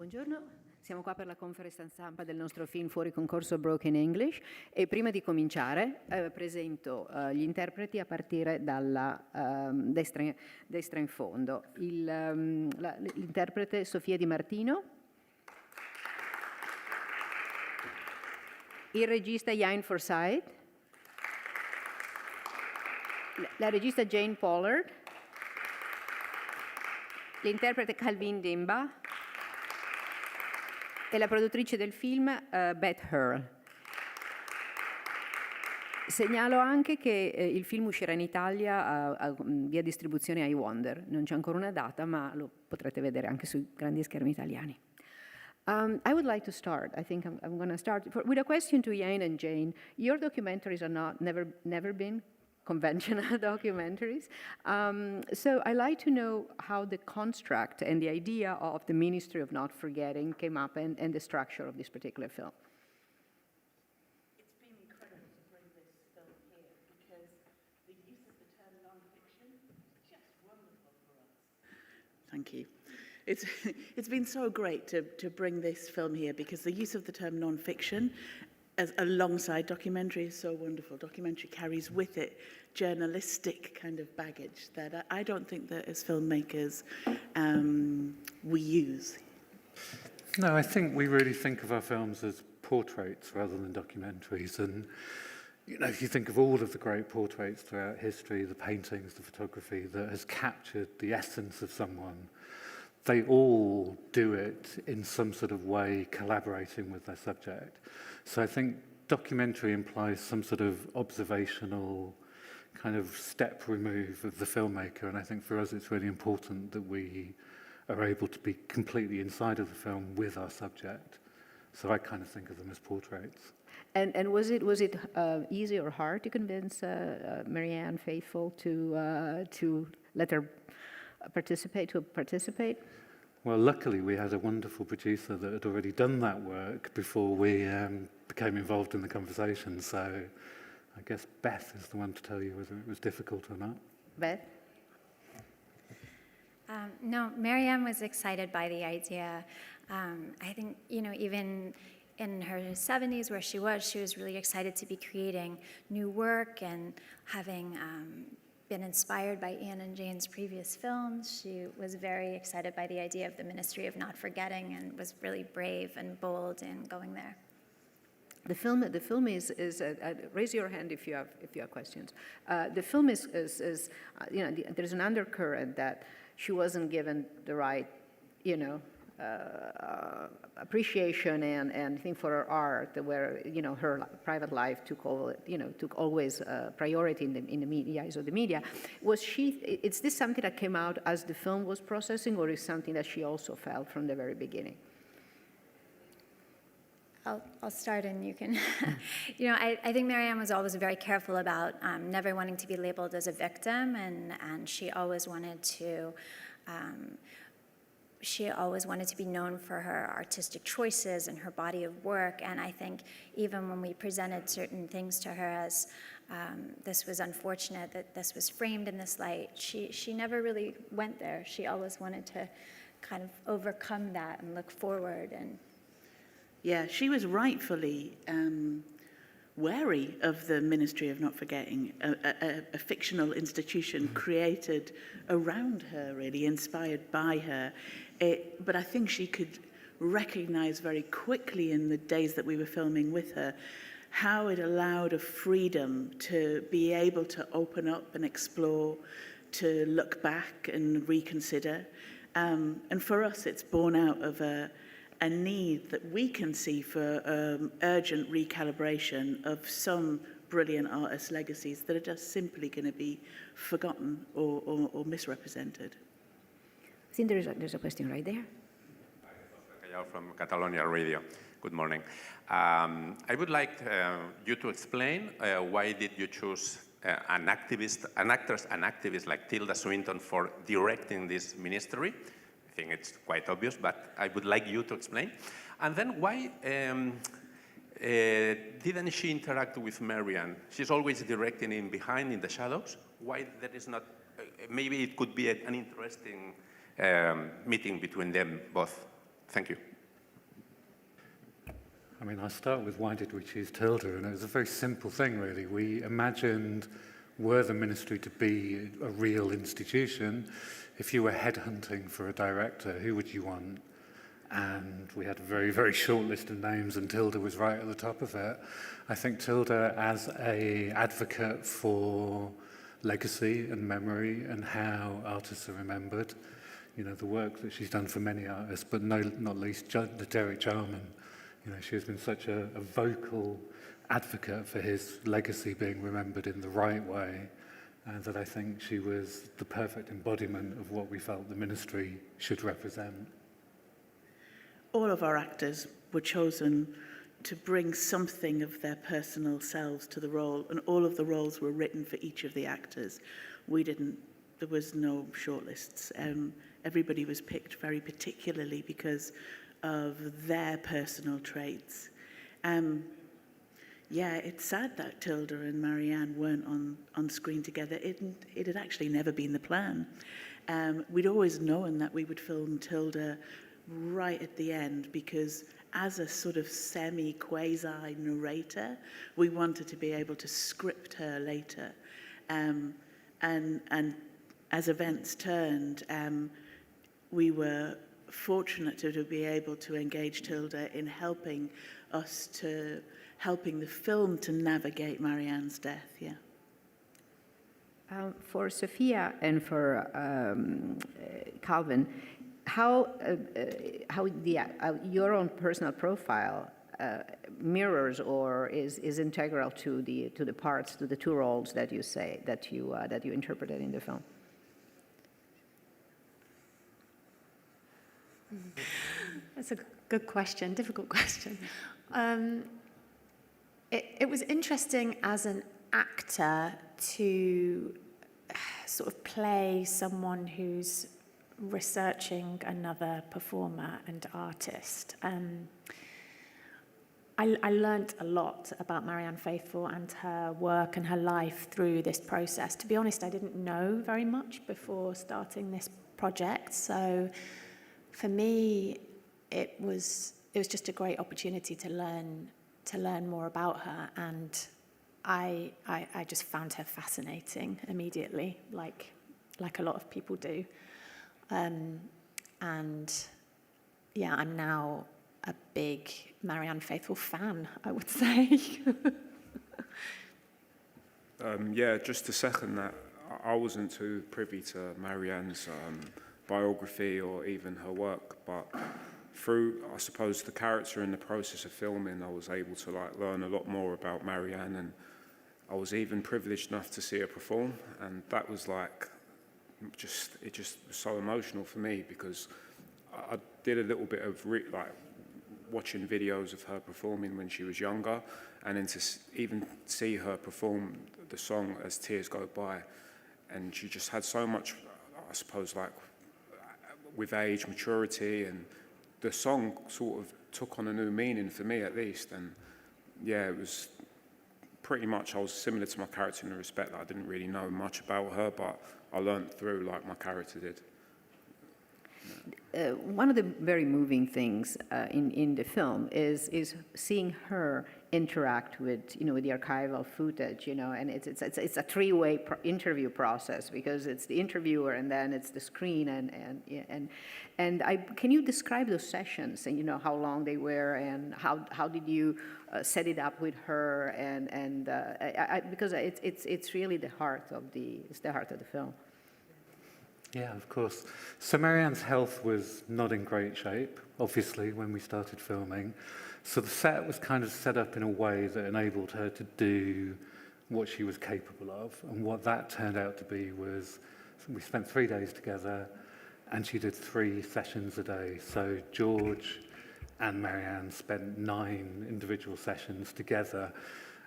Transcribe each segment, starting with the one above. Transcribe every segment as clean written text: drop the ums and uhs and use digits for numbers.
Buongiorno, siamo qua per la conferenza stampa del nostro film fuori concorso Broken English e prima di cominciare presento gli interpreti a partire dalla destra in fondo. L'interprete Sofia Di Martino, il regista Ian Forsyth, la regista Jane Pollard, l'interprete Calvin Dimba e la produttrice del film Beth Earl. Segnalo anche che il film uscirà in Italia via distribuzione ai Wonder. Non c'è ancora una data, ma lo potrete vedere anche sui grandi schermi italiani. I would like to start. I think I'm going to start with a question to Ian and Jane. Your documentaries are never been conventional documentaries. So I'd like to know how the construct and the idea of the Ministry of Not Forgetting came up and the structure of this particular film. It's been incredible to bring this film here because the use of the term non-fiction is just wonderful for us. Thank you. It's been so great to bring this film here because the use of the term non-fiction as alongside documentary is so wonderful. Documentary carries with it journalistic kind of baggage that I don't think that as filmmakers we use. No, I think we really think of our films as portraits rather than documentaries. And, you know, if you think of all of the great portraits throughout history, the paintings, the photography that has captured the essence of someone, they all do it in some sort of way collaborating with their subject. So I think documentary implies some sort of observational kind of step remove of the filmmaker, and I think for us it's really important that we are able to be completely inside of the film with our subject. So I kind of think of them as portraits. And was it easy or hard to convince Marianne Faithfull to let her participate? Well, luckily we had a wonderful producer that had already done that work before we became involved in the conversation. So I guess Beth is the one to tell you whether it was difficult or not. Beth? No, Marianne was excited by the idea. I think, you know, even in her 70s where she was really excited to be creating new work and having been inspired by Ian and Jane's previous films. She was very excited by the idea of the Ministry of Not Forgetting and was really brave and bold in going there. The film is raise your hand if you have questions. The film is you know, there's an undercurrent that she wasn't given the right, you know, appreciation and thing for her art, where, you know, her private life took always priority in the media, eyes of the media. Is this something that came out as the film was processing, or is something that she also felt from the very beginning? I'll start and you can. You know, I think Marianne was always very careful about never wanting to be labeled as a victim, and she always wanted to. She always wanted to be known for her artistic choices and her body of work. And I think even when we presented certain things to her as this was unfortunate that this was framed in this light, she never really went there. She always wanted to kind of overcome that and look forward. And yeah, she was rightfully wary of the Ministry of Not Forgetting, a fictional institution created around her, really, inspired by her. But I think she could recognize very quickly in the days that we were filming with her how it allowed a freedom to be able to open up and explore, to look back and reconsider. And for us, it's born out of a need that we can see for urgent recalibration of some brilliant artists' legacies that are just simply going to be forgotten or misrepresented. I think there's a question right there. From Catalonia Radio. Good morning. I would like you to explain why did you choose an activist like Tilda Swinton for directing this ministry. I think it's quite obvious, but I would like you to explain. And then why didn't she interact with Marianne? She's always directing in behind, in the shadows. Why there is not, maybe it could be an interesting meeting between them both. Thank you. I mean, I'll start with why did we choose Tilda? And it was a very simple thing, really. We imagined, were the ministry to be a real institution, if you were headhunting for a director, who would you want? And we had a very, very short list of names, and Tilda was right at the top of it. I think Tilda, as an advocate for legacy and memory and how artists are remembered, you know, the work that she's done for many artists, but not least Derek Jarman. You know, she has been such a vocal advocate for his legacy being remembered in the right way, and that I think she was the perfect embodiment of what we felt the ministry should represent. All of our actors were chosen to bring something of their personal selves to the role, and all of the roles were written for each of the actors. There was no shortlists. Everybody was picked very particularly because of their personal traits. Yeah, it's sad that Tilda and Marianne weren't on screen together. It had actually never been the plan. We'd always known that we would film Tilda right at the end because as a sort of semi-quasi narrator, we wanted to be able to script her later. And as events turned, we were fortunate to be able to engage Tilda in helping the film to navigate Marianne's death, yeah. For Sophia and for Calvin, how your own personal profile mirrors or is integral to the parts, to the two roles that you interpreted in the film? That's a good question, difficult question. It was interesting as an actor to sort of play someone who's researching another performer and artist. I learnt a lot about Marianne Faithfull and her work and her life through this process. To be honest, I didn't know very much before starting this project, so for me, it was just a great opportunity to learn more about her, and I just found her fascinating immediately, like a lot of people do. And yeah, I'm now a big Marianne Faithfull fan, I would say. Yeah, just to second that, I wasn't too privy to Marianne's biography or even her work, but through, I suppose, the character in the process of filming, I was able to learn a lot more about Marianne, and I was even privileged enough to see her perform, and that was it just was so emotional for me because I did a little bit of watching videos of her performing when she was younger, and then to even see her perform the song As Tears Go By, and she just had so much, I suppose, with age, maturity, and the song sort of took on a new meaning for me at least, and yeah, it was pretty much, I was similar to my character in the respect that I didn't really know much about her, but I learned through like my character did. One of the very moving things in the film is seeing her interact with the archival footage, and it's a three-way interview process because it's the interviewer and then it's the screen and can you describe those sessions and how long they were and how did you set it up with her and because it's really the heart of the film. Yeah, of course. So Marianne's health was not in great shape, obviously, when we started filming. So the set was kind of set up in a way that enabled her to do what she was capable of. And what that turned out to be was we spent 3 days together and she did 3 sessions a day. So George and Marianne spent 9 individual sessions together.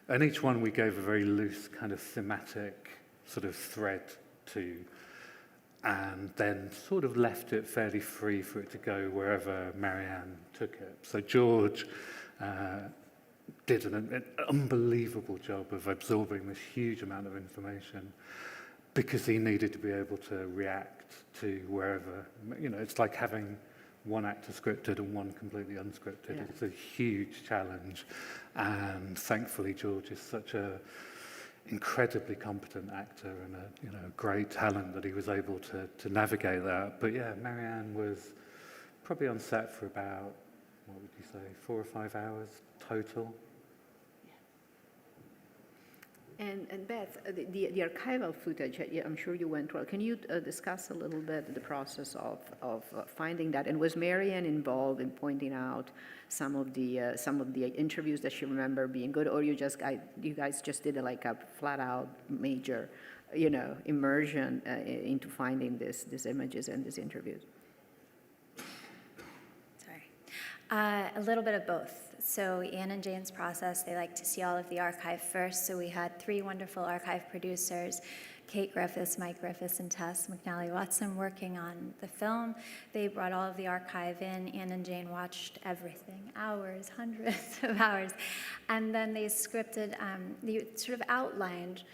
And each one we gave a very loose kind of thematic sort of thread to, and then sort of left it fairly free for it to go wherever Marianne took it. So George did an unbelievable job of absorbing this huge amount of information because he needed to be able to react to wherever, it's like having one actor scripted and one completely unscripted. Yeah. It's a huge challenge, and thankfully George is such a incredibly competent actor and a great talent that he was able to navigate that. But yeah, Marianne was probably on set for about, what would you say, 4 or 5 hours total. And Beth, the archival footage, I'm sure you went through. Can you discuss a little bit the process of finding that? And was Marianne involved in pointing out some of the interviews that she remembered being good, or you guys just did like a flat out major, immersion into finding these images and these interviews? Sorry, a little bit of both. So Anne and Jane's process, they like to see all of the archive first. So we had 3 wonderful archive producers, Kate Griffiths, Mike Griffiths, and Tess McNally-Watson, working on the film. They brought all of the archive in. Anne and Jane watched everything, hours, hundreds of hours. And then they scripted, they sort of outlined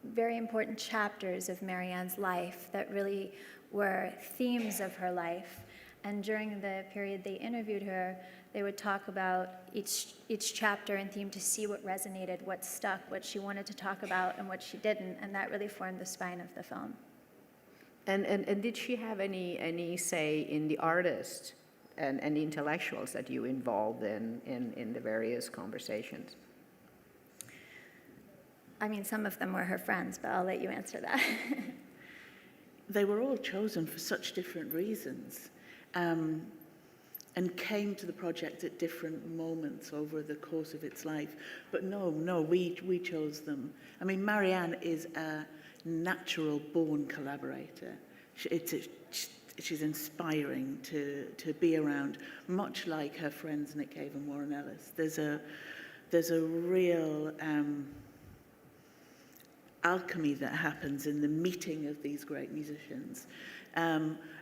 very important chapters of Marianne's life that really were themes of her life. And during the period they interviewed her, they would talk about each chapter and theme to see what resonated, what stuck, what she wanted to talk about, and what she didn't, and that really formed the spine of the film. And did she have any say in the artists and the intellectuals that you involved in the various conversations? I mean, some of them were her friends, but I'll let you answer that. They were all chosen for such different reasons. And came to the project at different moments over the course of its life. But no, we chose them. I mean, Marianne is a natural-born collaborator. She's inspiring to be around, much like her friends Nick Cave and Warren Ellis. There's a real alchemy that happens in the meeting of these great musicians.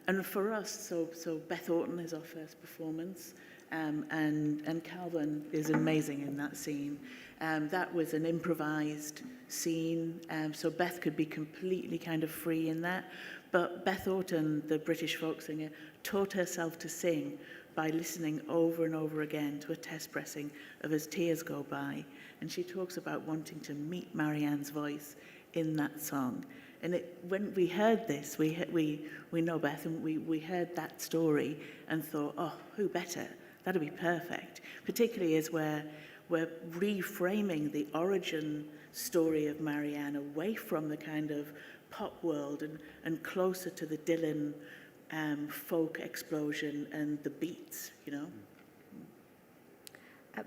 And for us, so Beth Orton is our first performance, and Calvin is amazing in that scene. That was an improvised scene, so Beth could be completely kind of free in that. But Beth Orton, the British folk singer, taught herself to sing by listening over and over again to a test pressing of As Tears Go By. And she talks about wanting to meet Marianne's voice in that song. And when we heard this, we know Beth, and we heard that story and thought, oh, who better? That'd be perfect. Particularly as we're reframing the origin story of Marianne away from the kind of pop world and closer to the Dylan folk explosion and the beats,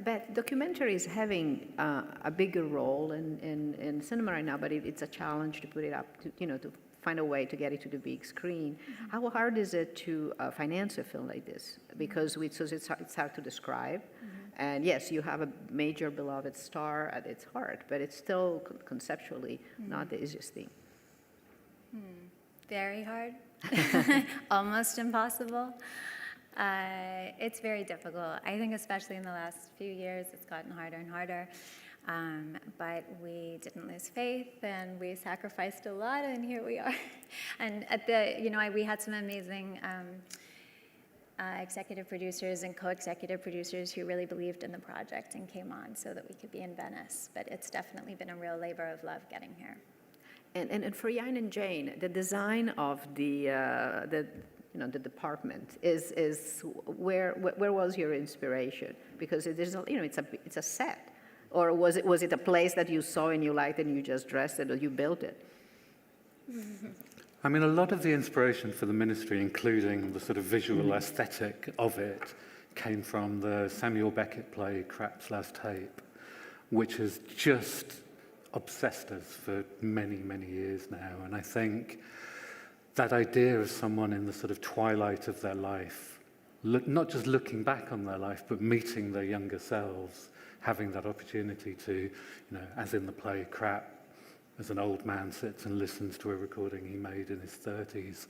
Beth, documentary is having a bigger role in cinema right now, but it's a challenge to put it up, to find a way to get it to the big screen. Mm-hmm. How hard is it to finance a film like this? Because it's hard to describe. Mm-hmm. And yes, you have a major beloved star at its heart, but it's still conceptually not the easiest thing. Very hard, almost impossible. It's very difficult. I think especially in the last few years, it's gotten harder and harder. But we didn't lose faith, and we sacrificed a lot, and here we are. And we had some amazing executive producers and co-executive producers who really believed in the project and came on so that we could be in Venice. But it's definitely been a real labor of love getting here. And for Jan and Jane, the design of the department is where was your inspiration? Because it's a set, or was it a place that you saw and you liked and you just dressed it or you built it? I mean, a lot of the inspiration for the ministry, including the sort of visual aesthetic of it, came from the Samuel Beckett play Krapp's Last Tape, which has just obsessed us for many, many years now. And I think that idea of someone in the sort of twilight of their life, not just looking back on their life, but meeting their younger selves, having that opportunity to, as in the play Krapp, as an old man sits and listens to a recording he made in his 30s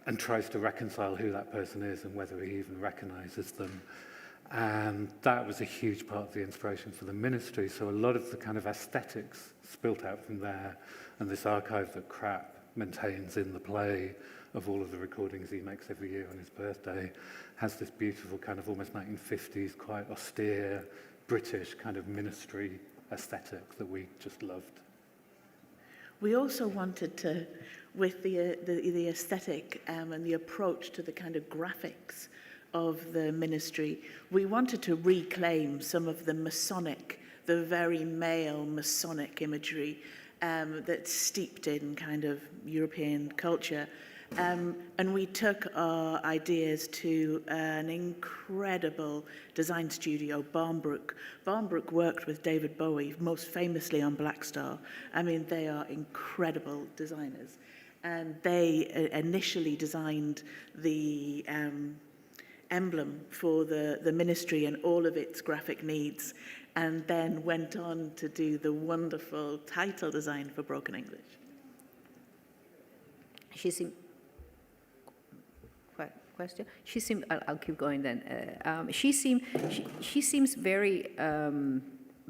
and tries to reconcile who that person is and whether he even recognizes them. And that was a huge part of the inspiration for the ministry. So a lot of the kind of aesthetics spilt out from there, and this archive that Krapp maintains in the play of all of the recordings he makes every year on his birthday, has this beautiful kind of almost 1950s, quite austere, British kind of ministry aesthetic that we just loved. We also wanted to, with the aesthetic and the approach to the kind of graphics of the ministry, we wanted to reclaim some of the Masonic, the very male Masonic imagery that's steeped in kind of European culture. And we took our ideas to an incredible design studio, Barnbrook. Barnbrook worked with David Bowie, most famously on Black Star. I mean, they are incredible designers. And they initially designed the emblem for the ministry and all of its graphic needs, and then went on to do the wonderful title design for Broken English. She seemed... Question? She seemed... I'll keep going then. She seems very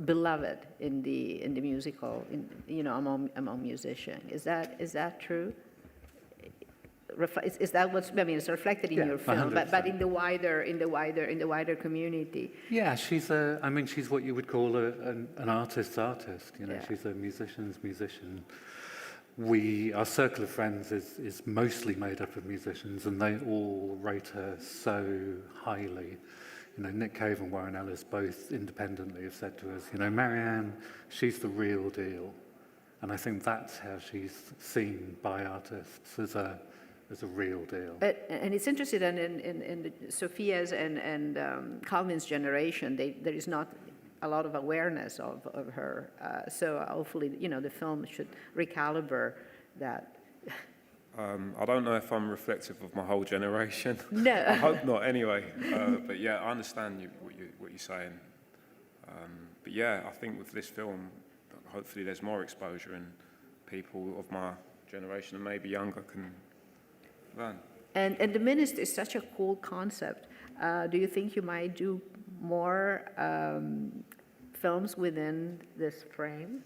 beloved in the musical, among musicians. Is that true? Is that what's, I mean, it's reflected in your film, but in the wider community? Yeah, she's what you would call an artist's artist. She's a musician's musician. Our circle of friends is mostly made up of musicians, and they all rate her so highly. Nick Cave and Warren Ellis both independently have said to us, Marianne, she's the real deal. And I think that's how she's seen by artists, as a real deal. And it's interesting that in Sophia's and Calvin's generation, there is not a lot of awareness of her. So hopefully, the film should recalibrate that. I don't know if I'm reflective of my whole generation. No. I hope not anyway. But yeah, I understand what you're saying. But yeah, I think with this film, hopefully there's more exposure and people of my generation and maybe younger can learn. And the ministry is such a cool concept. Do you think you might do more films within this frame?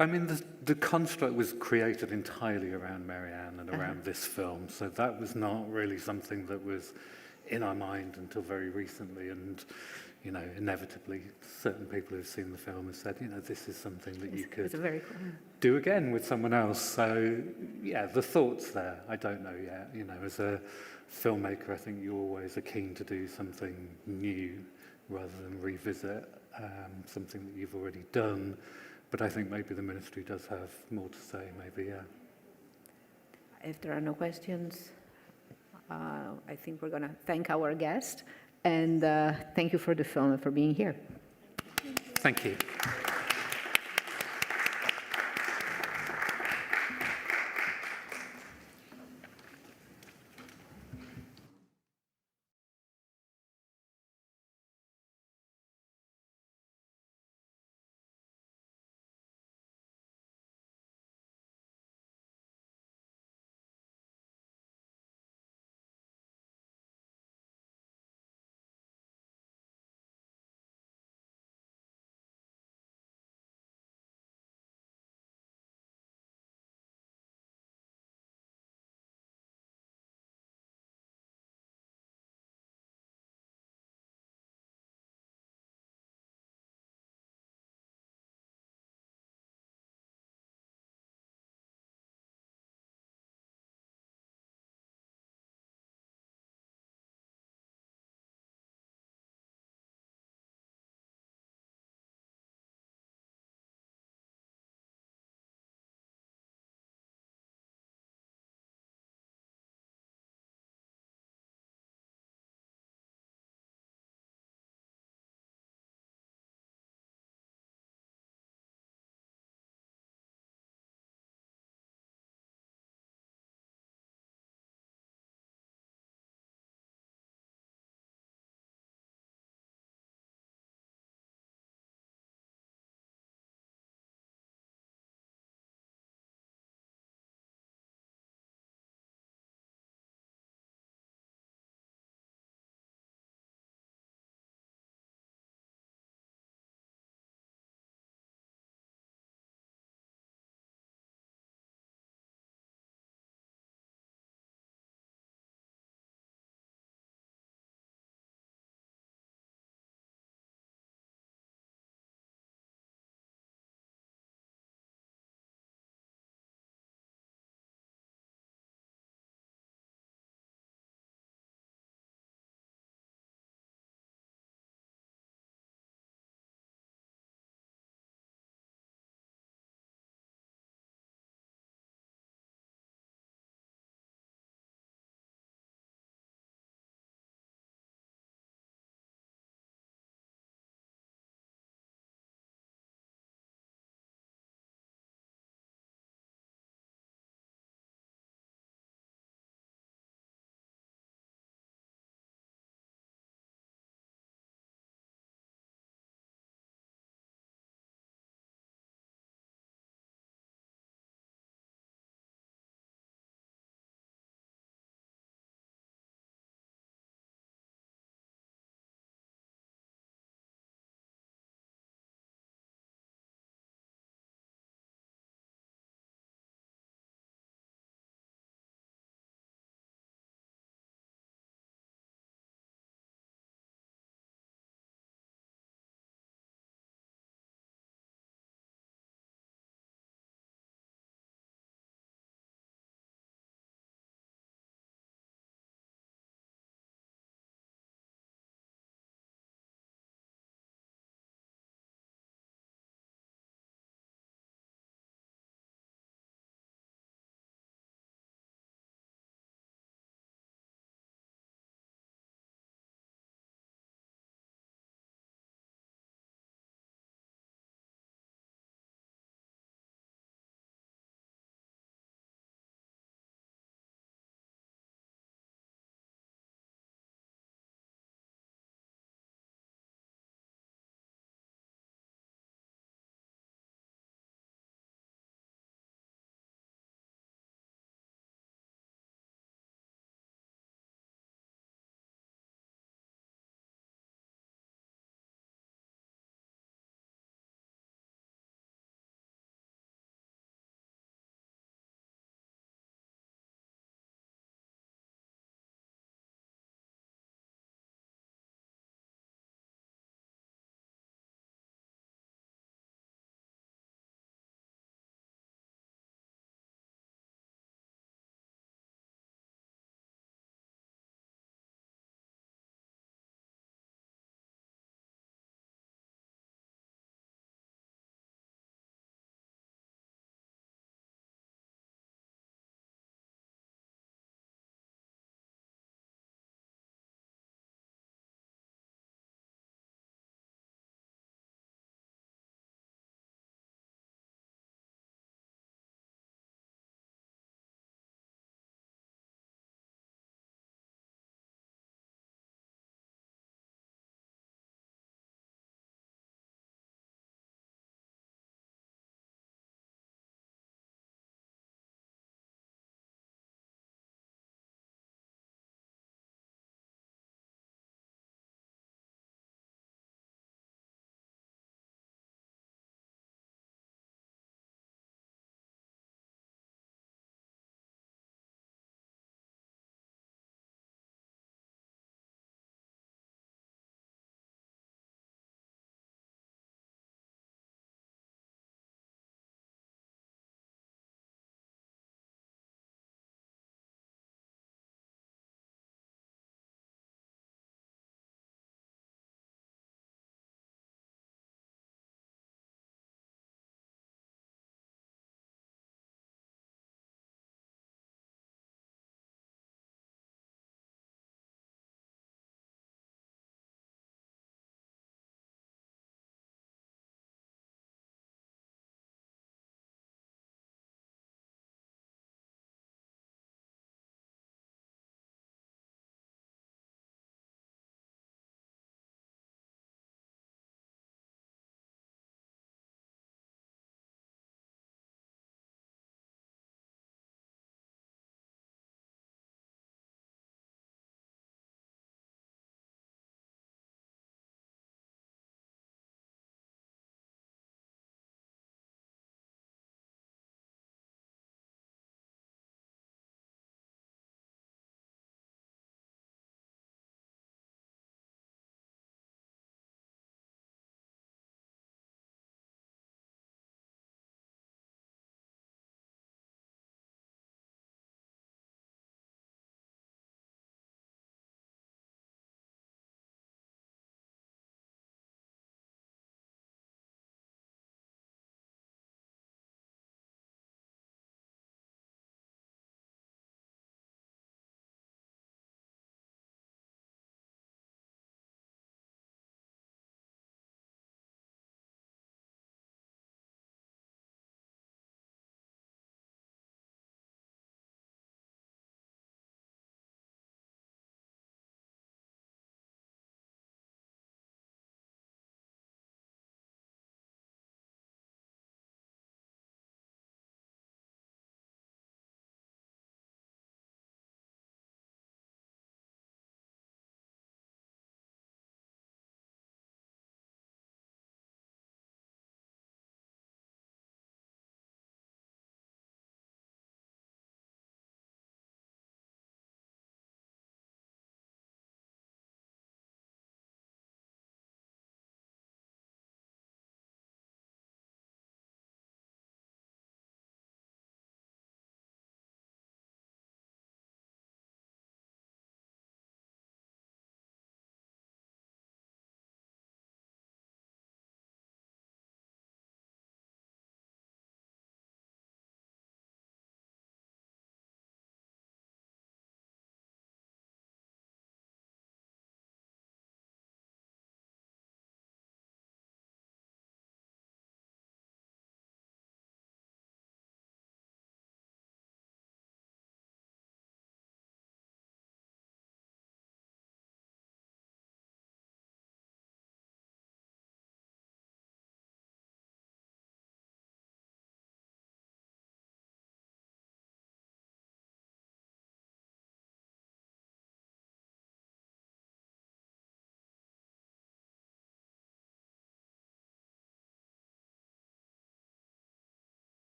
I mean, the construct was created entirely around Marianne and around this film, so that was not really something that was in our mind until very recently. And, inevitably, certain people who've seen the film have said, this is something that you could do again with someone else. So, yeah, the thought's there. I don't know yet. As a filmmaker, I think you always are keen to do something new rather than revisit something that you've already done. But I think maybe the ministry does have more to say, maybe, yeah. If there are no questions, I think we're going to thank our guest. And thank you for the film and for being here. Thank you.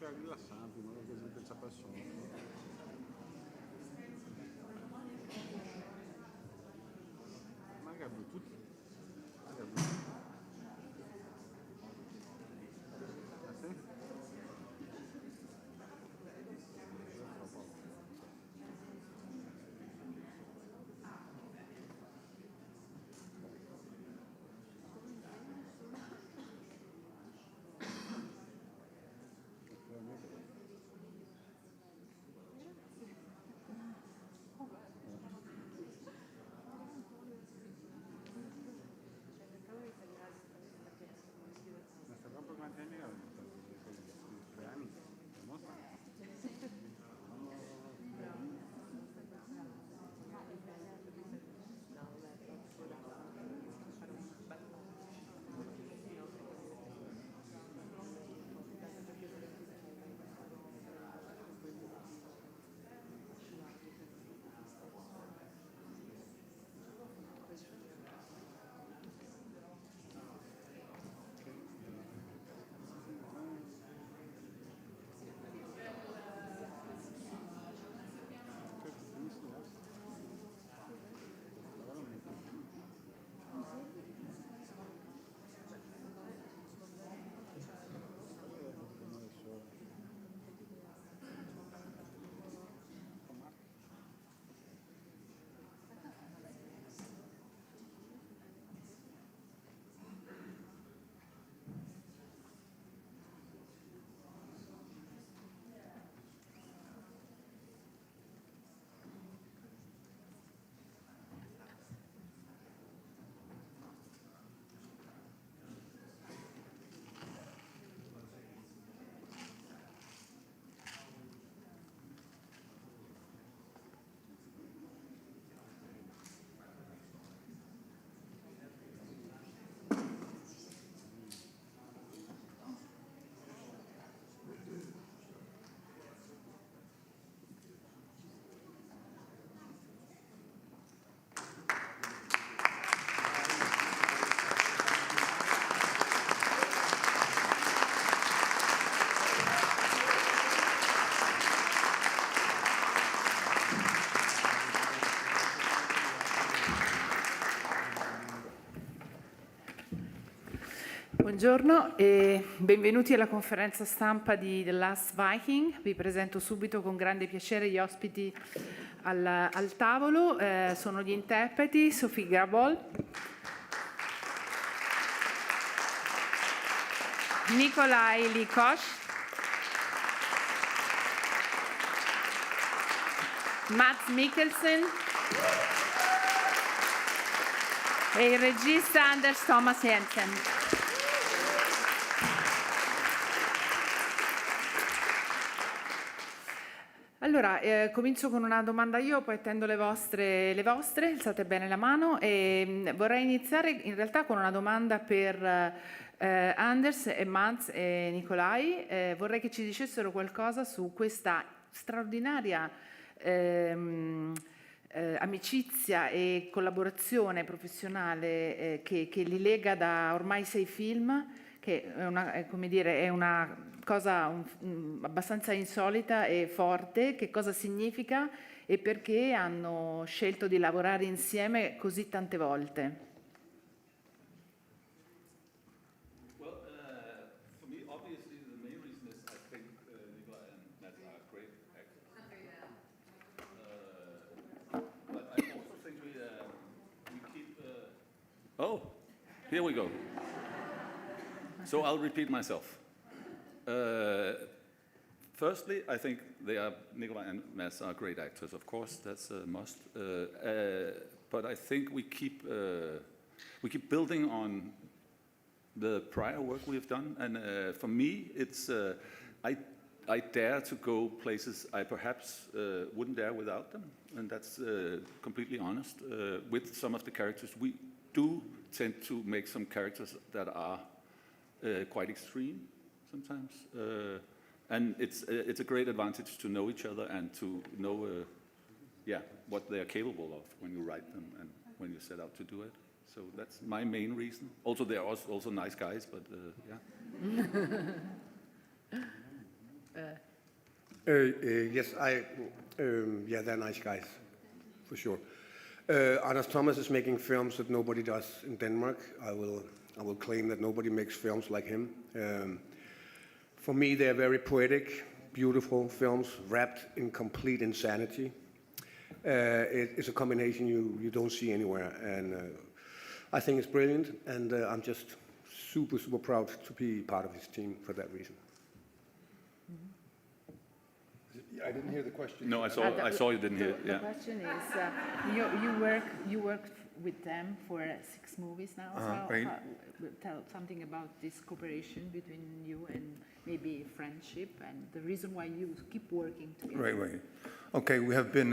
atmosfera rilassante, in modo che la gente ci appassiona. Magari tutti. Buongiorno e benvenuti alla conferenza stampa di The Last Viking. Vi presento subito con grande piacere gli ospiti al tavolo. Sono gli interpreti Sophie Grabol, Nikolai Likosh, Mads Mikkelsen e il regista Anders Thomas Jensen. Allora, comincio con una domanda io, poi attendo le vostre, alzate bene la mano e vorrei iniziare in realtà con una domanda per Anders e Mads e Nikolai. Vorrei che ci dicessero qualcosa su questa straordinaria amicizia e collaborazione professionale che li lega da ormai 6 film, che è una cosa abbastanza insolita e forte. Che cosa significa e perché hanno scelto di lavorare insieme così tante volte? Well, for me, obviously, the main reason is I think Nikolai and Matt are great actors. But I also think we keep... Oh, here we go. So I'll repeat myself. Firstly, I think Nikolai and Mads are great actors, of course, that's a must. But I think we keep building on the prior work we've done, and for me, it's I dare to go places I perhaps wouldn't dare without them, and that's completely honest. With some of the characters, we do tend to make some characters that are quite extreme sometimes, and it's a great advantage to know each other and to know what they are capable of when you write them and when you set out to do it. So that's my main reason. Also, they are also nice guys, but yeah. Yes, yeah, they're nice guys, for sure. Anders Thomas is making films that nobody does in Denmark. I will claim that nobody makes films like him. For me, they're very poetic, beautiful films wrapped in complete insanity. It's a combination you don't see anywhere, and I think it's brilliant, and I'm just super, super proud to be part of his team for that reason. I didn't hear the question. No, I saw you didn't hear it. Yeah. The question is, you worked with them for 6 movies now. Right. Tell something about this cooperation between you and maybe friendship and the reason why you keep working together. Right. Okay, we have been,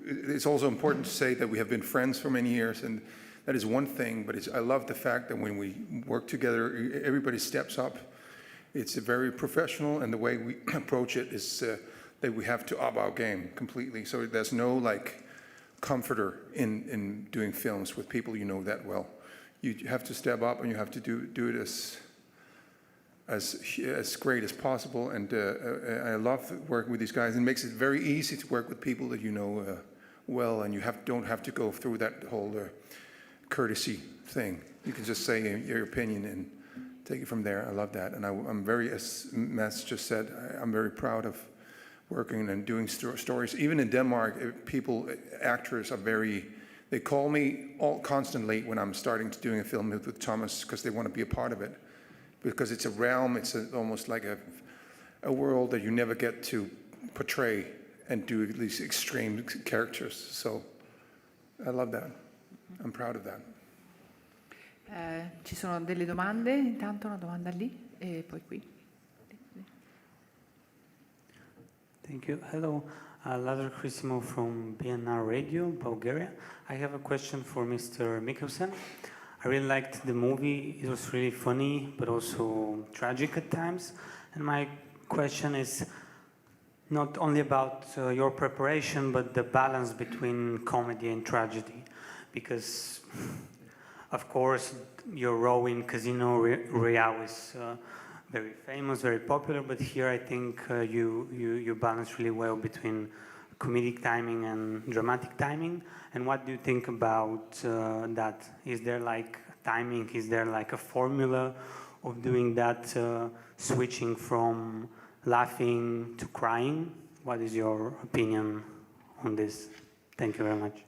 it's also important to say that we have been friends for many years, and that is one thing, but I love the fact that when we work together, everybody steps up. It's very professional, and the way we approach it is that we have to up our game completely. So there's no like comforter in doing films with people you know that well. You have to step up, and you have to do it as great as possible. And I love working with these guys. It makes it very easy to work with people that you know well, and you don't have to go through that whole courtesy thing. You can just say your opinion and take it from there. I love that, and I'm very, as Mads just said, I'm very proud of working and doing stories. Even in Denmark, actors are very, they call me constantly when I'm starting to doing a film with Thomas, because they want to be a part of it. Because it's a realm, it's almost like a world that you never get to portray and do these extreme characters. So I love that. I'm proud of that. Ci sono delle domande, intanto una domanda lì e poi qui. Thank you. Hello, Lazar Chrisimo from Biennale Radio, Bulgaria. I have a question for Mr. Mikkelsen. I really liked the movie. It was really funny, but also tragic at times. And my question is not only about your preparation, but the balance between comedy and tragedy. Because, of course, your role in Casino Royale is very famous, very popular, but here I think you balance really well between comedic timing and dramatic timing. And what do you think about that? Is there like timing? Is there like a formula of doing that, switching from laughing to crying? What is your opinion on this? Thank you very much.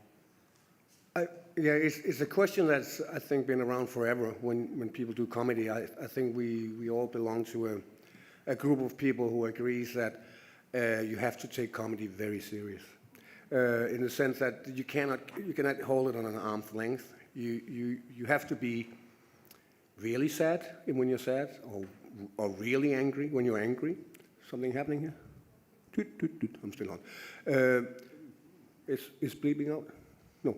Yeah, it's a question that's, I think, been around forever when people do comedy. I think we all belong to a group of people who agrees that you have to take comedy very serious. In the sense that you cannot hold it on an arm's length. You have to be really sad when you're sad, or really angry when you're angry. Something happening here? I'm still on. Is bleeping out? No.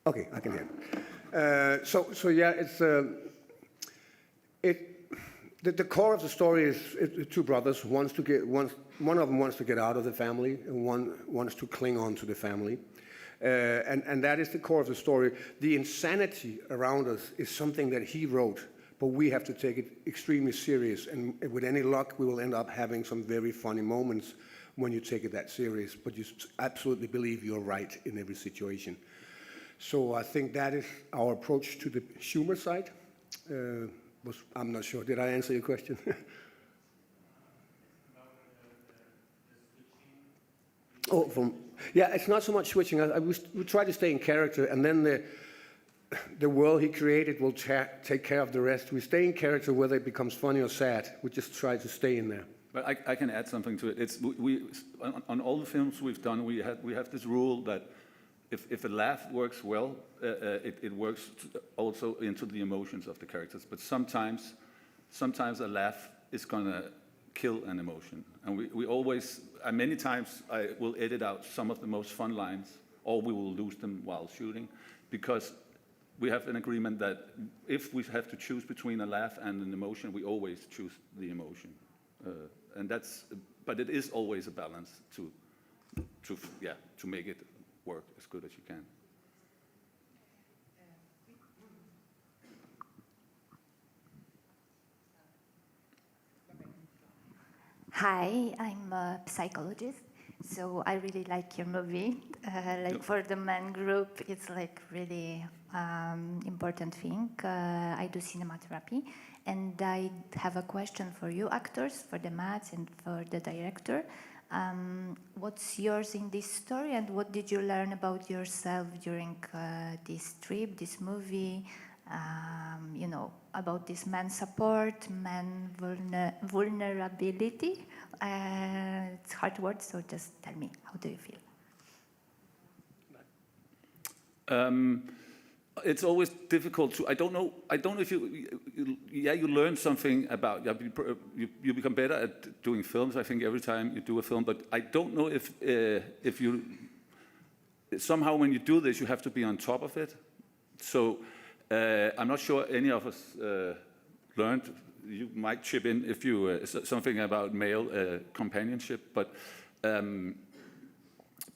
Okay, I can hear. So yeah, it's the core of the story is two brothers. One of them wants to get out of the family, and one wants to cling on to the family, and that is the core of the story. The insanity around us is something that he wrote, but we have to take it extremely serious. And with any luck, we will end up having some very funny moments when you take it that serious, but you absolutely believe you're right in every situation. So I think that is our approach to the humor side. I'm not sure. Did I answer your question? Yeah, it's not so much switching. We try to stay in character, and then the world he created will take care of the rest. We stay in character whether it becomes funny or sad. We just try to stay in there. But I can add something to it. On all the films we've done, we have this rule that if a laugh works well, it works also into the emotions of the characters. But sometimes a laugh is gonna kill an emotion. And we always, many times I will edit out some of the most fun lines, or we will lose them while shooting, because we have an agreement that if we have to choose between a laugh and an emotion, we always choose the emotion. But it is always a balance to make it work as good as you can. Hi, I'm a psychologist, so I really like your movie. Like for the men group, it's like really important thing. I do cinematography, and I have a question for you actors, for the Mads and for the director. What's yours in this story, and what did you learn about yourself during this trip, this movie? You know, about this man support, man vulnerability. It's hard word, so just tell me, how do you feel? It's always difficult to. I don't know if you learn something about. You become better at doing films. I think every time you do a film, but I don't know if you somehow when you do this you have to be on top of it. So I'm not sure any of us learned. You might chip in if you something about male companionship, but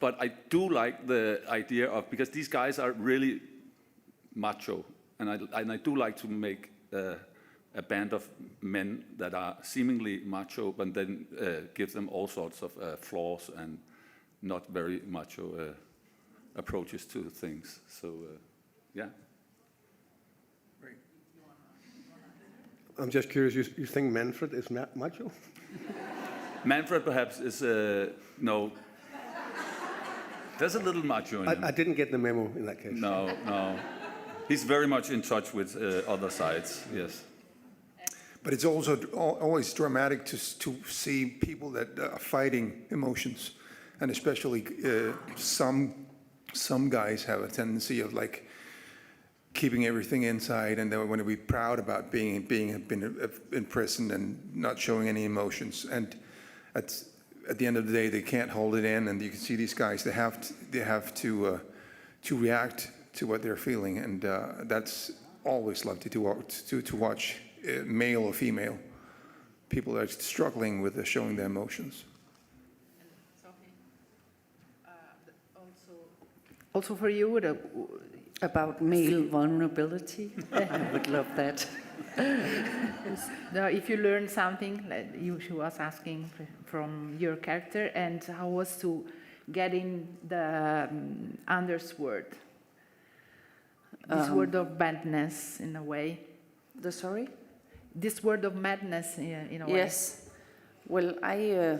I do like the idea of, because these guys are really macho, and I do like to make a band of men that are seemingly macho, but then give them all sorts of flaws and not very macho approaches to things. So yeah. I'm just curious, you think Manfred is macho? Manfred perhaps is, no. There's a little macho in him. I didn't get the memo in that case. No. He's very much in touch with other sides, yes. But it's also always dramatic to see people that are fighting emotions. And especially some guys have a tendency of like keeping everything inside, and they want to be proud about being in prison and not showing any emotions. And at the end of the day, they can't hold it in, and you can see these guys. They have to react to what they're feeling, and that's always lovely to watch, male or female, people that are struggling with showing their emotions. Also for you, about male vulnerability. I would love that. Now, if you learn something, like she was asking from your character, and how was to get in the Anders word, this word of madness in a way. This word of madness in a way. Yes. Well, I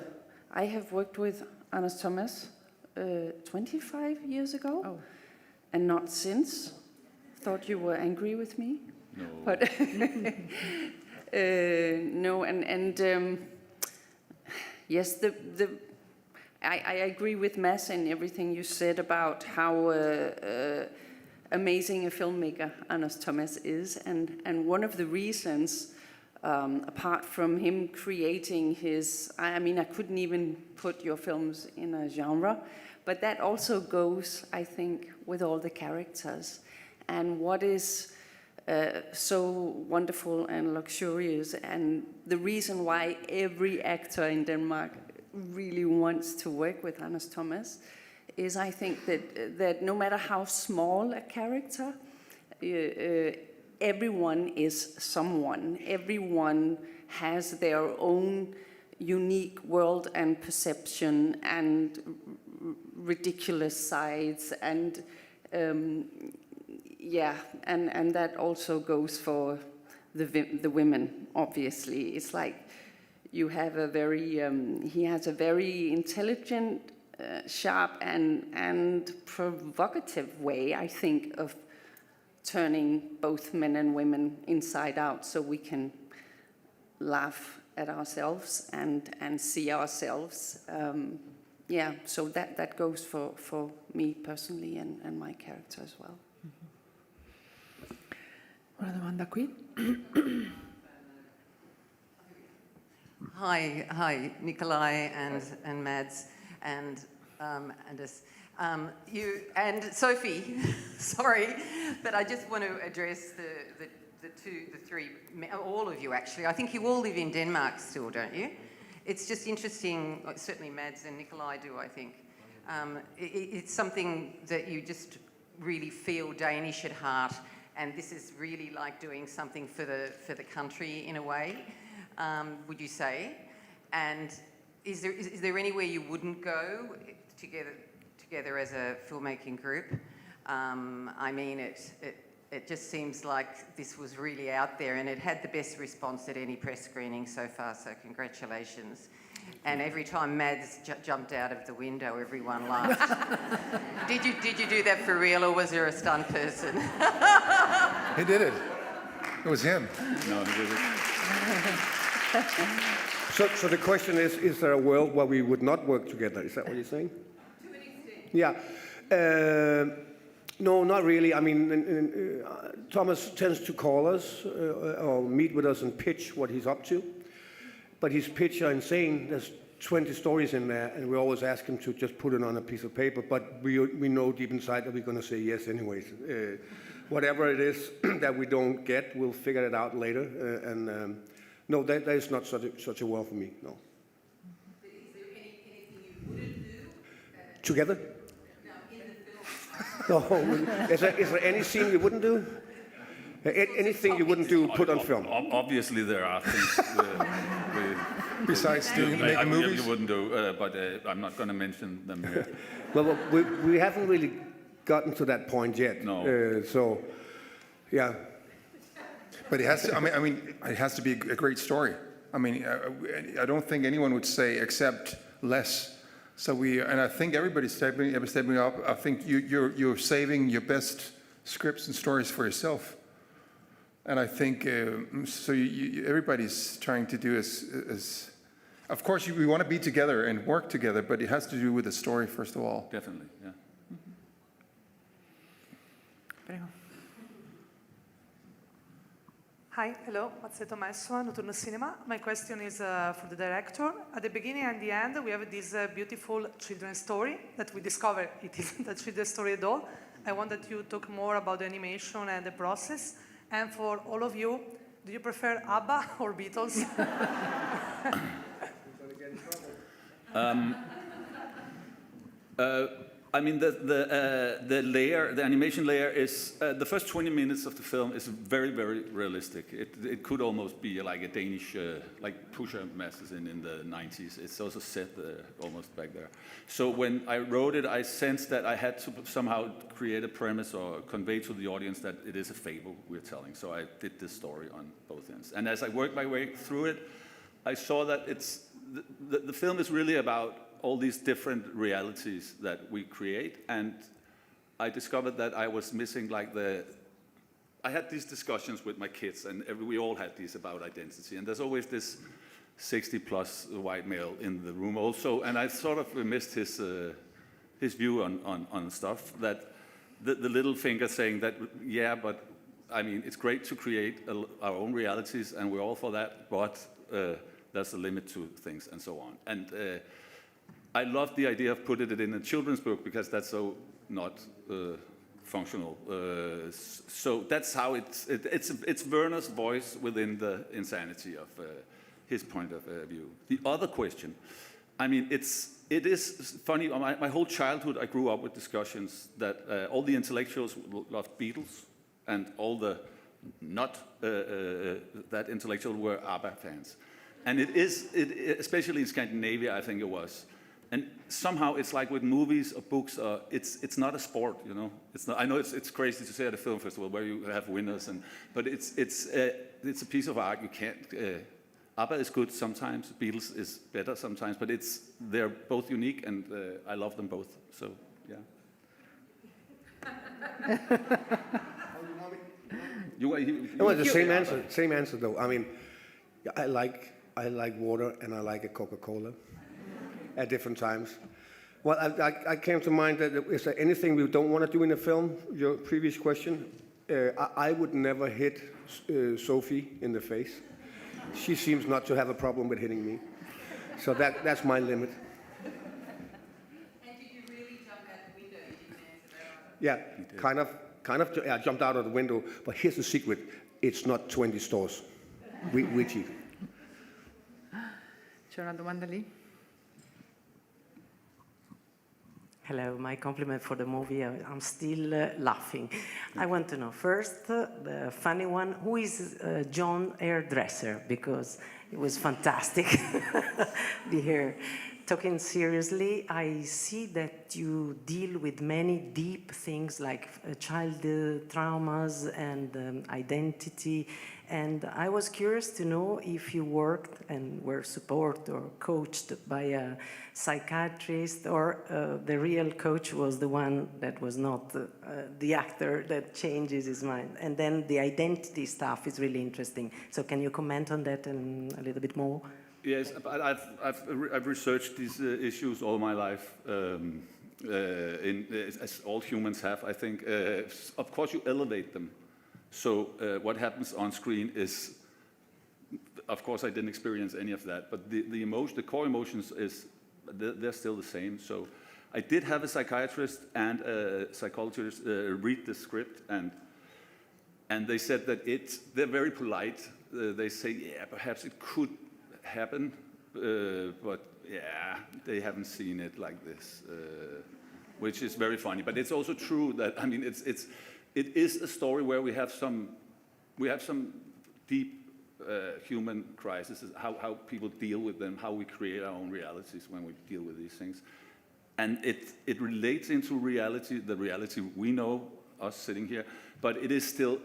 have worked with Anders Thomas 25 years ago. Oh. And not since. Thought you were angry with me. No. But no, and yes, I agree with Mads and everything you said about how amazing a filmmaker Anders Thomas is, and one of the reasons, apart from him creating his, I mean, I couldn't even put your films in a genre. But that also goes, I think, with all the characters. And what is so wonderful and luxurious, and the reason why every actor in Denmark really wants to work with Anders Thomas is, I think, that no matter how small a character, everyone is someone. Everyone has their own unique world and perception and ridiculous sides, and and that also goes for the women. Obviously, it's like you have a very he has a very intelligent, sharp and provocative way, I think, of turning both men and women inside out, so we can laugh at ourselves and see ourselves. So that goes for me personally and my character as well. Una domanda qui. Hi, Nikolai and Mads and Anders. You and Sophie. Sorry, but I just want to address the three, all of you actually. I think you all live in Denmark still, don't you? It's just interesting, certainly Mads and Nikolai do, I think. It's something that you just really feel Danish at heart, and this is really like doing something for the country in a way, would you say? And is there anywhere you wouldn't go together as a filmmaking group? I mean, it just seems like this was really out there, and it had the best response at any press screening so far, so congratulations. And every time Mads jumped out of the window, everyone laughed. Did you do that for real, or was there a stunt person? He did it. It was him. No, he did it. So the question is there a world where we would not work together? Is that what you're saying? To an extent. Yeah. No, not really. I mean, Thomas tends to call us or meet with us and pitch what he's up to. But his pitch are insane. There's 20 stories in there, and we always ask him to just put it on a piece of paper. But we know deep inside that we're going to say yes anyways. Whatever it is that we don't get, we'll figure it out later. No, that is not such a world for me, no. But is there anything you wouldn't do? Together? No, in the film. No. Is there any scene you wouldn't do? Anything you wouldn't do put on film? Obviously, there are things Besides doing making movies? You wouldn't do, but I'm not going to mention them here. Well, we haven't really gotten to that point yet. No. So, yeah. But it has to. I mean, it has to be a great story. I mean, I don't think anyone would say except less. So and I think everybody's stepping up. I think you're saving your best scripts and stories for yourself. And I think so. Everybody's trying to do as. Of course, we want to be together and work together, but it has to do with the story first of all. Definitely, yeah. Hi, hello, Mazzetto Messo, Notturno Cinema. My question is for the director. At the beginning and the end, we have this beautiful children's story that we discover it isn't a children's story at all. I want that you talk more about the animation and the process. And for all of you, do you prefer ABBA or Beatles? I mean, the animation layer is, the first 20 minutes of the film is very, very realistic. It could almost be like a Danish, like Pusher Masters in the 90s. It's also set almost back there. So when I wrote it, I sensed that I had to somehow create a premise or convey to the audience that it is a fable we're telling. So I did this story on both ends. And as I worked my way through it, I saw that the film is really about all these different realities that we create, and I discovered that I was missing like I had these discussions with my kids, and we all had these about identity, and there's always this 60-plus white male in the room also, and I sort of missed his view on stuff, that the little finger saying that, yeah, but I mean, it's great to create our own realities, and we're all for that, but there's a limit to things, and so on. And I love the idea of putting it in a children's book because that's so not functional. So that's how it's Werner's voice within the insanity of his point of view. The other question, I mean, it is funny. My whole childhood, I grew up with discussions that all the intellectuals loved Beatles, and all the not that intellectual were ABBA fans. And especially in Scandinavia, I think it was. And somehow it's like with movies or books, it's not a sport, you know. It's not. I know it's crazy to say at a film festival where you have winners, but it's a piece of art. You can't. ABBA is good sometimes. Beatles is better sometimes, but they're both unique, and I love them both. So yeah. The same answer though. I mean, I like water and I like a Coca-Cola. At different times. Well, I came to mind that is there anything we don't want to do in a film? Your previous question. I would never hit Sophie in the face. She seems not to have a problem with hitting me. So that's my limit. And did you really jump out the window? You didn't answer that. Yeah, kind of. I jumped out of the window. But here's the secret: it's not 20 stores. We cheat. C'è una domanda lì? Hello, my compliment for the movie. I'm still laughing. I want to know first, the funny one, who is John Hairdresser? Because it was fantastic, the hair. Talking seriously, I see that you deal with many deep things like child traumas and identity. And I was curious to know if you worked and were supported or coached by a psychiatrist, or the real coach was the one that was not the actor that changes his mind. And then the identity stuff is really interesting. So can you comment on that a little bit more? Yes, I've researched these issues all my life, as all humans have, I think. Of course, you elevate them. So what happens on screen is, of course, I didn't experience any of that, but the core emotions they're still the same. So I did have a psychiatrist and a psychologist read the script, and they said that they're very polite. They say, yeah, perhaps it could happen, but yeah, they haven't seen it like this, which is very funny. But it's also true that, I mean, it is a story where we have some deep human crises, how people deal with them, how we create our own realities when we deal with these things. And it relates into reality, the reality we know, us sitting here, but it is still,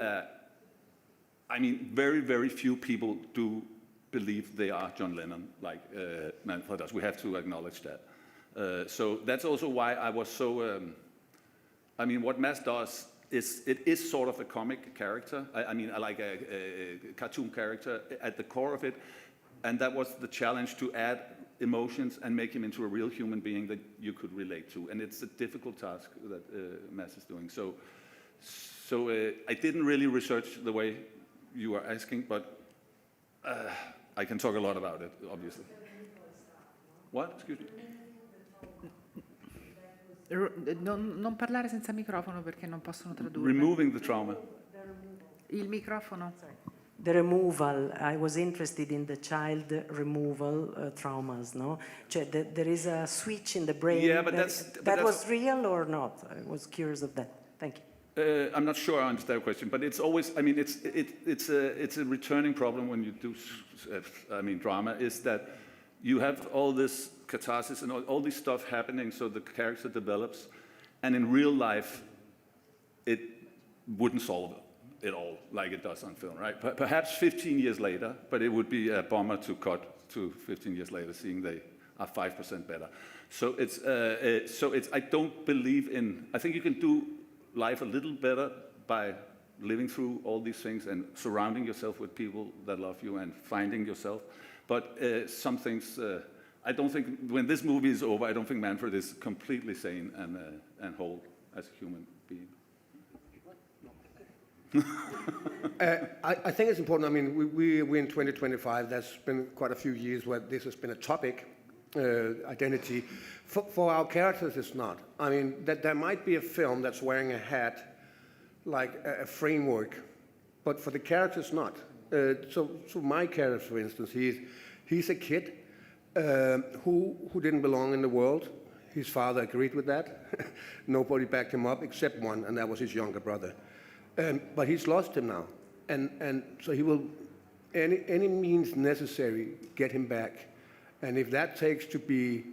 I mean, very, very few people do believe they are John Lennon, like Manfred does. We have to acknowledge that. So that's also why I was so, I mean, what Mads does, it is sort of a comic character. I mean, I like a cartoon character at the core of it. And that was the challenge, to add emotions and make him into a real human being that you could relate to. And it's a difficult task that Mads is doing. So I didn't really research the way you were asking, but I can talk a lot about it, obviously. What? Excuse me? Non parlare senza microfono perché non possono tradurre. Removing the trauma. Il microfono. The removal, I was interested in the child removal traumas, no? Cioè, there is a switch in the brain. Yeah, but that was real or not? I was curious of that. Thank you. I'm not sure I understand the question, but it's always, I mean, it's a returning problem when you do, I mean, drama, is that you have all this catharsis and all this stuff happening, so the character develops, and in real life, it wouldn't solve it all like it does on film, right? Perhaps 15 years later, but it would be a bummer to cut to 15 years later, seeing they are 5% better. So I don't believe in, I think you can do life a little better by living through all these things and surrounding yourself with people that love you and finding yourself. But some things, I don't think, when this movie is over, I don't think Manfred is completely sane and whole as a human being. I think it's important. I mean, we're in 2025. There's been quite a few years where this has been a topic, identity. For our characters, it's not. I mean, there might be a film that's wearing a hat, like a framework, but for the characters, not. So my character, for instance, he's a kid who didn't belong in the world. His father agreed with that. Nobody backed him up except one, and that was his younger brother. But he's lost him now, and so he will, any means necessary, get him back. And if that takes to be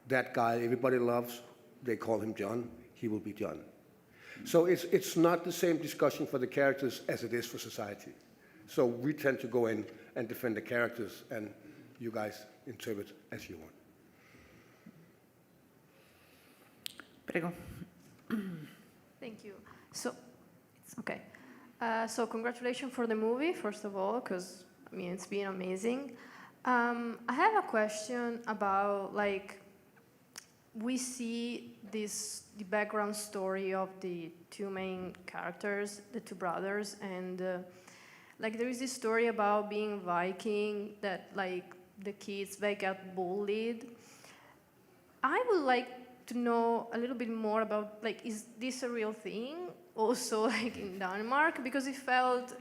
that guy everybody loves, they call him John, he will be John. So it's not the same discussion for the characters as it is for society. So we tend to go in and defend the characters, and you guys interpret as you want. Prego. Thank you. Okay. So congratulations for the movie, first of all, because, I mean, it's been amazing. I have a question about, like, we see the background story of the two main characters, the two brothers, and like there is this story about being Viking, that like the kids, they got bullied. I would like to know a little bit more about, like, is this a real thing also, like, in Denmark? Because it felt,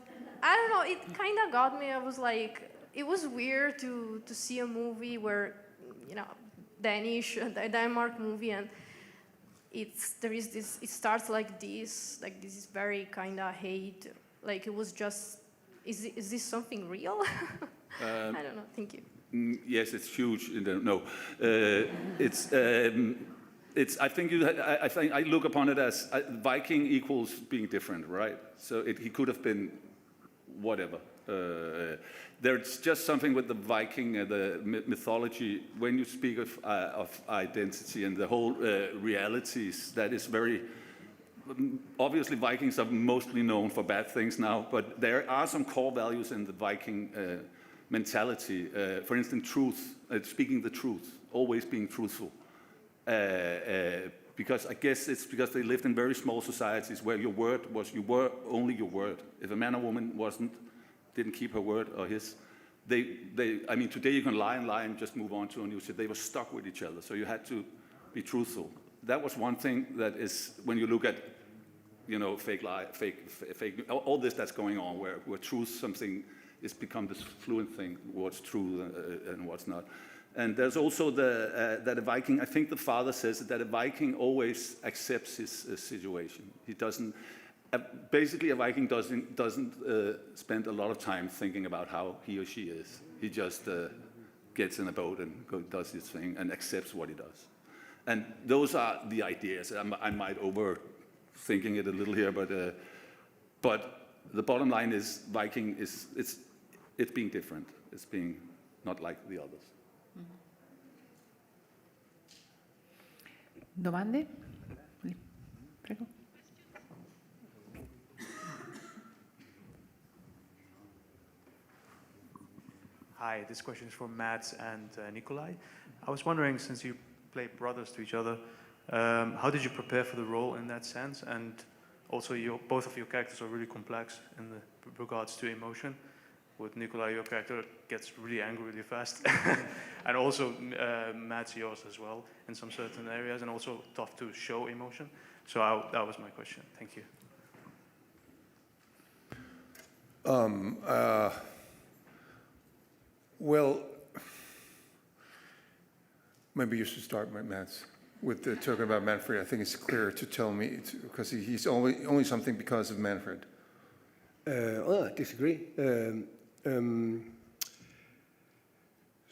I don't know, it kind of got me. I was like, it was weird to see a movie where, you know, a Denmark movie, and it starts like this is very kind of hate, like it was just, is this something real? I don't know, thank you. Yes, it's huge. No, I think I look upon it as Viking equals being different, right? So he could have been whatever. There's just something with the Viking, the mythology, when you speak of identity and the whole realities, that is very, obviously Vikings are mostly known for bad things now, but there are some core values in the Viking mentality. For instance, truth, speaking the truth, always being truthful. Because I guess it's because they lived in very small societies where your word was you were only your word. If a man or woman didn't keep her word or his, I mean, today you can lie and just move on to a new city. They were stuck with each other, so you had to be truthful. That was one thing that is, when you look at, fake lie, fake, all this that's going on, where truth, something is become this fluent thing, what's true and what's not. And there's also that a Viking, I think the father says that a Viking always accepts his situation. He doesn't, basically a Viking doesn't spend a lot of time thinking about how he or she is. He just gets in a boat and does his thing and accepts what he does. And those are the ideas. I might overthinking it a little here, but the bottom line is Viking it's being different. It's being not like the others. Domande? Prego. Hi, this question is for Mads and Nikolai. I was wondering, since you play brothers to each other, how did you prepare for the role in that sense? And also, both of your characters are really complex in regards to emotion. With Nikolai, your character gets really angry really fast. And also Mads, yours as well, in some certain areas, and also tough to show emotion. So that was my question. Thank you. Well, maybe you should start, Mads, with talking about Manfred. I think it's clear to tell me, because he's only something because of Manfred. I disagree.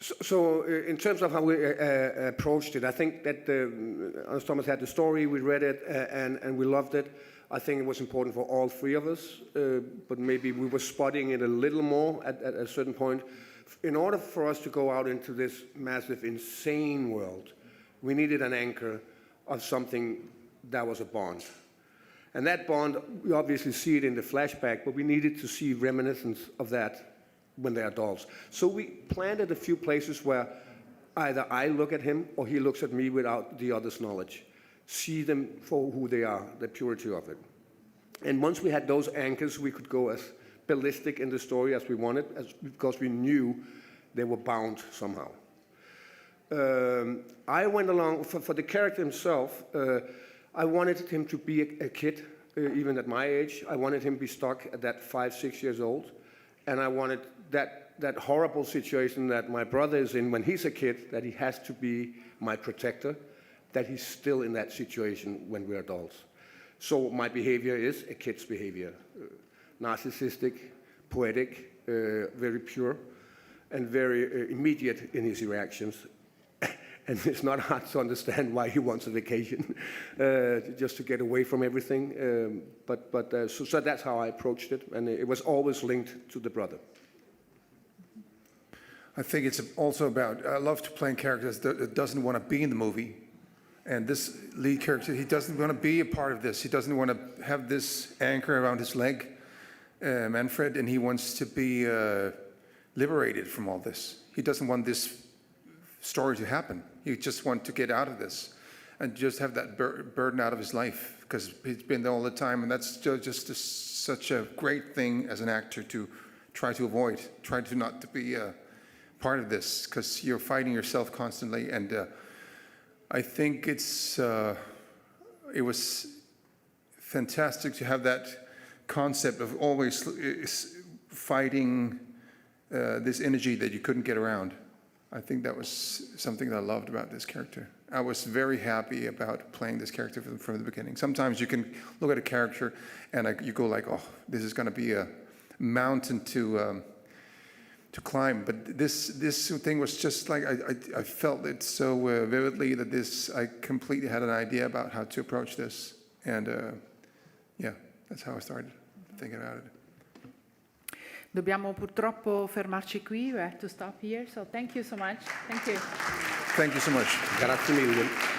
So in terms of how we approached it, I think that Anders Thomas had the story, we read it, and we loved it. I think it was important for all three of us, but maybe we were spotting it a little more at a certain point. In order for us to go out into this massive, insane world, we needed an anchor of something that was a bond. And that bond, we obviously see it in the flashback, but we needed to see reminiscence of that when they're adults. So we planted a few places where either I look at him or he looks at me without the other's knowledge. See them for who they are, the purity of it. And once we had those anchors, we could go as ballistic in the story as we wanted, because we knew they were bound somehow. I went along, for the character himself, I wanted him to be a kid, even at my age. I wanted him to be stuck at that 5, 6 years old. And I wanted that horrible situation that my brother is in when he's a kid, that he has to be my protector, that he's still in that situation when we're adults. So my behavior is a kid's behavior. Narcissistic, poetic, very pure, and very immediate in his reactions. And it's not hard to understand why he wants a vacation, just to get away from everything. So that's how I approached it, and it was always linked to the brother. I think it's also about, I love to play characters that doesn't want to be in the movie. And this lead character, he doesn't want to be a part of this. He doesn't want to have this anchor around his leg, Manfred, and he wants to be liberated from all this. He doesn't want this story to happen. He just wants to get out of this and just have that burden out of his life, because he's been there all the time, and that's just such a great thing as an actor to try to avoid, try to not to be part of this, because you're fighting yourself constantly. And I think it was fantastic to have that concept of always fighting this energy that you couldn't get around. I think that was something that I loved about this character. I was very happy about playing this character from the beginning. Sometimes you can look at a character and you go like, oh, this is going to be a mountain to climb. But this thing was just like, I felt it so vividly that I completely had an idea about how to approach this. And yeah, that's how I started thinking about it. Dobbiamo purtroppo fermarci qui. We have to stop here. So thank you so much. Thank you. Thank you so much. Grazie mille.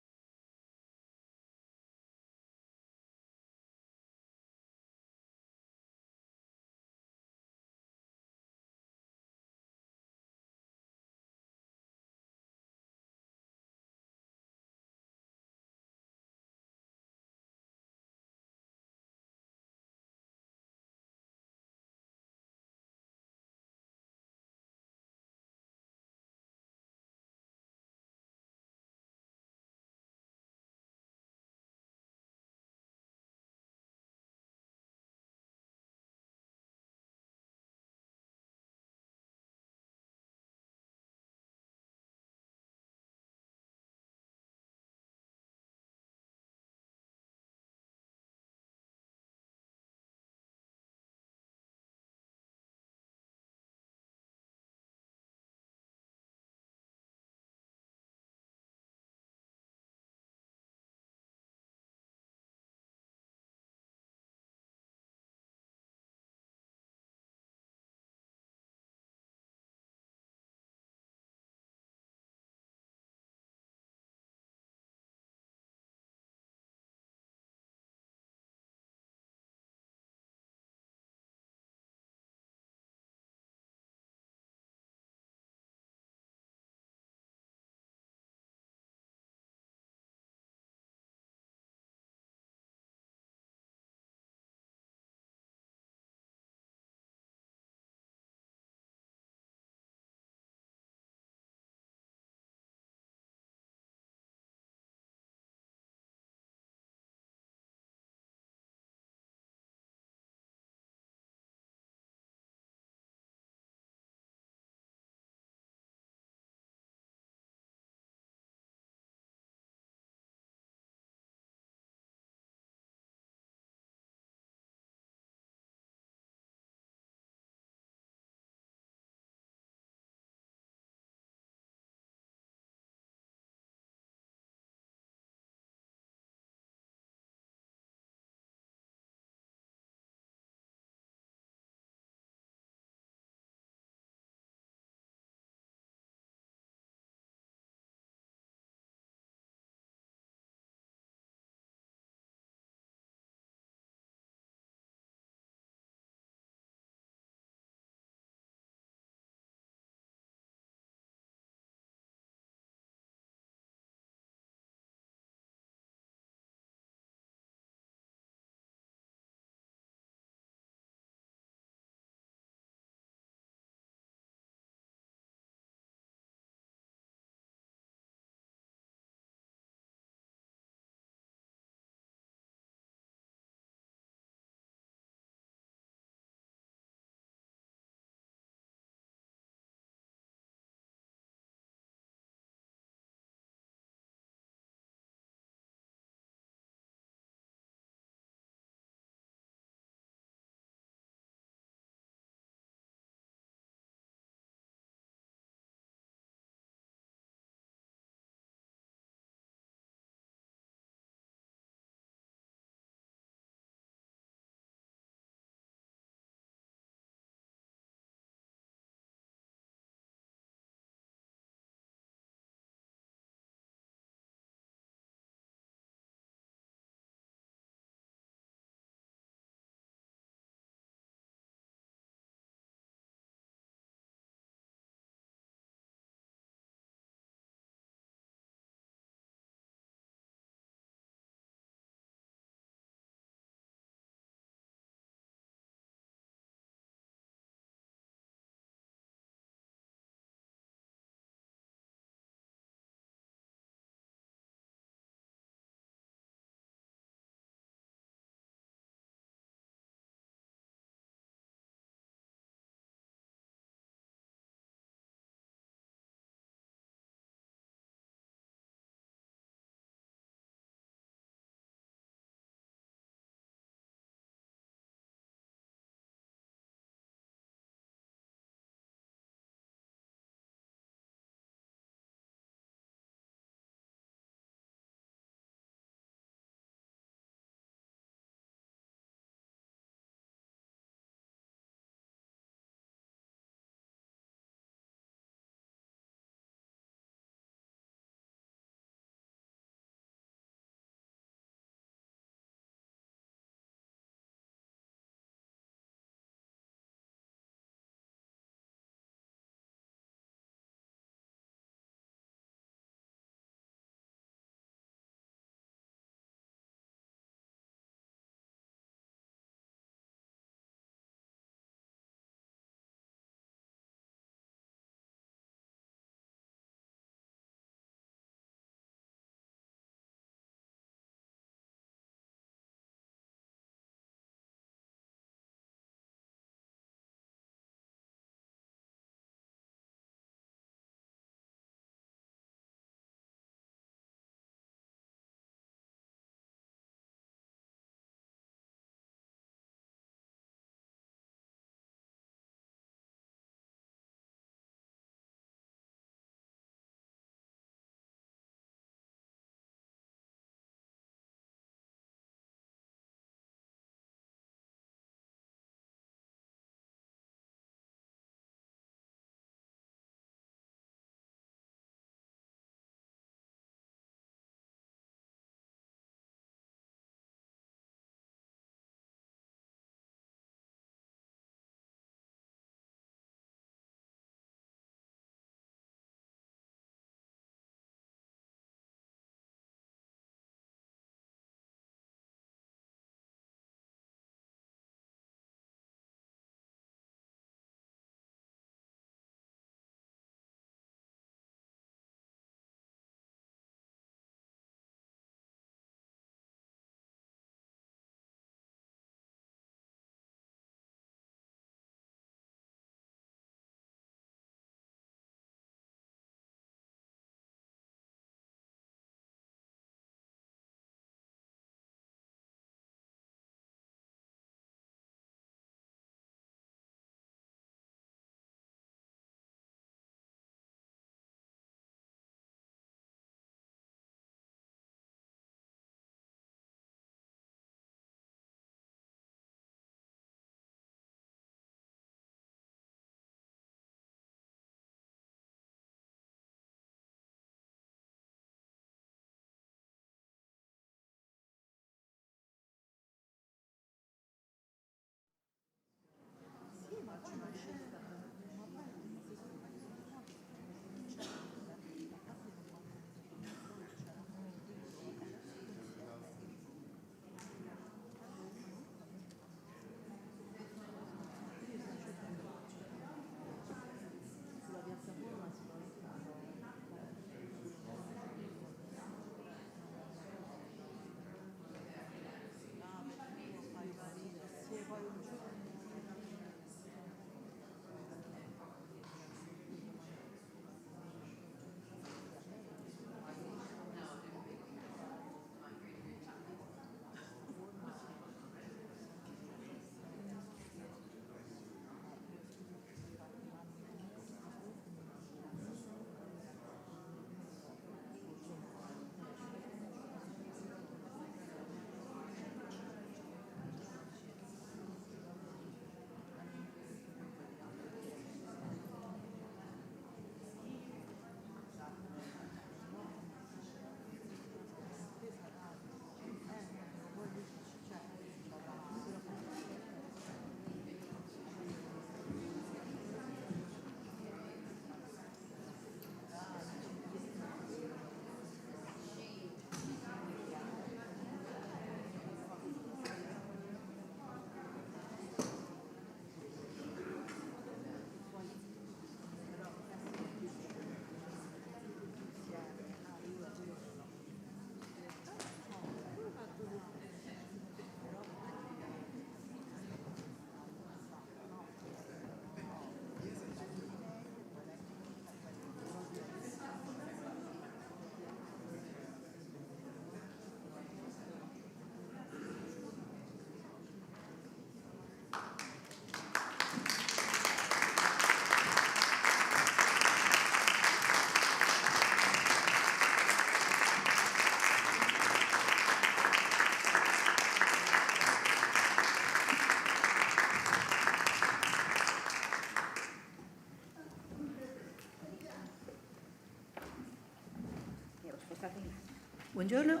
Buongiorno.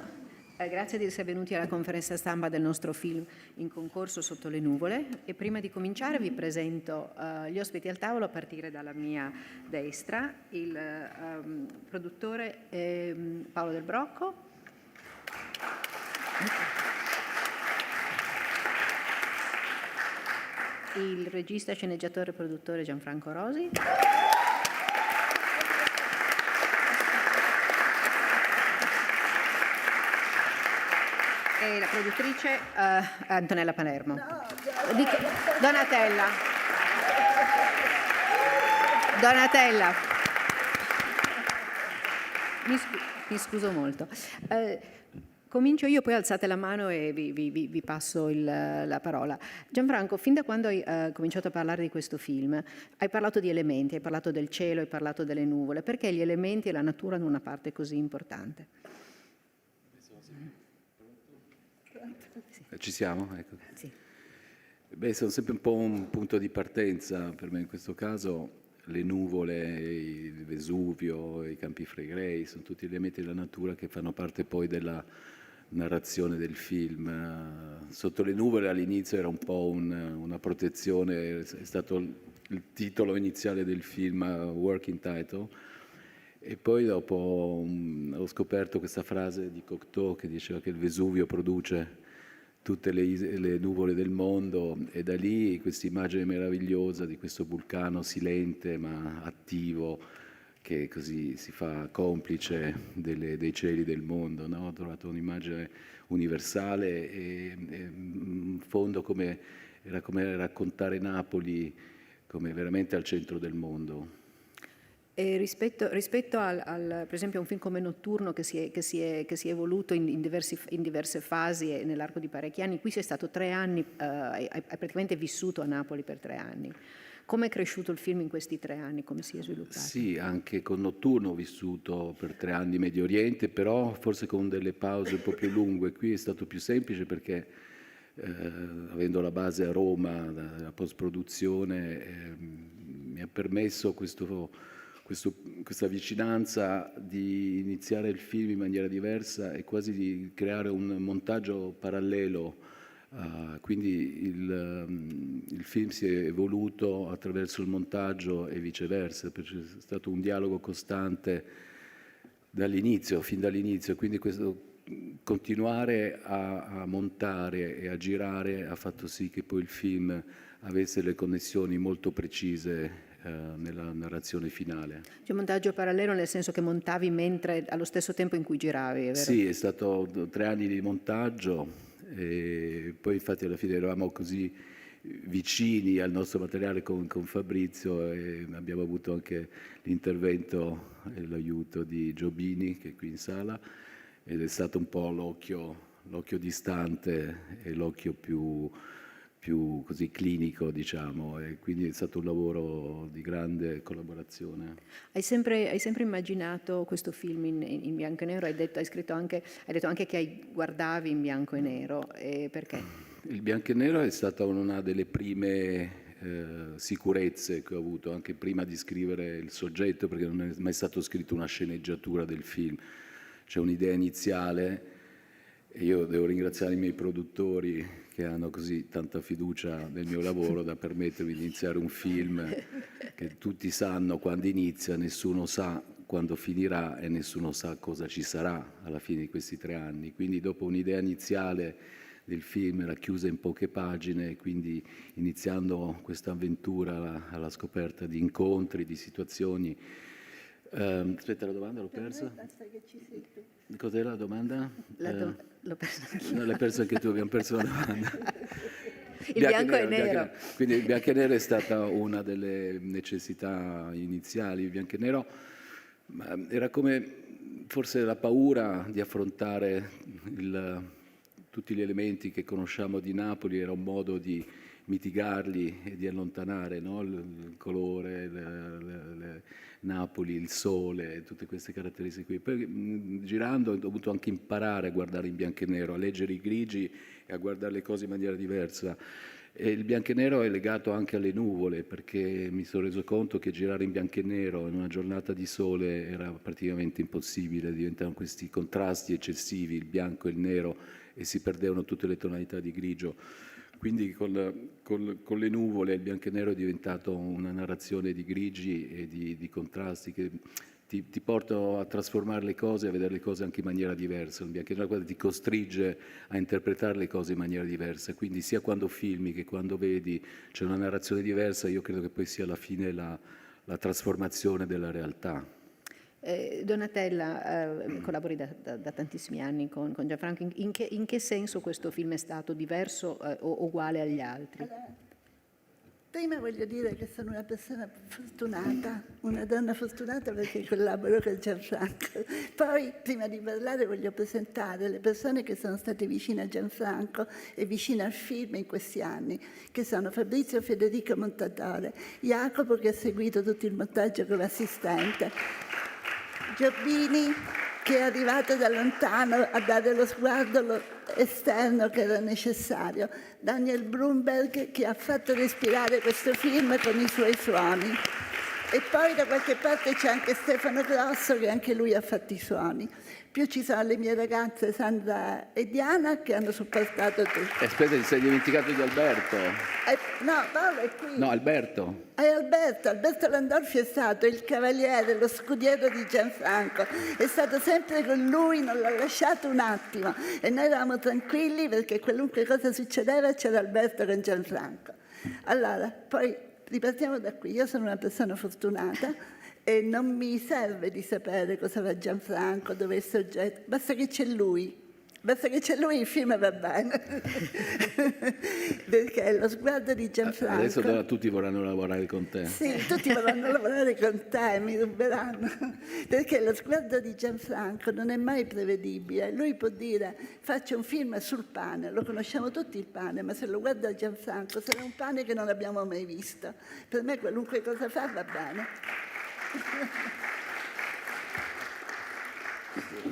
Grazie di essere venuti alla conferenza stampa del nostro film in concorso Sotto le nuvole, e prima di cominciare vi presento gli ospiti al tavolo a partire dalla mia destra, il produttore Paolo Del Brocco, il regista, sceneggiatore e produttore Gianfranco Rosi, e la produttrice Antonella Palermo. Donatella. Mi scuso molto. Comincio io, poi alzate la mano e vi passo la parola. Gianfranco, fin da quando hai cominciato a parlare di questo film, hai parlato di elementi, hai parlato del cielo, hai parlato delle nuvole. Perché gli elementi e la natura hanno una parte così importante? Ci siamo? Ecco. Sì. Beh, sono sempre un po' un punto di partenza per me in questo caso. Le nuvole, il Vesuvio, i Campi Flegrei, sono tutti elementi della natura che fanno parte poi della narrazione del film. Sotto le nuvole all'inizio era un po' una protezione, è stato il titolo iniziale del film, working title, e poi dopo ho scoperto questa frase di Cocteau che diceva che il Vesuvio produce tutte le nuvole del mondo, e da lì questa immagine meravigliosa di questo vulcano silente ma attivo che così si fa complice dei cieli del mondo, no? Ho trovato un'immagine universale e in fondo era come raccontare Napoli come veramente al centro del mondo. E rispetto per esempio a un film come Notturno che si è evoluto in diverse fasi e nell'arco di parecchi anni, qui sei stato 3 anni, hai praticamente vissuto a Napoli per 3 anni. Come è cresciuto il film in questi 3 anni? Come si è sviluppato? Sì, anche con Notturno ho vissuto per 3 anni in Medio Oriente, però forse con delle pause un po' più lunghe. Qui è stato più semplice perché avendo la base a Roma, la post-produzione, mi ha permesso questa vicinanza di iniziare il film in maniera diversa e quasi di creare un montaggio parallelo. Quindi il film si è evoluto attraverso il montaggio e viceversa, perché è stato un dialogo costante fin dall'inizio. Quindi questo continuare a montare e a girare ha fatto sì che poi il film avesse le connessioni molto precise nella narrazione finale. C'è un montaggio parallelo nel senso che montavi allo stesso tempo in cui giravi, è vero? Sì, è stato 3 anni di montaggio e poi infatti alla fine eravamo così vicini al nostro materiale con Fabrizio e abbiamo avuto anche l'intervento e l'aiuto di Giobini che è qui in sala, ed è stato un po' l'occhio distante e l'occhio più così clinico, diciamo, e quindi è stato un lavoro di grande collaborazione. Hai sempre immaginato questo film in bianco e nero? Hai detto anche che guardavi in bianco e nero, perché? Il bianco e nero è stata una delle prime sicurezze che ho avuto, anche prima di scrivere il soggetto, perché non è mai stato scritto una sceneggiatura del film. C'è un'idea iniziale e io devo ringraziare i miei produttori che hanno così tanta fiducia nel mio lavoro da permettermi di iniziare un film che tutti sanno quando inizia, nessuno sa quando finirà e nessuno sa cosa ci sarà alla fine di questi 3 anni. Quindi dopo un'idea iniziale del film era chiusa in poche pagine, quindi iniziando questa avventura alla scoperta di incontri, di situazioni. Aspetta, la domanda l'ho persa? Cos'era la domanda? L'ho persa anch'io. No, l'hai persa anche tu, abbiamo perso la domanda. Il bianco e nero. Quindi il bianco e nero è stata una delle necessità iniziali. Il bianco e nero era come forse la paura di affrontare tutti gli elementi che conosciamo di Napoli, era un modo di mitigarli e di allontanare, no? Il colore, Napoli, il sole, tutte queste caratteristiche qui. Poi girando ho dovuto anche imparare a guardare in bianco e nero, a leggere i grigi e a guardare le cose in maniera diversa. E il bianco e nero è legato anche alle nuvole, perché mi sono reso conto che girare in bianco e nero in una giornata di sole era praticamente impossibile, diventavano questi contrasti eccessivi, il bianco e il nero, e si perdevano tutte le tonalità di grigio. Quindi con le nuvole il bianco e nero è diventato una narrazione di grigi e di contrasti che ti portano a trasformare le cose, a vedere le cose anche in maniera diversa. Il bianco e nero ti costringe a interpretare le cose in maniera diversa, quindi sia quando filmi che quando vedi c'è una narrazione diversa. Io credo che poi sia alla fine la trasformazione della realtà. Donatella, collabori da tantissimi anni con Gianfranco. In che senso questo film è stato diverso o uguale agli altri? Prima voglio dire che sono una persona fortunata, una donna fortunata perché collaboro con Gianfranco. Poi, prima di parlare, voglio presentare le persone che sono state vicine a Gianfranco e vicine al film in questi anni, che sono Fabrizio Federico Montatore, Jacopo che ha seguito tutto il montaggio come assistente, Giobbini che è arrivato da lontano a dare lo sguardo esterno che era necessario, Daniel Brumberg che ha fatto respirare questo film con i suoi suoni, e poi da qualche parte c'è anche Stefano Grosso che anche lui ha fatto i suoni. Più ci sono le mie ragazze Sandra e Diana che hanno supportato tutto. Aspetta, ti sei dimenticato di Alberto? No, Paolo è qui. No, Alberto. Alberto Landolfi è stato il cavaliere, lo scudiero di Gianfranco, è stato sempre con lui, non l'ha lasciato un attimo e noi eravamo tranquilli perché qualunque cosa succedeva c'era Alberto con Gianfranco. Allora, poi ripartiamo da qui. Io sono una persona fortunata e non mi serve di sapere cosa fa Gianfranco, dove è il soggetto, basta che c'è lui. Basta che c'è lui, il film va bene. Perché lo sguardo di Gianfranco... Adesso tutti vorranno lavorare con te. Sì, tutti vorranno lavorare con te, mi ruberanno. Perché lo sguardo di Gianfranco non è mai prevedibile. Lui può dire, faccio un film sul pane, lo conosciamo tutti il pane, ma se lo guarda Gianfranco sarà un pane che non abbiamo mai visto. Per me qualunque cosa fa va bene.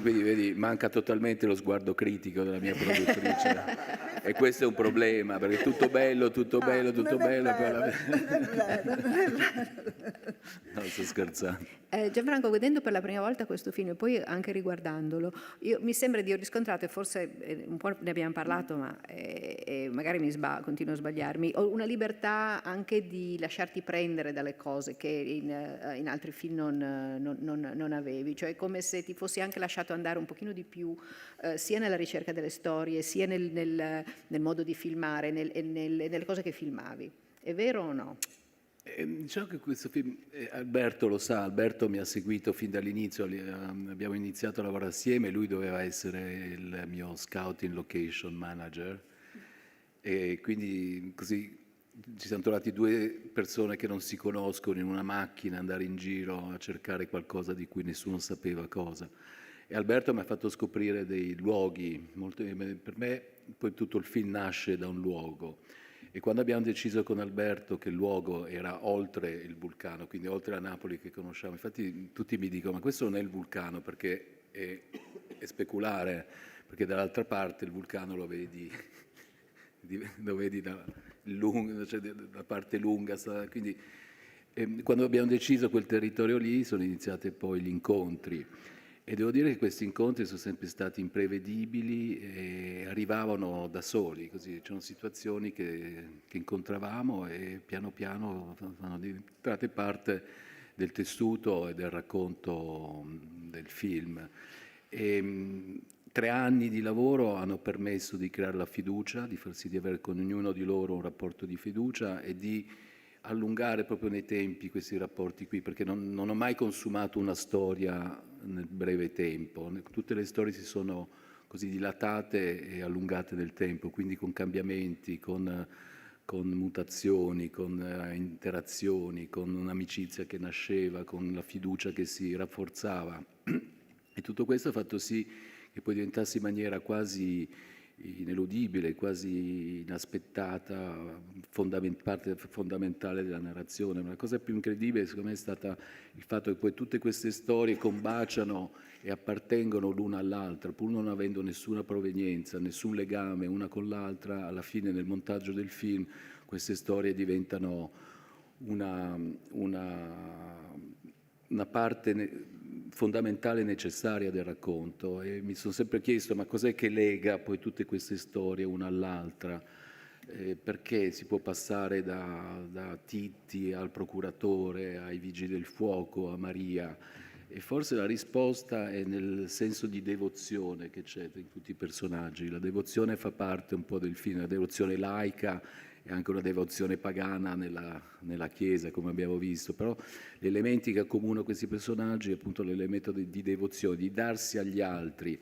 Quindi vedi, manca totalmente lo sguardo critico della mia produttrice e questo è un problema perché tutto bello, tutto bello. Non è vero. No, sto scherzando. Gianfranco, vedendo per la prima volta questo film e poi anche riguardandolo, mi sembra di ho riscontrato, e forse un po' ne abbiamo parlato, ma magari continuo a sbagliarmi, ho una libertà anche di lasciarti prendere dalle cose che in altri film non avevi, cioè come se ti fossi anche lasciato andare un pochino di più sia nella ricerca delle storie, sia nel modo di filmare, nelle cose che filmavi. È vero o no? Diciamo che questo film, Alberto lo sa, Alberto mi ha seguito fin dall'inizio, abbiamo iniziato a lavorare assieme, lui doveva essere il mio scouting location manager e quindi così ci siamo trovati due persone che non si conoscono in una macchina, andare in giro a cercare qualcosa di cui nessuno sapeva cosa. E Alberto mi ha fatto scoprire dei luoghi, per me poi tutto il film nasce da un luogo. E quando abbiamo deciso con Alberto che il luogo era oltre il vulcano, quindi oltre a Napoli che conosciamo, infatti tutti mi dicono ma questo non è il vulcano perché è speculare, perché dall'altra parte il vulcano lo vedi da parte lunga, quindi quando abbiamo deciso quel territorio lì sono iniziati poi gli incontri. E devo dire che questi incontri sono sempre stati imprevedibili e arrivavano da soli, così c'erano situazioni che incontravamo e piano piano sono diventate parte del tessuto e del racconto del film. 3 anni di lavoro hanno permesso di creare la fiducia, di far sì di avere con ognuno di loro un rapporto di fiducia e di allungare proprio nei tempi questi rapporti qui, perché non ho mai consumato una storia nel breve tempo. Tutte le storie si sono così dilatate e allungate nel tempo, quindi con cambiamenti, con mutazioni, con interazioni, con un'amicizia che nasceva, con la fiducia che si rafforzava. E tutto questo ha fatto sì che poi diventasse in maniera quasi ineludibile, quasi inaspettata, parte fondamentale della narrazione. Ma la cosa più incredibile secondo me è stata il fatto che poi tutte queste storie combaciano e appartengono l'una all'altra, pur non avendo nessuna provenienza, nessun legame una con l'altra. Alla fine, nel montaggio del film, queste storie diventano una parte fondamentale e necessaria del racconto, e mi sono sempre chiesto ma cos'è che lega poi tutte queste storie una all'altra, perché si può passare da Titti al procuratore, ai vigili del fuoco, a Maria, e forse la risposta è nel senso di devozione che c'è in tutti i personaggi. La devozione fa parte un po' del film, la devozione laica e anche una devozione pagana nella Chiesa, come abbiamo visto, però gli elementi che accomunano questi personaggi è appunto l'elemento di devozione, di darsi agli altri.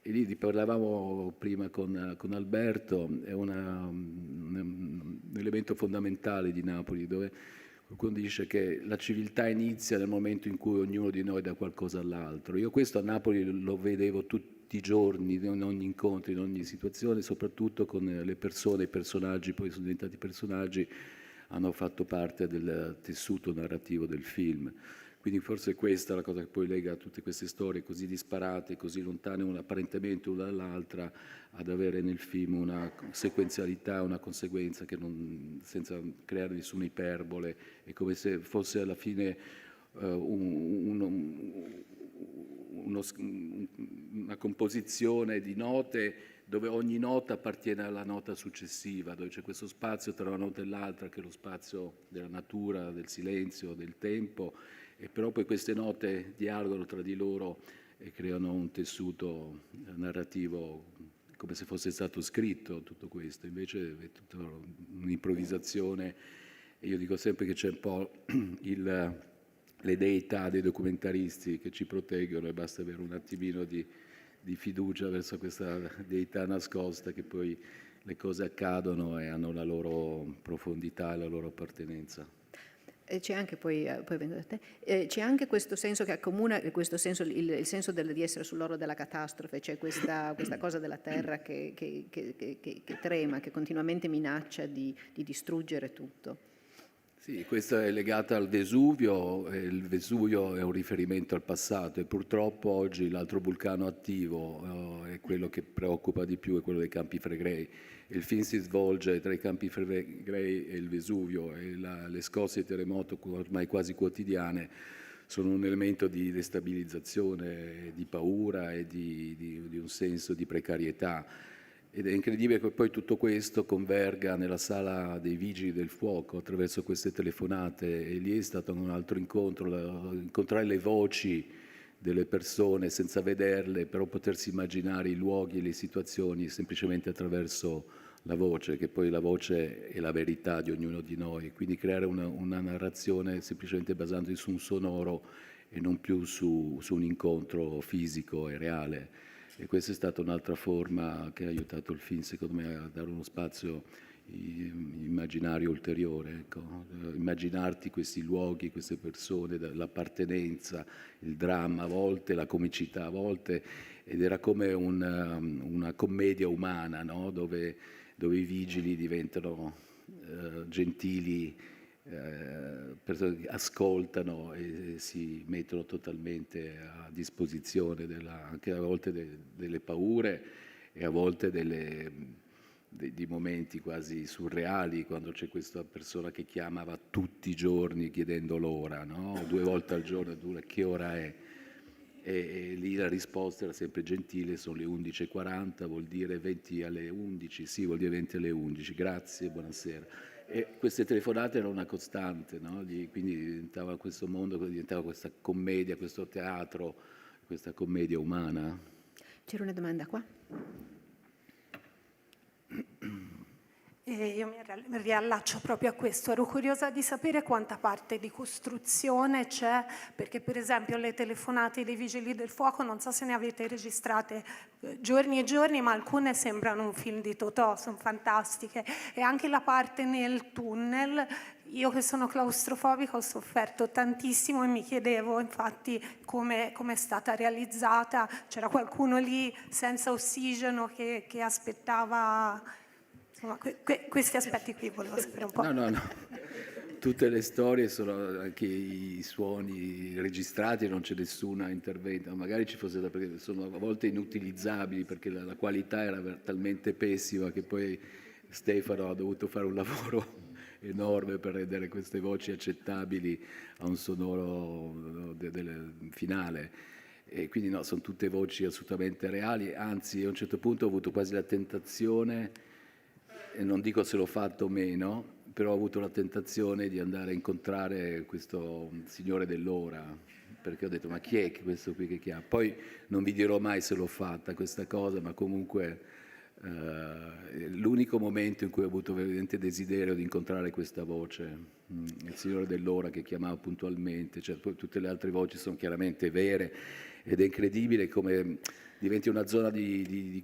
E lì parlavamo prima con Alberto, è un elemento fondamentale di Napoli, dove qualcuno dice che la civiltà inizia nel momento in cui ognuno di noi dà qualcosa all'altro. Io questo a Napoli lo vedevo tutti i giorni, in ogni incontro, in ogni situazione, soprattutto con le persone, i personaggi, poi sono diventati personaggi, hanno fatto parte del tessuto narrativo del film. Quindi forse questa è la cosa che poi lega tutte queste storie così disparate, così lontane apparentemente una dall'altra, ad avere nel film una sequenzialità, una conseguenza che senza creare nessuna iperbole, è come se fosse alla fine una composizione di note dove ogni nota appartiene alla nota successiva, dove c'è questo spazio tra una nota e l'altra che è lo spazio della natura, del silenzio, del tempo, e però poi queste note dialogano tra di loro e creano un tessuto narrativo come se fosse stato scritto tutto questo. Invece è tutta un'improvvisazione, e io dico sempre che c'è un po' le deità dei documentaristi che ci proteggono, e basta avere un attimino di fiducia verso questa deità nascosta, che poi le cose accadono e hanno la loro profondità e la loro appartenenza. C'è anche poi vengo da te, c'è anche questo senso che accomuna, questo senso, il senso di essere sull'orlo della catastrofe, c'è questa cosa della terra che trema, che continuamente minaccia di distruggere tutto. Sì, questa è legata al Vesuvio, e il Vesuvio è un riferimento al passato, e purtroppo oggi l'altro vulcano attivo è quello che preoccupa di più, è quello dei Campi Flegrei. Il film si svolge tra i Campi Flegrei e il Vesuvio, e le scosse di terremoto ormai quasi quotidiane sono un elemento di destabilizzazione, di paura e di un senso di precarietà. Ed è incredibile che poi tutto questo converga nella sala dei vigili del fuoco attraverso queste telefonate, e lì è stato un altro incontro, incontrare le voci delle persone senza vederle, però potersi immaginare i luoghi e le situazioni semplicemente attraverso la voce, che poi la voce è la verità di ognuno di noi, quindi creare una narrazione semplicemente basandosi su un sonoro e non più su un incontro fisico e reale. E questa è stata un'altra forma che ha aiutato il film, secondo me, a dare uno spazio immaginario ulteriore. Ecco. Immaginarti questi luoghi, queste persone, l'appartenenza, il dramma a volte, la comicità a volte, ed era come una commedia umana, no? dove i vigili diventano gentili, ascoltano e si mettono totalmente a disposizione anche a volte delle paure, e a volte di momenti quasi surreali, quando c'è questa persona che chiamava tutti i giorni chiedendo l'ora, no? 2 volte al giorno, che ora è? E lì la risposta era sempre gentile, sono le 11:40, vuol dire 20 alle 11, sì, vuol dire 20 alle 11, grazie, buonasera. E queste telefonate erano una costante, no? Quindi diventava questo mondo, diventava questa commedia, questo teatro, questa commedia umana. C'era una domanda qua? Io mi riallaccio proprio a questo, ero curiosa di sapere quanta parte di costruzione c'è, perché per esempio le telefonate dei vigili del fuoco, non so se ne avete registrate giorni e giorni, ma alcune sembrano un film di Totò, sono fantastiche, e anche la parte nel tunnel Io che sono claustrofobica ho sofferto tantissimo e mi chiedevo infatti come è stata realizzata. C'era qualcuno lì senza ossigeno che aspettava, insomma, questi aspetti qui volevo sapere un po'. No. Tutte le storie sono anche i suoni registrati, non c'è nessuna intervento. Magari ci fosse perché sono a volte inutilizzabili perché la qualità era talmente pessima che poi Stefano ha dovuto fare un lavoro enorme per rendere queste voci accettabili a un sonoro finale. E quindi no, sono tutte voci assolutamente reali, anzi a un certo punto ho avuto quasi la tentazione, e non dico se l'ho fatto o meno, però ho avuto la tentazione di andare a incontrare questo signore dell'ora, perché ho detto ma chi è questo qui che chiama? Poi non vi dirò mai se l'ho fatta questa cosa, ma comunque l'unico momento in cui ho avuto veramente desiderio di incontrare questa voce, il signore dell'ora che chiamava puntualmente, cioè poi tutte le altre voci sono chiaramente vere ed è incredibile come diventi una zona di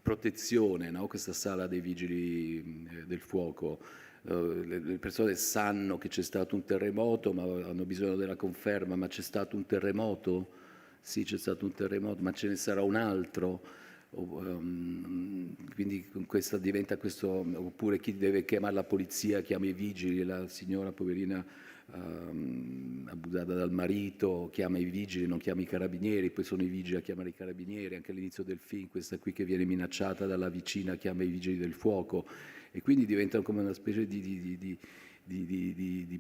protezione, no? Questa sala dei vigili del fuoco. Le persone sanno che c'è stato un terremoto, ma hanno bisogno della conferma, ma c'è stato un terremoto? Sì, c'è stato un terremoto, ma ce ne sarà un altro? Quindi questa diventa questo, oppure chi deve chiamare la polizia chiama i vigili, la signora poverina abusata dal marito chiama i vigili, non chiama i carabinieri, poi sono i vigili a chiamare i carabinieri, anche all'inizio del film questa qui che viene minacciata dalla vicina chiama i vigili del fuoco e quindi diventano come una specie di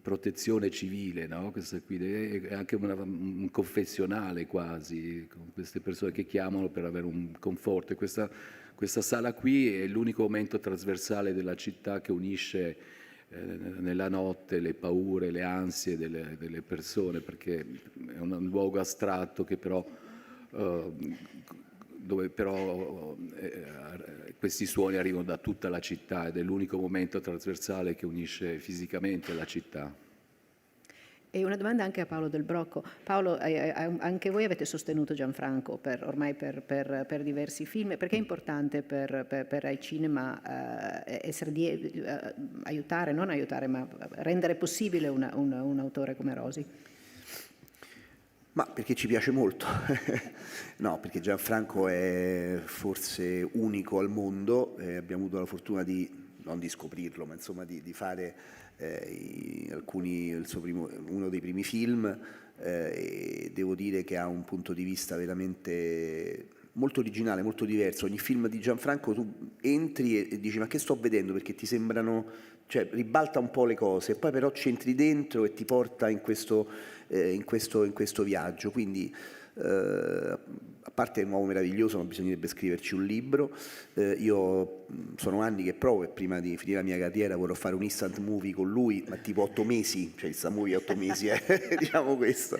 protezione civile, no? Questa qui è anche un confessionale quasi, con queste persone che chiamano per avere un conforto. E questa sala qui è l'unico momento trasversale della città che unisce nella notte le paure, le ansie delle persone, perché è un luogo astratto che però dove però questi suoni arrivano da tutta la città ed è l'unico momento trasversale che unisce fisicamente la città. E una domanda anche a Paolo Del Brocco. Paolo, anche voi avete sostenuto Gianfranco ormai per diversi film, perché è importante per il cinema aiutare, non aiutare, ma rendere possibile un autore come Rosi? Ma perché ci piace molto, no, perché Gianfranco è forse unico al mondo, abbiamo avuto la fortuna non di scoprirlo, ma insomma di fare uno dei primi film e devo dire che ha un punto di vista veramente molto originale, molto diverso. Ogni film di Gianfranco tu entri e dici ma che sto vedendo, perché ti sembrano, cioè ribalta un po' le cose e poi però ci entri dentro e ti porta in questo viaggio, quindi a parte il nuovo meraviglioso, ma bisognerebbe scriverci un libro. Io sono anni che provo e prima di finire la mia carriera vorrò fare un instant movie con lui, ma tipo 8 mesi, cioè instant movie 8 mesi, diciamo questo.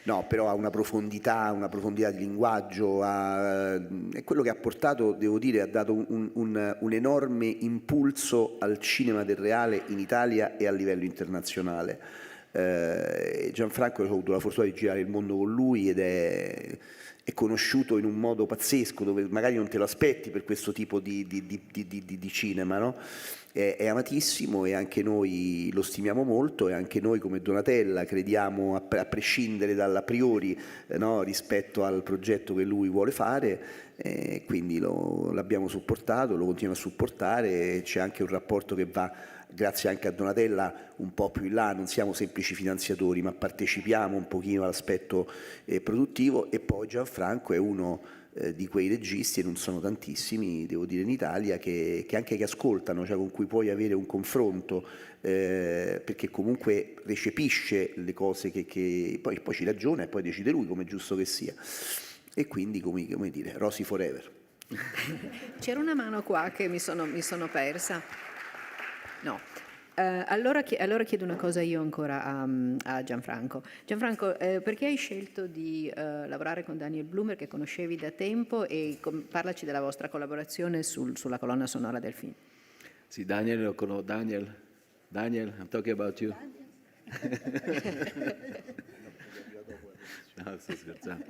No, però ha una profondità di linguaggio, è quello che ha portato, devo dire, ha dato un enorme impulso al cinema del reale in Italia e a livello internazionale. Gianfranco, ho avuto la fortuna di girare il mondo con lui ed è conosciuto in un modo pazzesco, dove magari non te lo aspetti per questo tipo di cinema, no? È amatissimo e anche noi lo stimiamo molto e anche noi come Donatella crediamo, a prescindere dall'a priori, no, rispetto al progetto che lui vuole fare, quindi l'abbiamo supportato, lo continuiamo a supportare, c'è anche un rapporto che va, grazie anche a Donatella, un po' più in là, non siamo semplici finanziatori, ma partecipiamo un pochino all'aspetto produttivo. E poi Gianfranco è uno di quei registi, e non sono tantissimi, devo dire, in Italia, che anche che ascoltano, cioè con cui puoi avere un confronto, perché comunque recepisce le cose che poi ci ragiona e poi decide lui, come è giusto che sia. E quindi, come dire, Rosi forever. C'era una mano qua che mi sono persa. No. Allora chiedo una cosa io ancora a Gianfranco. Gianfranco, perché hai scelto di lavorare con Daniel Bloomer, che conoscevi da tempo, e parlaci della vostra collaborazione sulla colonna sonora del film? Sì, Daniel, I'm talking about you. No, sto scherzando.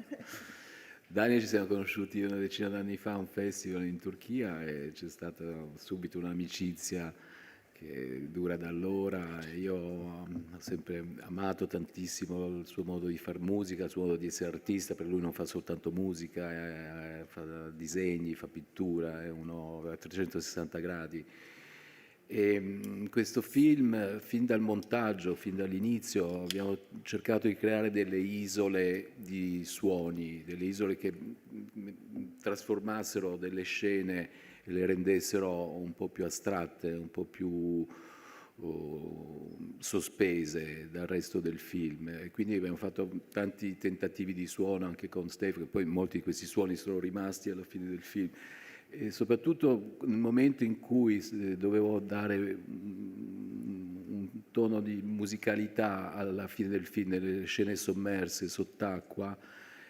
Daniel ci siamo conosciuti una decina d'anni fa a un festival in Turchia e c'è stata subito un'amicizia che dura da allora. Io ho sempre amato tantissimo il suo modo di fare musica, il suo modo di essere artista, per lui non fa soltanto musica, fa disegni, fa pittura, è uno a 360 gradi. E in questo film, fin dal montaggio, fin dall'inizio, abbiamo cercato di creare delle isole di suoni, delle isole che trasformassero delle scene e le rendessero un po' più astratte, un po' più sospese dal resto del film. E quindi abbiamo fatto tanti tentativi di suono anche con Stefano, poi molti di questi suoni sono rimasti alla fine del film. E soprattutto nel momento in cui dovevo dare un tono di musicalità alla fine del film, nelle scene sommerse sott'acqua,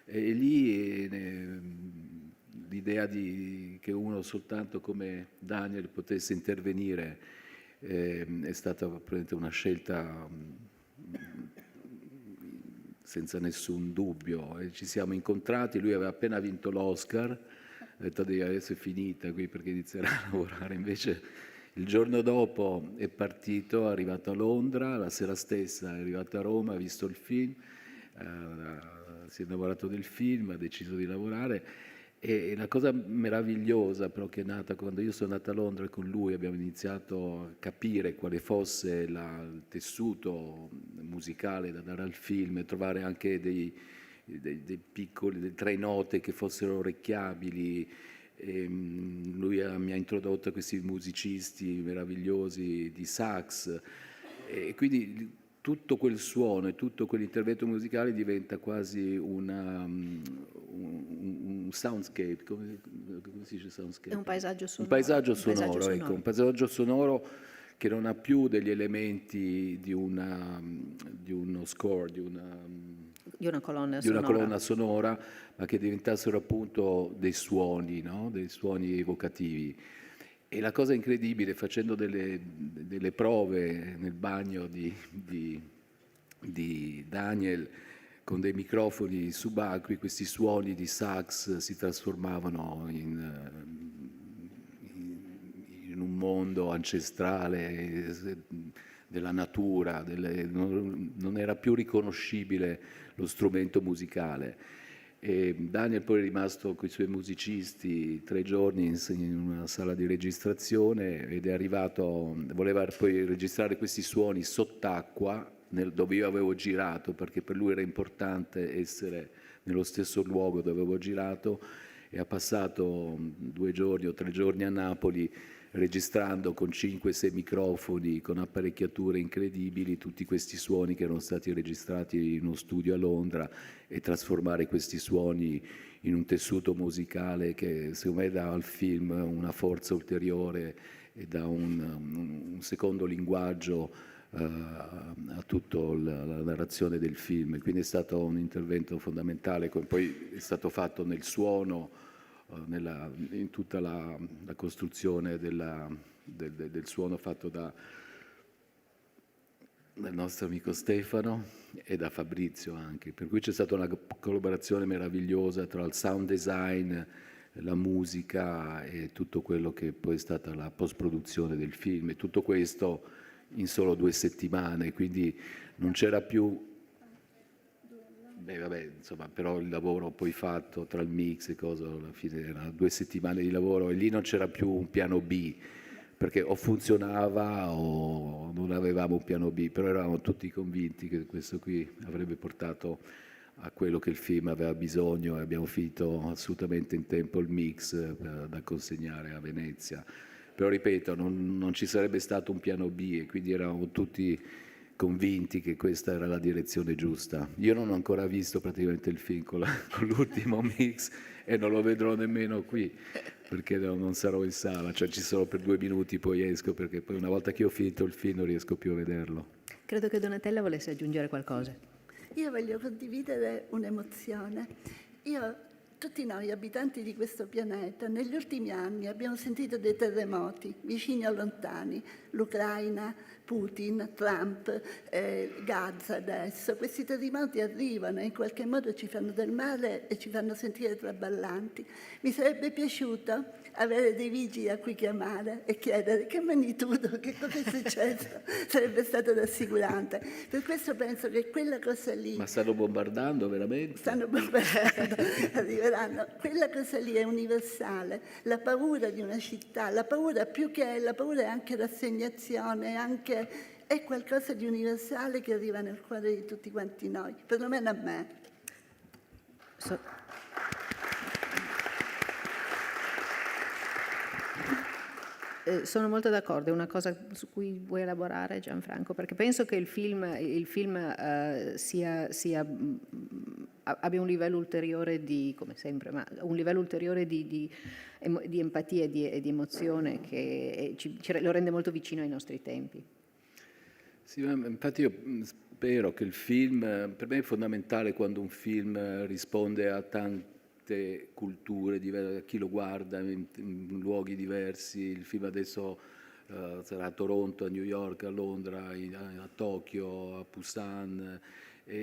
e lì l'idea che uno soltanto come Daniel potesse intervenire è stata probabilmente una scelta senza nessun dubbio. E ci siamo incontrati, lui aveva appena vinto l'Oscar, ho detto adesso è finita qui perché inizierà a lavorare, invece il giorno dopo è partito, è arrivato a Londra, la sera stessa è arrivato a Roma, ha visto il film, si è innamorato del film, ha deciso di lavorare. E la cosa meravigliosa però che è nata quando io sono andato a Londra con lui, abbiamo iniziato a capire quale fosse il tessuto musicale da dare al film e trovare anche dei tre note che fossero orecchiabili. Lui mi ha introdotto a questi musicisti meravigliosi di sax, e quindi tutto quel suono e tutto quell'intervento musicale diventa quasi un soundscape. Come si dice soundscape? È un paesaggio sonoro. Un paesaggio sonoro, ecco, un paesaggio sonoro che non ha più degli elementi di uno score, di una colonna sonora, ma che diventassero appunto dei suoni, no? Dei suoni evocativi. E la cosa incredibile, facendo delle prove nel bagno di Daniel con dei microfoni subacquei, questi suoni di sax si trasformavano in un mondo ancestrale della natura, non era più riconoscibile lo strumento musicale. E Daniel poi è rimasto con i suoi musicisti 3 giorni in una sala di registrazione ed è arrivato, voleva poi registrare questi suoni sott'acqua dove io avevo girato, perché per lui era importante essere nello stesso luogo dove avevo girato, e ha passato 2 giorni o 3 giorni a Napoli registrando con 5-6 microfoni, con apparecchiature incredibili, tutti questi suoni che erano stati registrati in uno studio a Londra, e trasformare questi suoni in un tessuto musicale che secondo me dà al film una forza ulteriore e dà un secondo linguaggio a tutta la narrazione del film. Quindi è stato un intervento fondamentale, come poi è stato fatto nel suono, in tutta la costruzione del suono fatto dal nostro amico Stefano e da Fabrizio anche, per cui c'è stata una collaborazione meravigliosa tra il sound design, la musica e tutto quello che poi è stata la post-produzione del film, e tutto questo in solo 2 settimane, quindi non c'era più. Insomma, però il lavoro poi fatto tra il mix e cosa, alla fine erano 2 settimane di lavoro, e lì non c'era più un piano B, perché o funzionava o non avevamo un piano B, però eravamo tutti convinti che questo qui avrebbe portato a quello che il film aveva bisogno, e abbiamo finito assolutamente in tempo il mix da consegnare a Venezia. Però ripeto, non ci sarebbe stato un piano B, e quindi eravamo tutti convinti che questa era la direzione giusta. Io non ho ancora visto praticamente il film con l'ultimo mix, e non lo vedrò nemmeno qui, perché non sarò in sala, cioè ci sarò per 2 minuti, poi esco, perché poi una volta che ho finito il film non riesco più a vederlo. Credo che Donatella volesse aggiungere qualcosa. Io voglio condividere un'emozione. Tutti noi abitanti di questo pianeta, negli ultimi anni abbiamo sentito dei terremoti, vicini o lontani, l'Ucraina, Putin, Trump, Gaza adesso. Questi terremoti arrivano e in qualche modo ci fanno del male e ci fanno sentire traballanti. Mi sarebbe piaciuto avere dei vigili a cui chiamare e chiedere che magnitudo, che cosa è successo, sarebbe stato rassicurante. Per questo penso che quella cosa lì... Ma stanno bombardando veramente? Stanno bombardando, arriveranno. Quella cosa lì è universale, la paura di una città, la paura più che la paura è anche rassegnazione, è qualcosa di universale che arriva nel cuore di tutti quanti noi, perlomeno a me. Sono molto d'accordo, è una cosa su cui vuoi elaborare, Gianfranco, perché penso che il film abbia un livello ulteriore di, come sempre, ma un livello ulteriore di empatia e di emozione che lo rende molto vicino ai nostri tempi. Sì, infatti io spero che il film, per me è fondamentale quando un film risponde a tante culture, a chi lo guarda in luoghi diversi. Il film adesso sarà a Toronto, a New York, a Londra, a Tokyo, a Busan.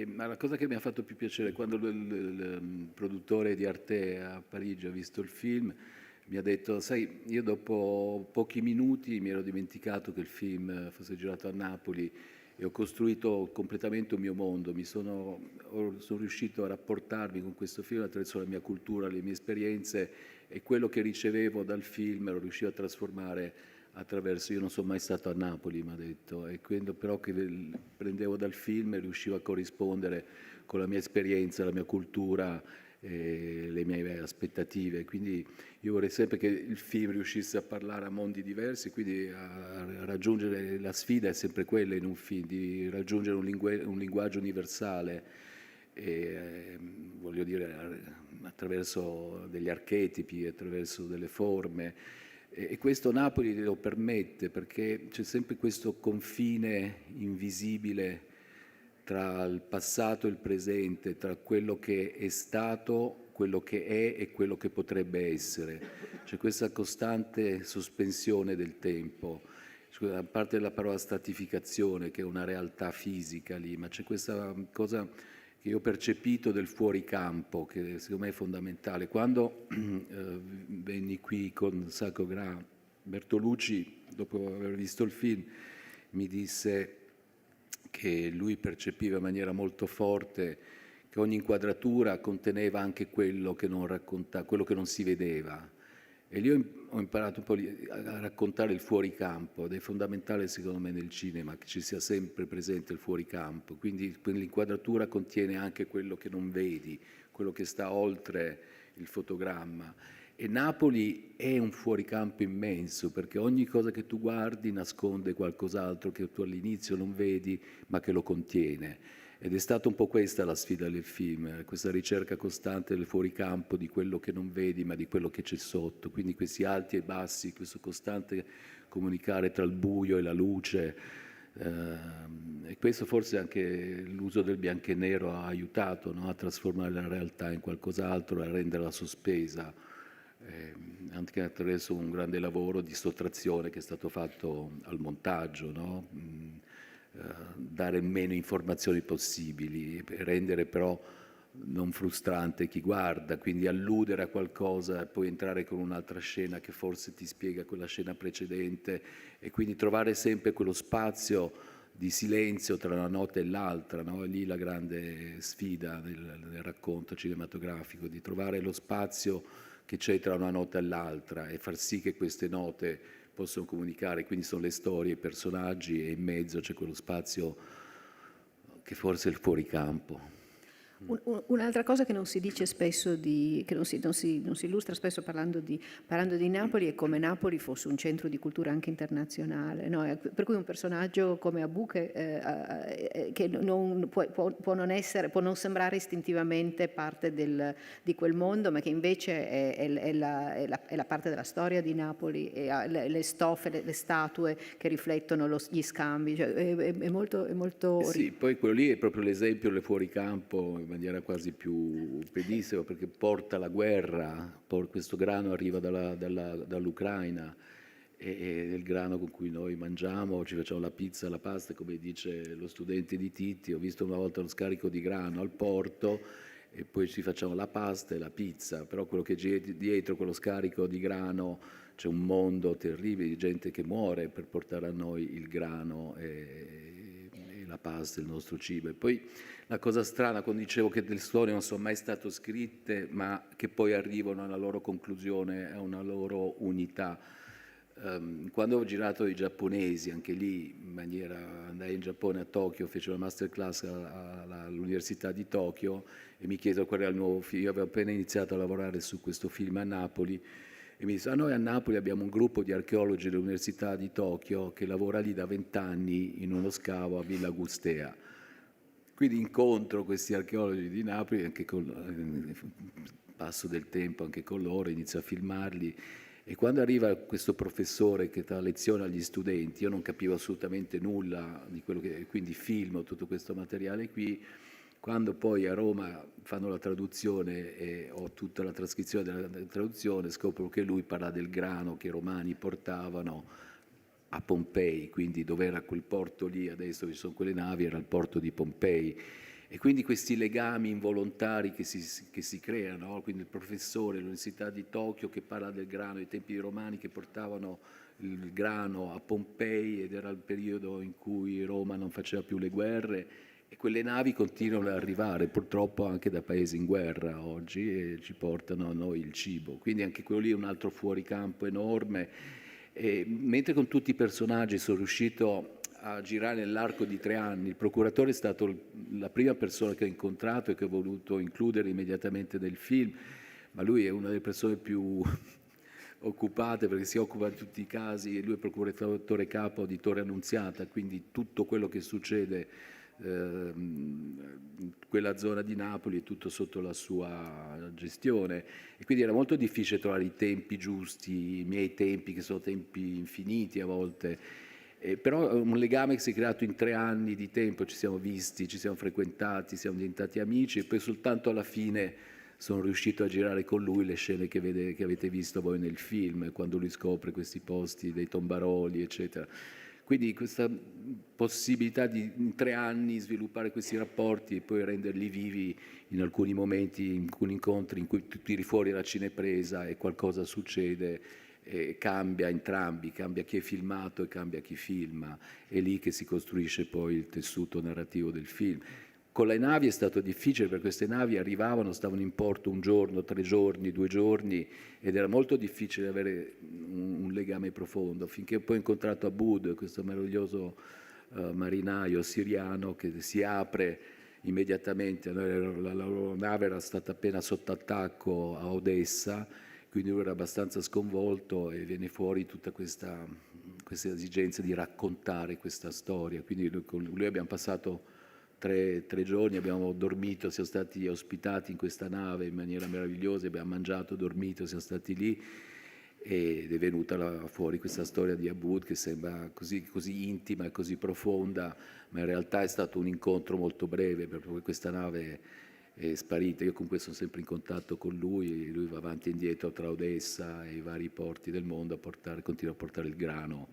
Ma la cosa che mi ha fatto più piacere quando il produttore di Arte a Parigi ha visto il film, mi ha detto: sai, io dopo pochi minuti mi ero dimenticato che il film fosse girato a Napoli e ho costruito completamente un mio mondo, sono riuscito a rapportarmi con questo film attraverso la mia cultura, le mie esperienze, e quello che ricevevo dal film lo riuscivo a trasformare attraverso... Io non sono mai stato a Napoli, mi ha detto, e quello però che prendevo dal film riuscivo a corrispondere con la mia esperienza, la mia cultura, le mie aspettative. Quindi io vorrei sempre che il film riuscisse a parlare a mondi diversi, quindi a raggiungere... La sfida è sempre quella in un film, di raggiungere un linguaggio universale, voglio dire, attraverso degli archetipi, attraverso delle forme, e questo Napoli lo permette, perché c'è sempre questo confine invisibile tra il passato e il presente, tra quello che è stato, quello che è e quello che potrebbe essere. C'è questa costante sospensione del tempo, a parte la parola stratificazione, che è una realtà fisica lì, ma c'è questa cosa che io ho percepito del fuoricampo, che secondo me è fondamentale. Quando venni qui con Sacco Gra, Bertolucci, dopo aver visto il film, mi disse che lui percepiva in maniera molto forte che ogni inquadratura conteneva anche quello che non raccontava, quello che non si vedeva. E lì ho imparato un po' a raccontare il fuoricampo, ed è fondamentale secondo me nel cinema che ci sia sempre presente il fuoricampo. Quindi l'inquadratura contiene anche quello che non vedi, quello che sta oltre il fotogramma. E Napoli è un fuoricampo immenso, perché ogni cosa che tu guardi nasconde qualcos'altro che tu all'inizio non vedi, ma che lo contiene. Ed è stata un po' questa la sfida del film, questa ricerca costante del fuoricampo, di quello che non vedi, ma di quello che c'è sotto. Quindi questi alti e bassi, questo costante comunicare tra il buio e la luce. E questo forse anche l'uso del bianco e nero ha aiutato, no? A trasformare la realtà in qualcos'altro, a renderla sospesa. Anche attraverso un grande lavoro di sottrazione che è stato fatto al montaggio, no? Dare meno informazioni possibili, rendere però non frustrante chi guarda, quindi alludere a qualcosa e poi entrare con un'altra scena che forse ti spiega quella scena precedente, e quindi trovare sempre quello spazio di silenzio tra una nota e l'altra, no? È lì la grande sfida del racconto cinematografico, di trovare lo spazio che c'è tra una nota e l'altra e far sì che queste note possono comunicare. Quindi sono le storie, i personaggi, e in mezzo c'è quello spazio che forse è il fuoricampo. Un'altra cosa che non si dice spesso, che non si illustra spesso parlando di Napoli, è come Napoli fosse un centro di cultura anche internazionale, no? Per cui un personaggio come Abu che non, può non sembrare istintivamente parte di quel mondo, ma che invece è la parte della storia di Napoli, e ha le stoffe, le statue che riflettono gli scambi, cioè è molto Sì, poi quello lì è proprio l'esempio del fuoricampo in maniera quasi più pedissima, perché porta la guerra, questo grano arriva dall'Ucraina, e del grano con cui noi mangiamo, ci facciamo la pizza, la pasta, come dice lo studente di Titti. Ho visto una volta uno scarico di grano al porto e poi ci facciamo la pasta e la pizza, però quello che c'è dietro quello scarico di grano c'è un mondo terribile di gente che muore per portare a noi il grano e la pasta, il nostro cibo. E poi la cosa strana, quando dicevo che le storie non sono mai state scritte, ma che poi arrivano alla loro conclusione, a una loro unità. Quando ho girato i giapponesi, anche lì in maniera, andai in Giappone a Tokyo, feci una masterclass all'Università di Tokyo e mi chiedono qual era il nuovo film. Io avevo appena iniziato a lavorare su questo film a Napoli e mi disse: noi a Napoli abbiamo un gruppo di archeologi dell'Università di Tokyo che lavora lì da 20 anni in uno scavo a Villa Agustea. Quindi incontro questi archeologi di Napoli, anche con passo del tempo anche con loro, inizio a filmarli. E quando arriva questo professore che dà lezione agli studenti, io non capivo assolutamente nulla di quello che, quindi filmo tutto questo materiale qui. Quando poi a Roma fanno la traduzione e ho tutta la trascrizione della traduzione, scopro che lui parla del grano che i romani portavano a Pompei, quindi dove era quel porto lì, adesso ci sono quelle navi, era il porto di Pompei. E quindi questi legami involontari che si creano, no? Quindi il professore all'Università di Tokyo che parla del grano ai tempi romani che portavano il grano a Pompei ed era il periodo in cui Roma non faceva più le guerre e quelle navi continuano ad arrivare purtroppo anche da paesi in guerra oggi e ci portano a noi il cibo. Quindi anche quello lì è un altro fuoricampo enorme. E mentre con tutti i personaggi sono riuscito a girare nell'arco di 3 anni. Il procuratore è stato la prima persona che ho incontrato e che ho voluto includere immediatamente nel film, ma lui è una delle persone più occupate perché si occupa di tutti i casi e lui è procuratore capo di Torre Annunziata, quindi tutto quello che succede in quella zona di Napoli è tutto sotto la sua gestione e quindi era molto difficile trovare i tempi giusti, i miei tempi che sono tempi infiniti a volte. Però è un legame che si è creato in 3 anni di tempo, ci siamo visti, ci siamo frequentati, siamo diventati amici e poi soltanto alla fine sono riuscito a girare con lui le scene che avete visto voi nel film, quando lui scopre questi posti dei tombaroli, eccetera. Quindi questa possibilità di in 3 anni sviluppare questi rapporti e poi renderli vivi in alcuni momenti, in alcuni incontri in cui tu tiri fuori la cinepresa e qualcosa succede, cambia entrambi, cambia chi è filmato e cambia chi filma, è lì che si costruisce poi il tessuto narrativo del film. Con le navi è stato difficile perché queste navi arrivavano, stavano in porto 1 giorno, 3 giorni, 2 giorni ed era molto difficile avere un legame profondo, finché poi ho incontrato Abud, questo meraviglioso marinaio siriano che si apre immediatamente. La loro nave era stata appena sotto attacco a Odessa, quindi lui era abbastanza sconvolto e viene fuori tutta questa esigenza di raccontare questa storia. Quindi con lui abbiamo passato 3 giorni, abbiamo dormito, siamo stati ospitati in questa nave in maniera meravigliosa, abbiamo mangiato, dormito, siamo stati lì ed è venuta fuori questa storia di Abud che sembra così intima e così profonda, ma in realtà è stato un incontro molto breve perché questa nave è sparita. Io comunque sono sempre in contatto con lui va avanti e indietro tra Odessa e i vari porti del mondo continua a portare il grano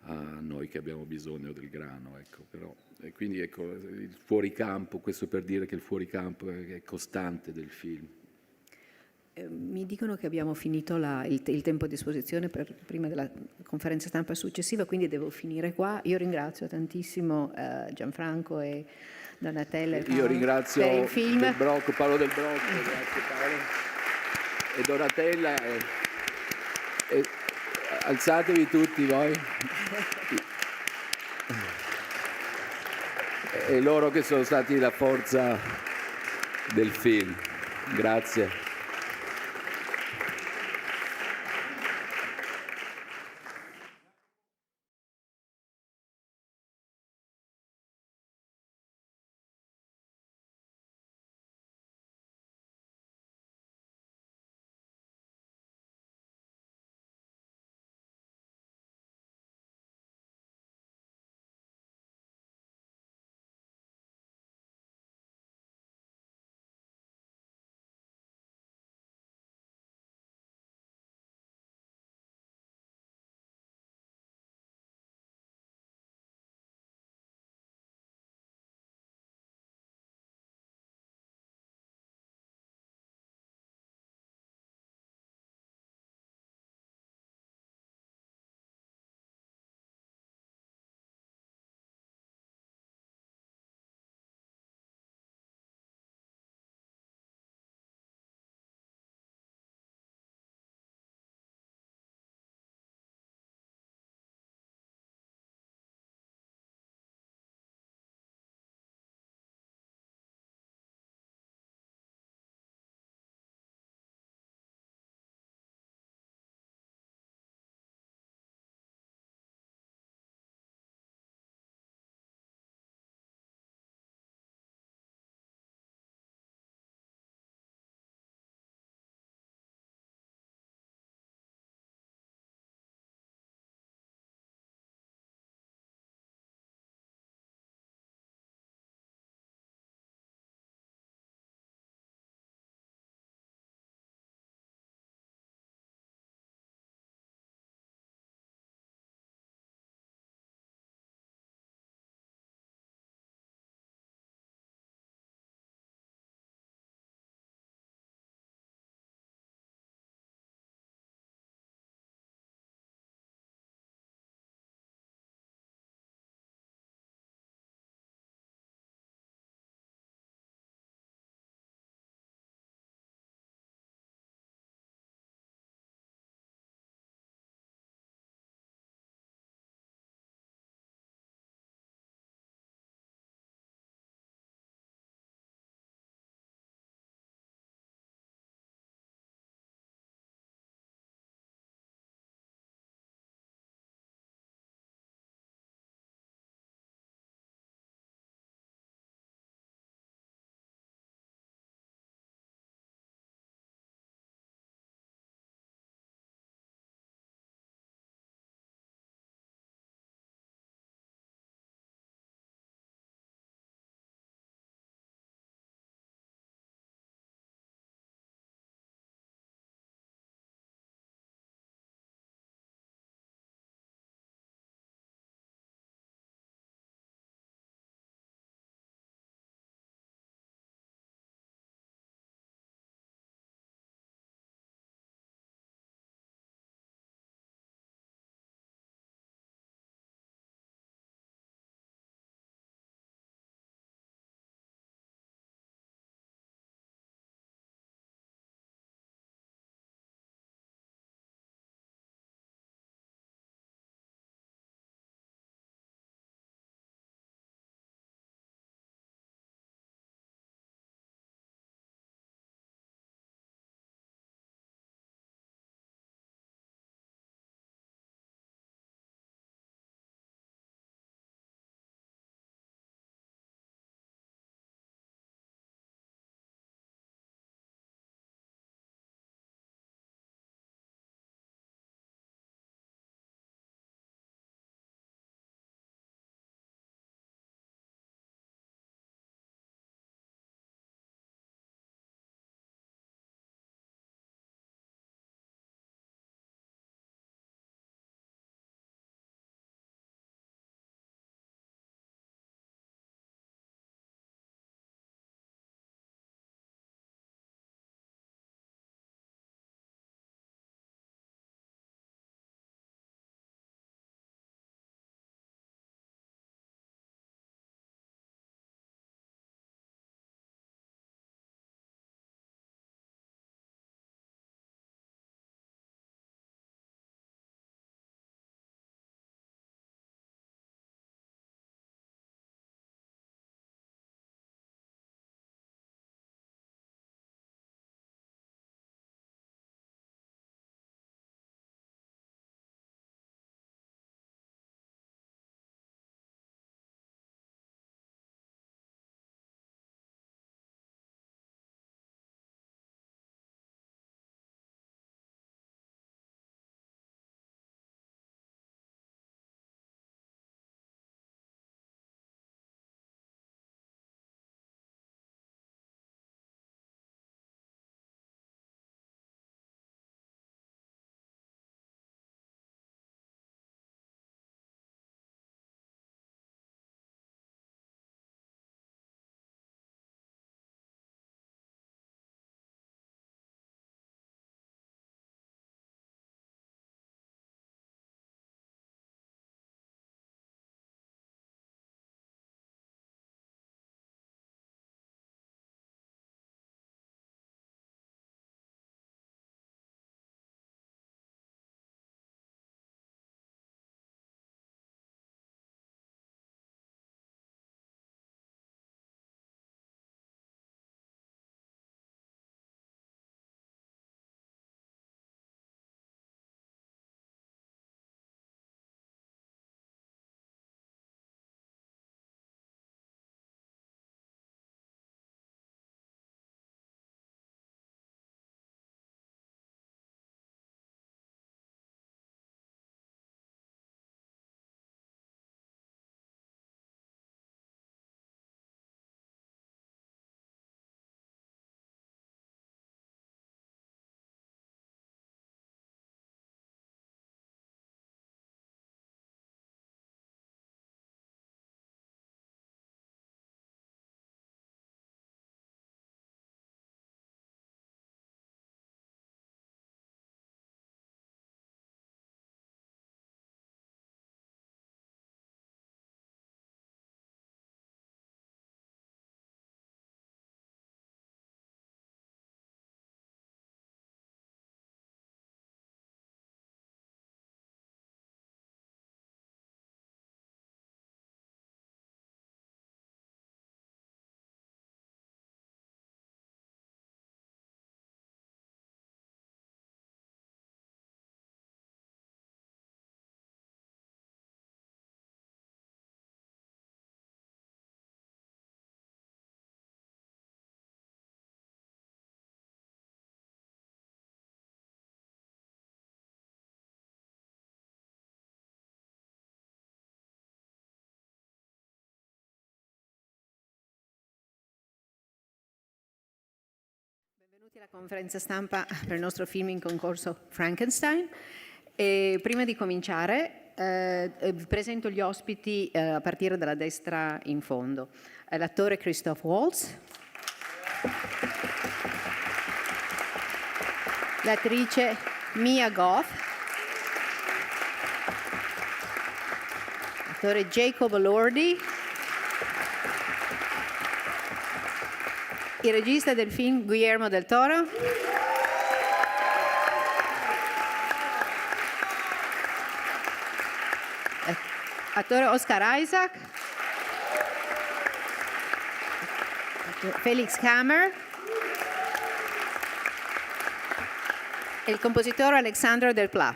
a noi che abbiamo bisogno del grano, ecco. Però, e quindi ecco, il fuoricampo, questo per dire che il fuoricampo è costante del film. Mi dicono che abbiamo finito il tempo a disposizione prima della conferenza stampa successiva, quindi devo finire qua. Io ringrazio tantissimo Gianfranco e Donatella e Paolo. Io ringrazio per il film. Paolo Del Brocco, grazie Paolo, e Donatella. E alzatevi tutti voi. E loro che sono stati la forza del film. Grazie. Benvenuti alla conferenza stampa per il nostro film in concorso Frankenstein. E prima di cominciare vi presento gli ospiti a partire dalla destra in fondo. L'attore Christoph Waltz, l'attrice Mia Goth, l'attore Jacob Elordi, il regista del film Guillermo del Toro, attore Oscar Isaac, Felix Kammer e il compositore Alexandre Delplat.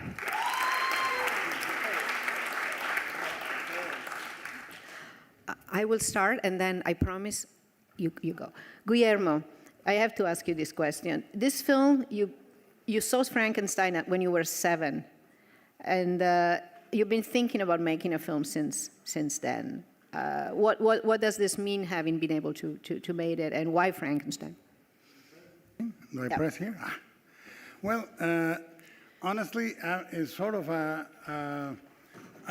I will start and then I promise you go. Guillermo, I have to ask you this question. This film, you saw Frankenstein when you were 7, and you've been thinking about making a film since then. What does this mean, having been able to make it, and why Frankenstein? Do I press here? Well, honestly, it's sort of a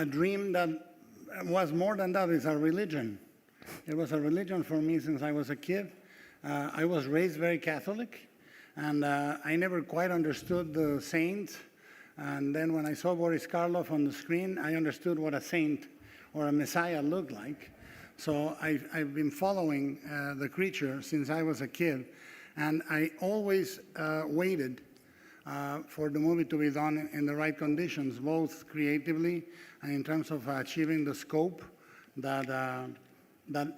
dream that was more than that. It's a religion. It was a religion for me since I was a kid. I was raised very Catholic, and I never quite understood the saints. And then when I saw Boris Karloff on the screen, I understood what a saint or a messiah looked like. So I've been following the creature since I was a kid, and I always waited for the movie to be done in the right conditions, both creatively and in terms of achieving the scope that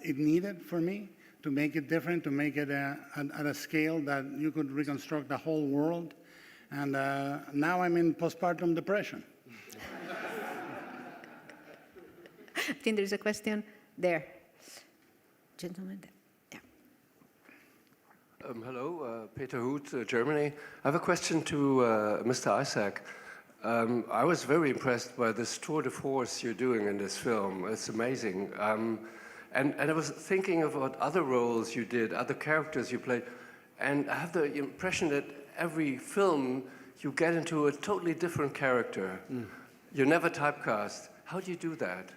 it needed for me to make it different, to make it at a scale that you could reconstruct the whole world. And now I'm in postpartum depression. I think there's a question there. Gentleman there. Yeah. Hello, Peter Huth, Germany. I have a question to Mr. Isaac. I was very impressed by this tour de force you're doing in this film. It's amazing. And I was thinking about other roles you did, other characters you played, and I have the impression that every film you get into a totally different character. You're never typecast. How do you do that?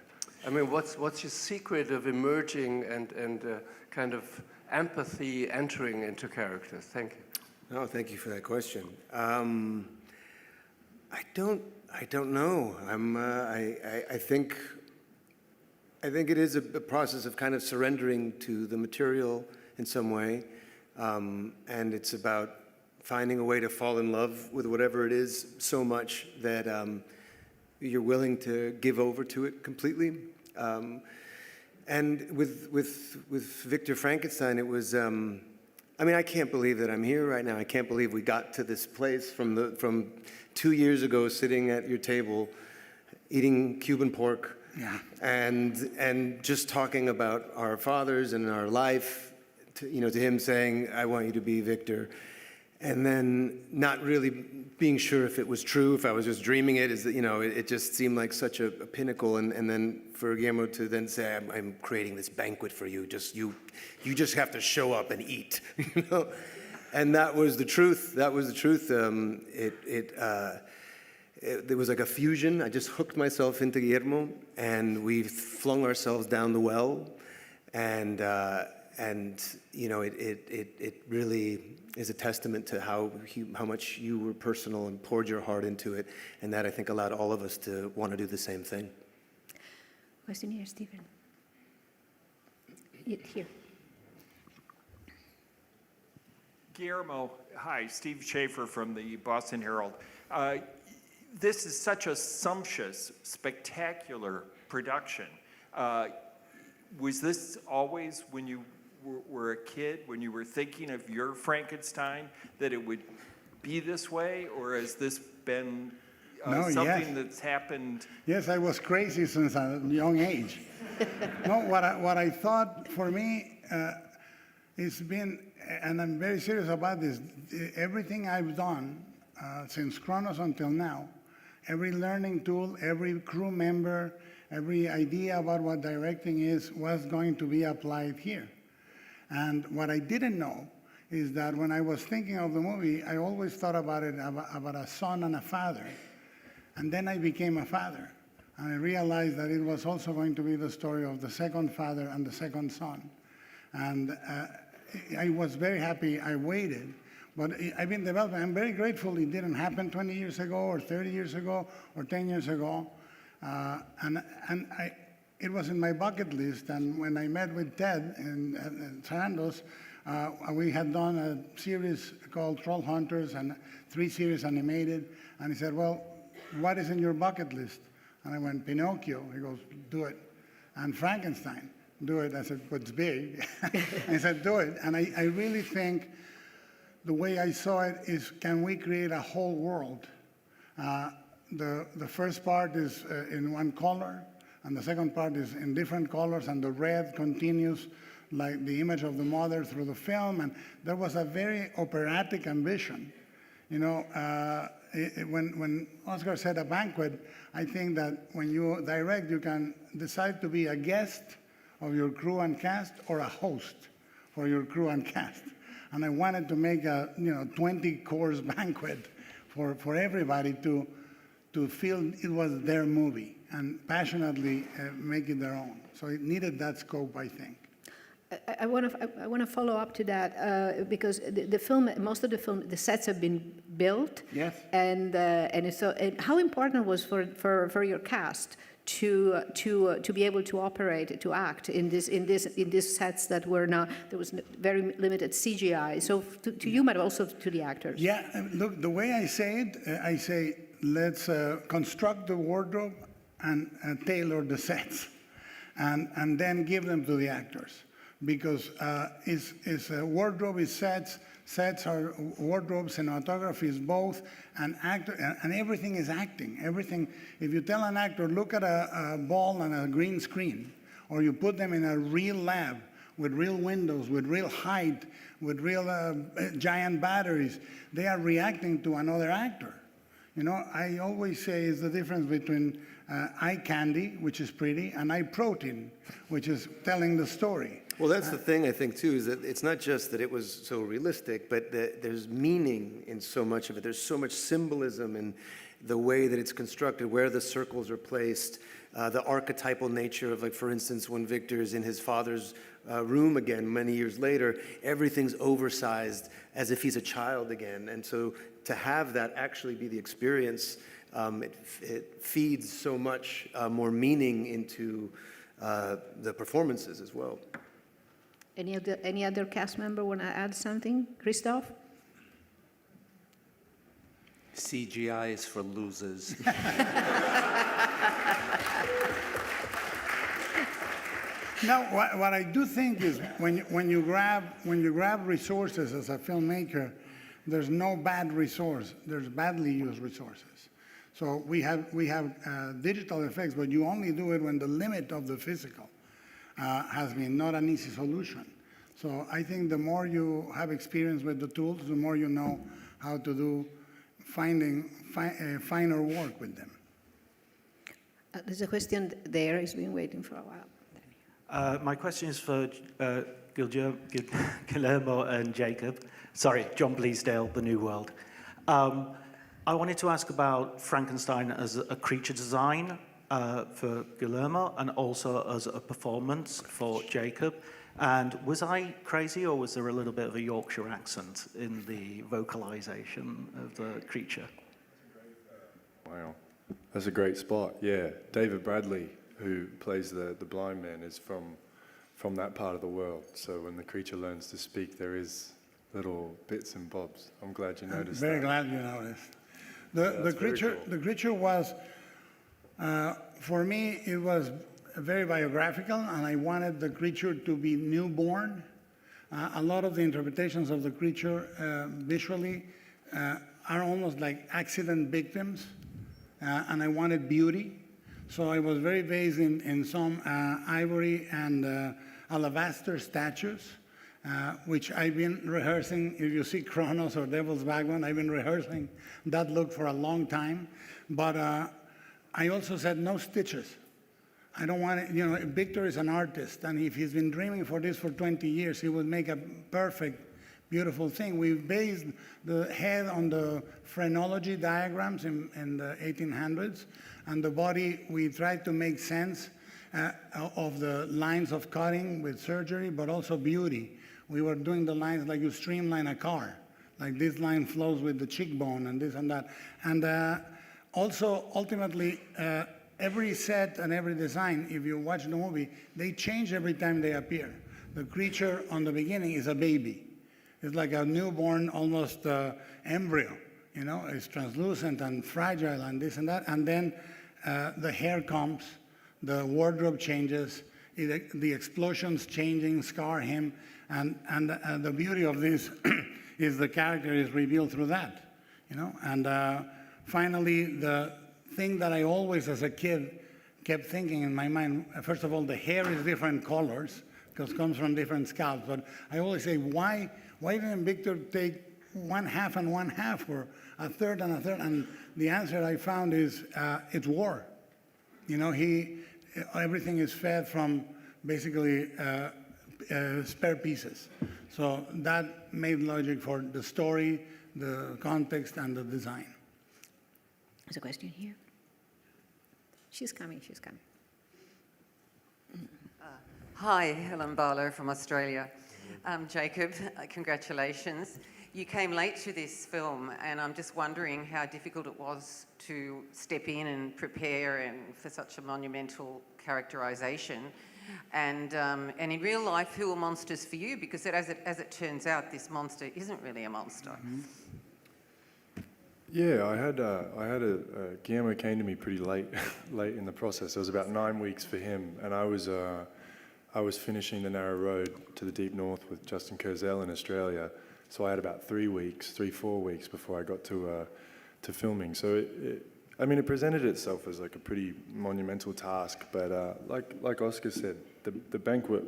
I mean, what's your secret of emerging and kind of empathy entering into characters? Thank you. No, thank you for that question. I don't know. I think it is a process of kind of surrendering to the material in some way, and it's about finding a way to fall in love with whatever it is so much that you're willing to give over to it completely. And with Victor Frankenstein, it was. I mean, I can't believe that I'm here right now. I can't believe we got to this place from 2 years ago, sitting at your table, eating Cuban pork. Yeah. And just talking about our fathers and our life, to him saying, "I want you to be Victor," and then not really being sure if it was true, if I was just dreaming it. It just seemed like such a pinnacle, and then for Guillermo to then say, "I'm creating this banquet for you. You just have to show up and eat," And that was the truth. That was the truth. There was like a fusion. I just hooked myself into Guillermo, and we flung ourselves down the well, and it really is a testament to how much you were personal and poured your heart into it, and that I think allowed all of us to want to do the same thing. Question here, Stephen. Here. Guillermo, hi, Steve Schaefer from the Boston Herald. This is such a sumptuous, spectacular production. Was this always when you were a kid, when you were thinking of your Frankenstein, that it would be this way, or has this been something that's happened? Yes, I was crazy since a young age. No, what I thought for me, it's been, and I'm very serious about this, everything I've done since Kronos until now, every learning tool, every crew member, every idea about what directing is was going to be applied here. And what I didn't know is that when I was thinking of the movie, I always thought about it about a son and a father. And then I became a father. And I realized that it was also going to be the story of the second father and the second son. And I was very happy I waited. But I've been developing. I'm very grateful it didn't happen 20 years ago or 30 years ago or 10 years ago. It was in my bucket list. And when I met with Ted in Sarandos, we had done a series called Troll Hunters and 3 series animated. And he said, well, what is in your bucket list? And I went, Pinocchio. He goes, do it. And Frankenstein, do it. I said, what's big? He said, do it. And I really think the way I saw it is, can we create a whole world? The first part is in one color, and the second part is in different colors, and the red continues like the image of the mother through the film. And there was a very operatic ambition. You know, when Oscar said a banquet, I think that when you direct, you can decide to be a guest of your crew and cast or a host for your crew and cast. And I wanted to make a 20-course banquet for everybody to feel it was their movie and passionately make it their own. So it needed that scope, I think. I want to follow up to that because the film, most of the film, the sets have been built. Yes. And how important was for your cast to be able to operate, to act in these sets that were not, there was very limited CGI. So to you, but also to the actors. Yeah. Look, the way I say it, I say let's construct the wardrobe and tailor the sets, and then give them to the actors. Because wardrobe is sets are wardrobe, cinematography is both, and everything is acting. Everything. If you tell an actor, look at a ball and a green screen, or you put them in a real lab with real windows, with real height, with real giant batteries, they are reacting to another actor. You know, I always say it's the difference between eye candy, which is pretty, and eye protein, which is telling the story. Well, that's the thing, I think, too, is that it's not just that it was so realistic, but that there's meaning in so much of it. There's so much symbolism in the way that it's constructed, where the circles are placed, the archetypal nature of, like, for instance, when Victor is in his father's room again many years later, everything's oversized as if he's a child again. And so to have that actually be the experience, it feeds so much more meaning into the performances as well. Any other cast member want to add something? Christoph? CGI is for losers. Now, what I do think is when you grab resources as a filmmaker, there's no bad resource. There's badly used resources. So we have digital effects, but you only do it when the limit of the physical has been not an easy solution. So I think the more you have experience with the tools, the more you know how to do finer work with them. There's a question there. He's been waiting for a while. My question is for Guillermo and Jacob. Sorry, John Bleasdale, The New World. I wanted to ask about Frankenstein as a creature design for Guillermo and also as a performance for Jacob. And was I crazy, or was there a little bit of a Yorkshire accent in the vocalization of the creature? Wow, that's a great spot. Yeah, David Bradley, who plays the blind man, is from that part of the world. So when the creature learns to speak, there is little bits and bobs. I'm glad you noticed that. Very glad you noticed. The creature was, for me, it was very biographical, and I wanted the creature to be newborn. A lot of the interpretations of the creature visually are almost like accident victims, and I wanted beauty. So I was very based in some ivory and alabaster statues, which I've been rehearsing. If you see Kronos or Devil's Backbone, I've been rehearsing that look for a long time. But I also said no stitches. I don't want it, Victor is an artist, and if he's been dreaming for this for 20 years, he would make a perfect beautiful thing. We based the head on the phrenology diagrams in the 1800s, and the body, we tried to make sense of the lines of cutting with surgery, but also beauty. We were doing the lines like you streamline a car, like this line flows with the cheekbone and this and that. And also, ultimately, every set and every design, if you watch the movie, they change every time they appear. The creature on the beginning is a baby. It's like a newborn, almost embryo. You know, it's translucent and fragile and this and that. And then the hair comes, the wardrobe changes, the explosions changing, scar him. And the beauty of this is the character is revealed through that. You know, and finally, the thing that I always, as a kid, kept thinking in my mind, first of all, the hair is different colors, because it comes from different scalps. But I always say, why didn't Victor take 1/2 and 1/2, or a third and a third? And the answer I found is, it's war. You know, everything is fed from basically spare pieces. So that made logic for the story, the context, and the design. There's a question here. She's coming, she's coming. Hi, Helen Barlow from Australia. Jacob, congratulations. You came late to this film, and I'm just wondering how difficult it was to step in and prepare and for such a monumental characterization. And in real life, who are monsters for you? Because as it turns out, this monster isn't really a monster. Mm-hmm. Yeah, I had Guillermo came to me pretty late in the process. It was about 9 weeks for him, and I was finishing The Narrow Road to the Deep North with Justin Kurzel in Australia. So I had about 3 weeks, 3-4 weeks before I got to filming. So it presented itself as like a pretty monumental task. But like Oscar said, the banquet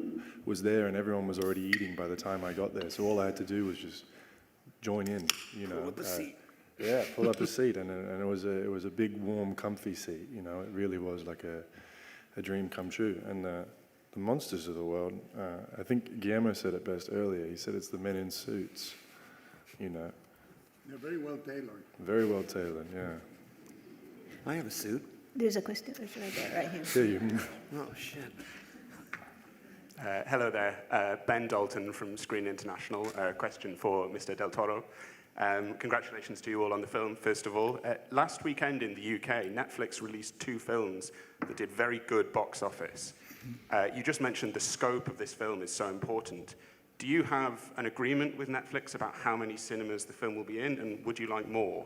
was there and everyone was already eating by the time I got there. So all I had to do was just join in, you know. Pull up a seat. Yeah, pull up a seat, and it was a big, warm, comfy seat. You know, it really was like a dream come true. And the monsters of the world, I think Guillermo said it best earlier. He said it's the men in suits. You know. They're very well tailored. Very well tailored, yeah. I have a suit. There's a question right there, right here. There you. Oh shit. Hello there, Ben Dalton from Screen International. Question for Mr. Del Toro. Congratulations to you all on the film, first of all. Last weekend in the UK, Netflix released 2 films that did very good box office. You just mentioned the scope of this film is so important. Do you have an agreement with Netflix about how many cinemas the film will be in, and would you like more?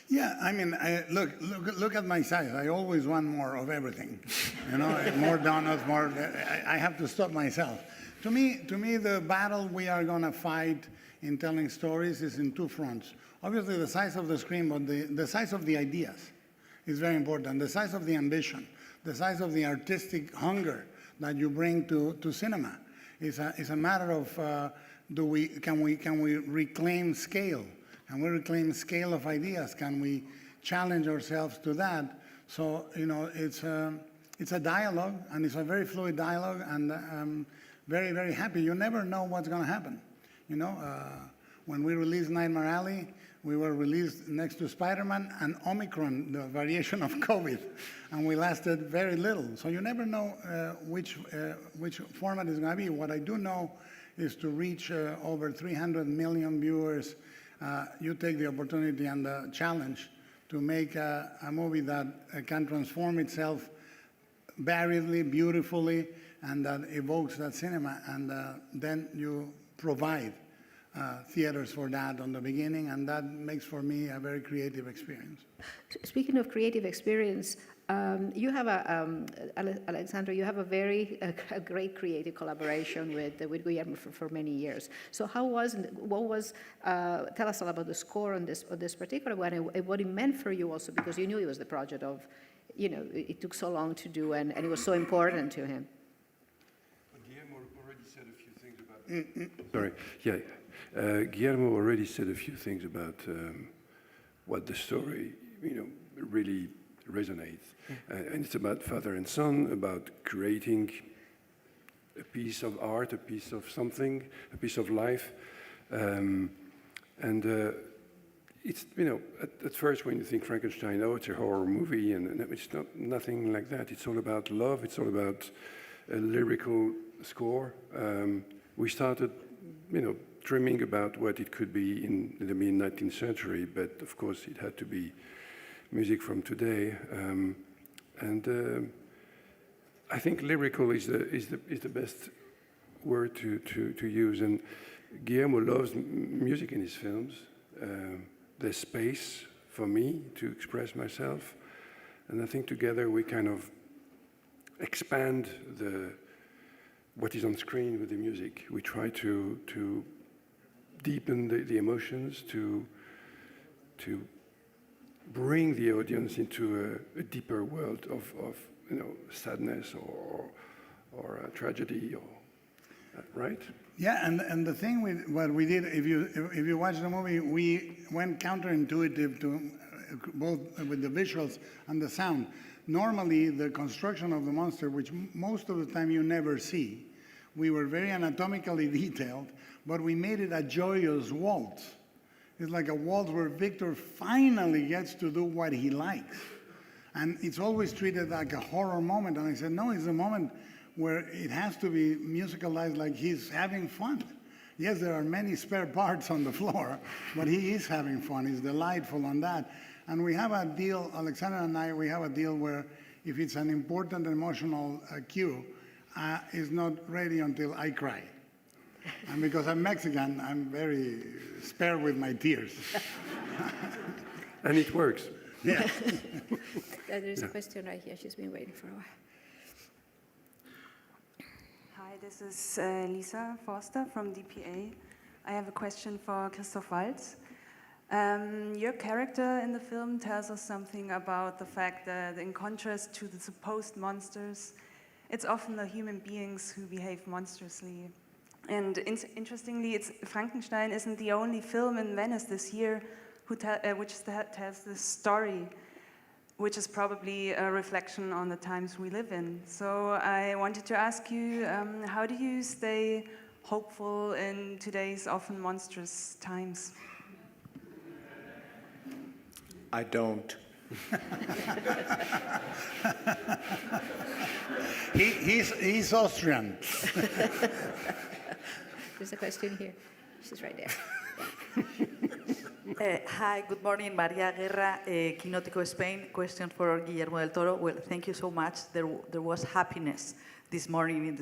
Yeah, I mean, look at my size. I always want more of everything. You know, more donuts, more. I have to stop myself. To me, the battle we are going to fight in telling stories is in 2 fronts. Obviously, the size of the screen, but the size of the ideas is very important. The size of the ambition, the size of the artistic hunger that you bring to cinema is a matter of can we reclaim scale? Can we reclaim scale of ideas? Can we challenge ourselves to that? So you know, it's a dialogue, and it's a very fluid dialogue, and I'm very, very happy. You never know what's going to happen. You know, when we released Nightmare Alley, we were released next to Spider-Man and Omicron, the variation of COVID, and we lasted very little. So you never know which format is going to be. What I do know is to reach over 300 million viewers. You take the opportunity and the challenge to make a movie that can transform itself variedly, beautifully, and that evokes that cinema, and then you provide theaters for that on the beginning, and that makes for me a very creative experience. Speaking of creative experience, you have Alexandra, you have a great creative collaboration with Guillermo for many years. So tell us all about the score on this particular one, and what it meant for you also, because you knew it was the project of, you know, it took so long to do, and it was so important to him. Guillermo already said a few things about. Sorry, yeah. Guillermo already said a few things about what the story, you know, really resonates. And it's about father and son, about creating a piece of art, a piece of something, a piece of life. It's, at first when you think Frankenstein, oh, it's a horror movie, and it's nothing like that. It's all about love. It's all about a lyrical score. We started, dreaming about what it could be in the mid-19th century, but of course it had to be music from today. I think lyrical is the best word to use. And Guillermo loves music in his films. There's space for me to express myself, and I think together we kind of expand what is on screen with the music. We try to deepen the emotions, to bring the audience into a deeper world of sadness or tragedy, right? Yeah, and the thing with what we did, if you watch the movie, we went counterintuitive to both with the visuals and the sound. Normally, the construction of the monster, which most of the time you never see, we were very anatomically detailed, but we made it a joyous waltz. It's like a waltz where Victor finally gets to do what he likes. And it's always treated like a horror moment. And I said, no, it's a moment where it has to be musicalized like he's having fun. Yes, there are many spare parts on the floor, but he is having fun. He's delightful on that. And we have a deal, Alexander and I, we have a deal where if it's an important emotional cue, it's not ready until I cry. And because I'm Mexican, I'm very spare with my tears. And it works. Yeah. There's a question right here. She's been waiting for a while. Hi, this is Lisa Forster from DPA. I have a question for Christoph Waltz. Your character in the film tells us something about the fact that in contrast to the supposed monsters, it's often the human beings who behave monstrously. And interestingly, Frankenstein isn't the only film in Venice this year which tells this story, which is probably a reflection on the times we live in. So I wanted to ask you, how do you stay hopeful in today's often monstrous times? I don't. He's Austrian. There's a question here. She's right there. Hi, good morning, Maria Guerra, Quinótico, Spain. Question for Guillermo del Toro. Well, thank you so much. There was happiness this morning in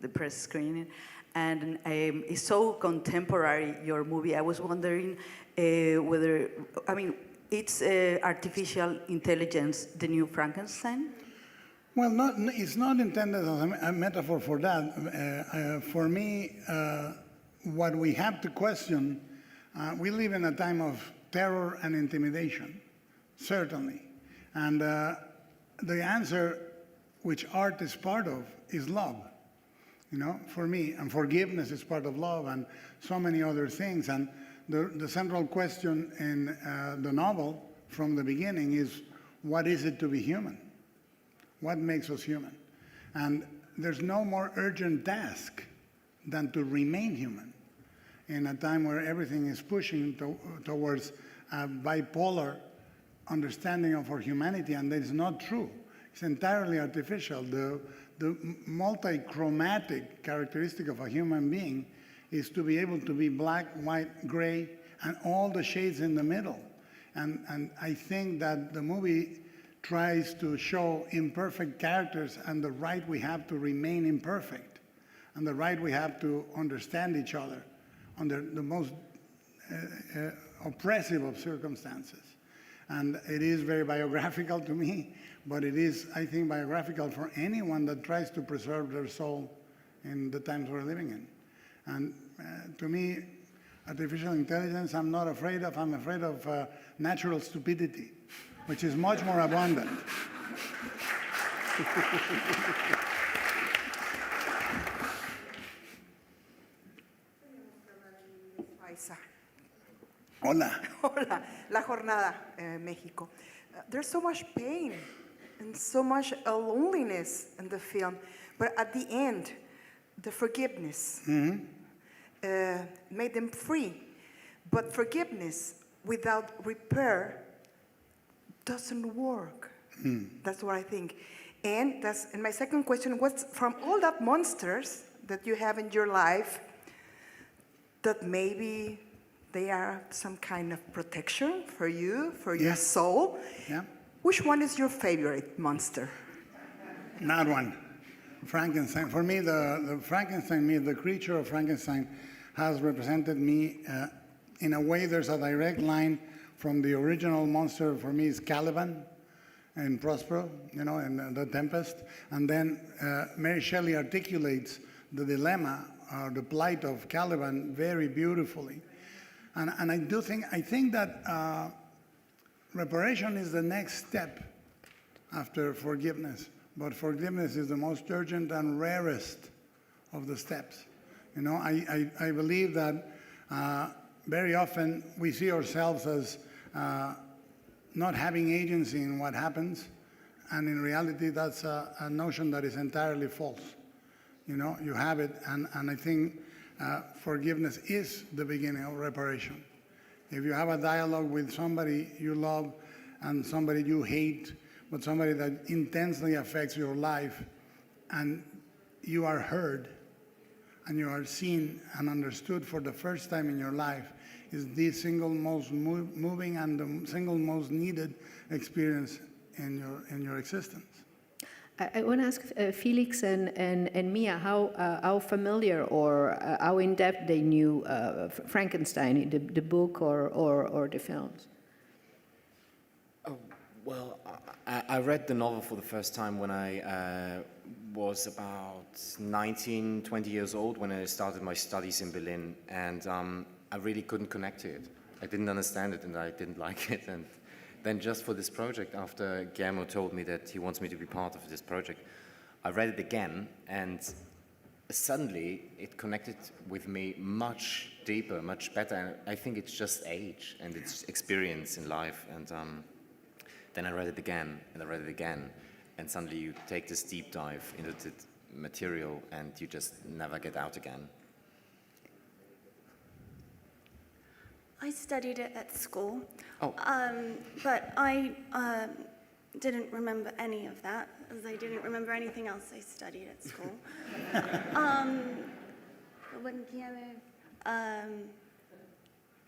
the press screening, and it's so contemporary, your movie. I was wondering whether, it's artificial intelligence, the new Frankenstein? Well, it's not intended as a metaphor for that. For me, what we have to question, we live in a time of terror and intimidation, certainly. And the answer, which art is part of, is love. For me, and forgiveness is part of love, and so many other things. And the central question in the novel from the beginning is, what is it to be human? What makes us human? And there's no more urgent task than to remain human in a time where everything is pushing towards a bipolar understanding of our humanity, and that's not true. It's entirely artificial. The multi-chromatic characteristic of a human being is to be able to be black, white, gray, and all the shades in the middle. And I think that the movie tries to show imperfect characters and the right we have to remain imperfect, and the right we have to understand each other under the most oppressive of circumstances. And it is very biographical to me, but it is, I think, biographical for anyone that tries to preserve their soul in the times we're living in. And to me, artificial intelligence, I'm not afraid of. I'm afraid of natural stupidity, which is much more abundant. Hola. Hola, La Jornada, México. There's so much pain and so much loneliness in the film, but at the end, the forgiveness. Mm-hmm. made them free. But forgiveness without repair doesn't work. That's what I think. And my second question was, from all that monsters that you have in your life, that maybe they are some kind of protection for you, for your soul. Yeah. Which one is your favorite monster? Not one. Frankenstein. For me, the Frankenstein myth, the creature of Frankenstein, has represented me in a way. There's a direct line from the original monster. For me, is Caliban in Prospero, in The Tempest. And then Mary Shelley articulates the dilemma, the plight of Caliban very beautifully. And I think that reparation is the next step after forgiveness. But forgiveness is the most urgent and rarest of the steps. I believe that very often we see ourselves as not having agency in what happens, and in reality that's a notion that is entirely false. You have it, and I think forgiveness is the beginning of reparation. If you have a dialogue with somebody you love and somebody you hate, but somebody that intensely affects your life, and you are heard, and you are seen and understood for the first time in your life, is the single most moving and the single most needed experience in your existence. I want to ask Felix and Mia how familiar or how in depth they knew Frankenstein, the book or the films. Well, I read the novel for the first time when I was about 19, 20 years old, when I started my studies in Berlin, and I really couldn't connect to it. I didn't understand it and I didn't like it. And then just for this project, after Guillermo told me that he wants me to be part of this project, I read it again, and suddenly it connected with me much deeper, much better. And I think it's just age and it's experience in life. And then I read it again, and I read it again, and suddenly you take this deep dive into the material and you just never get out again. I studied it at school, but I didn't remember any of that, as I didn't remember anything else I studied at school. When Guillermo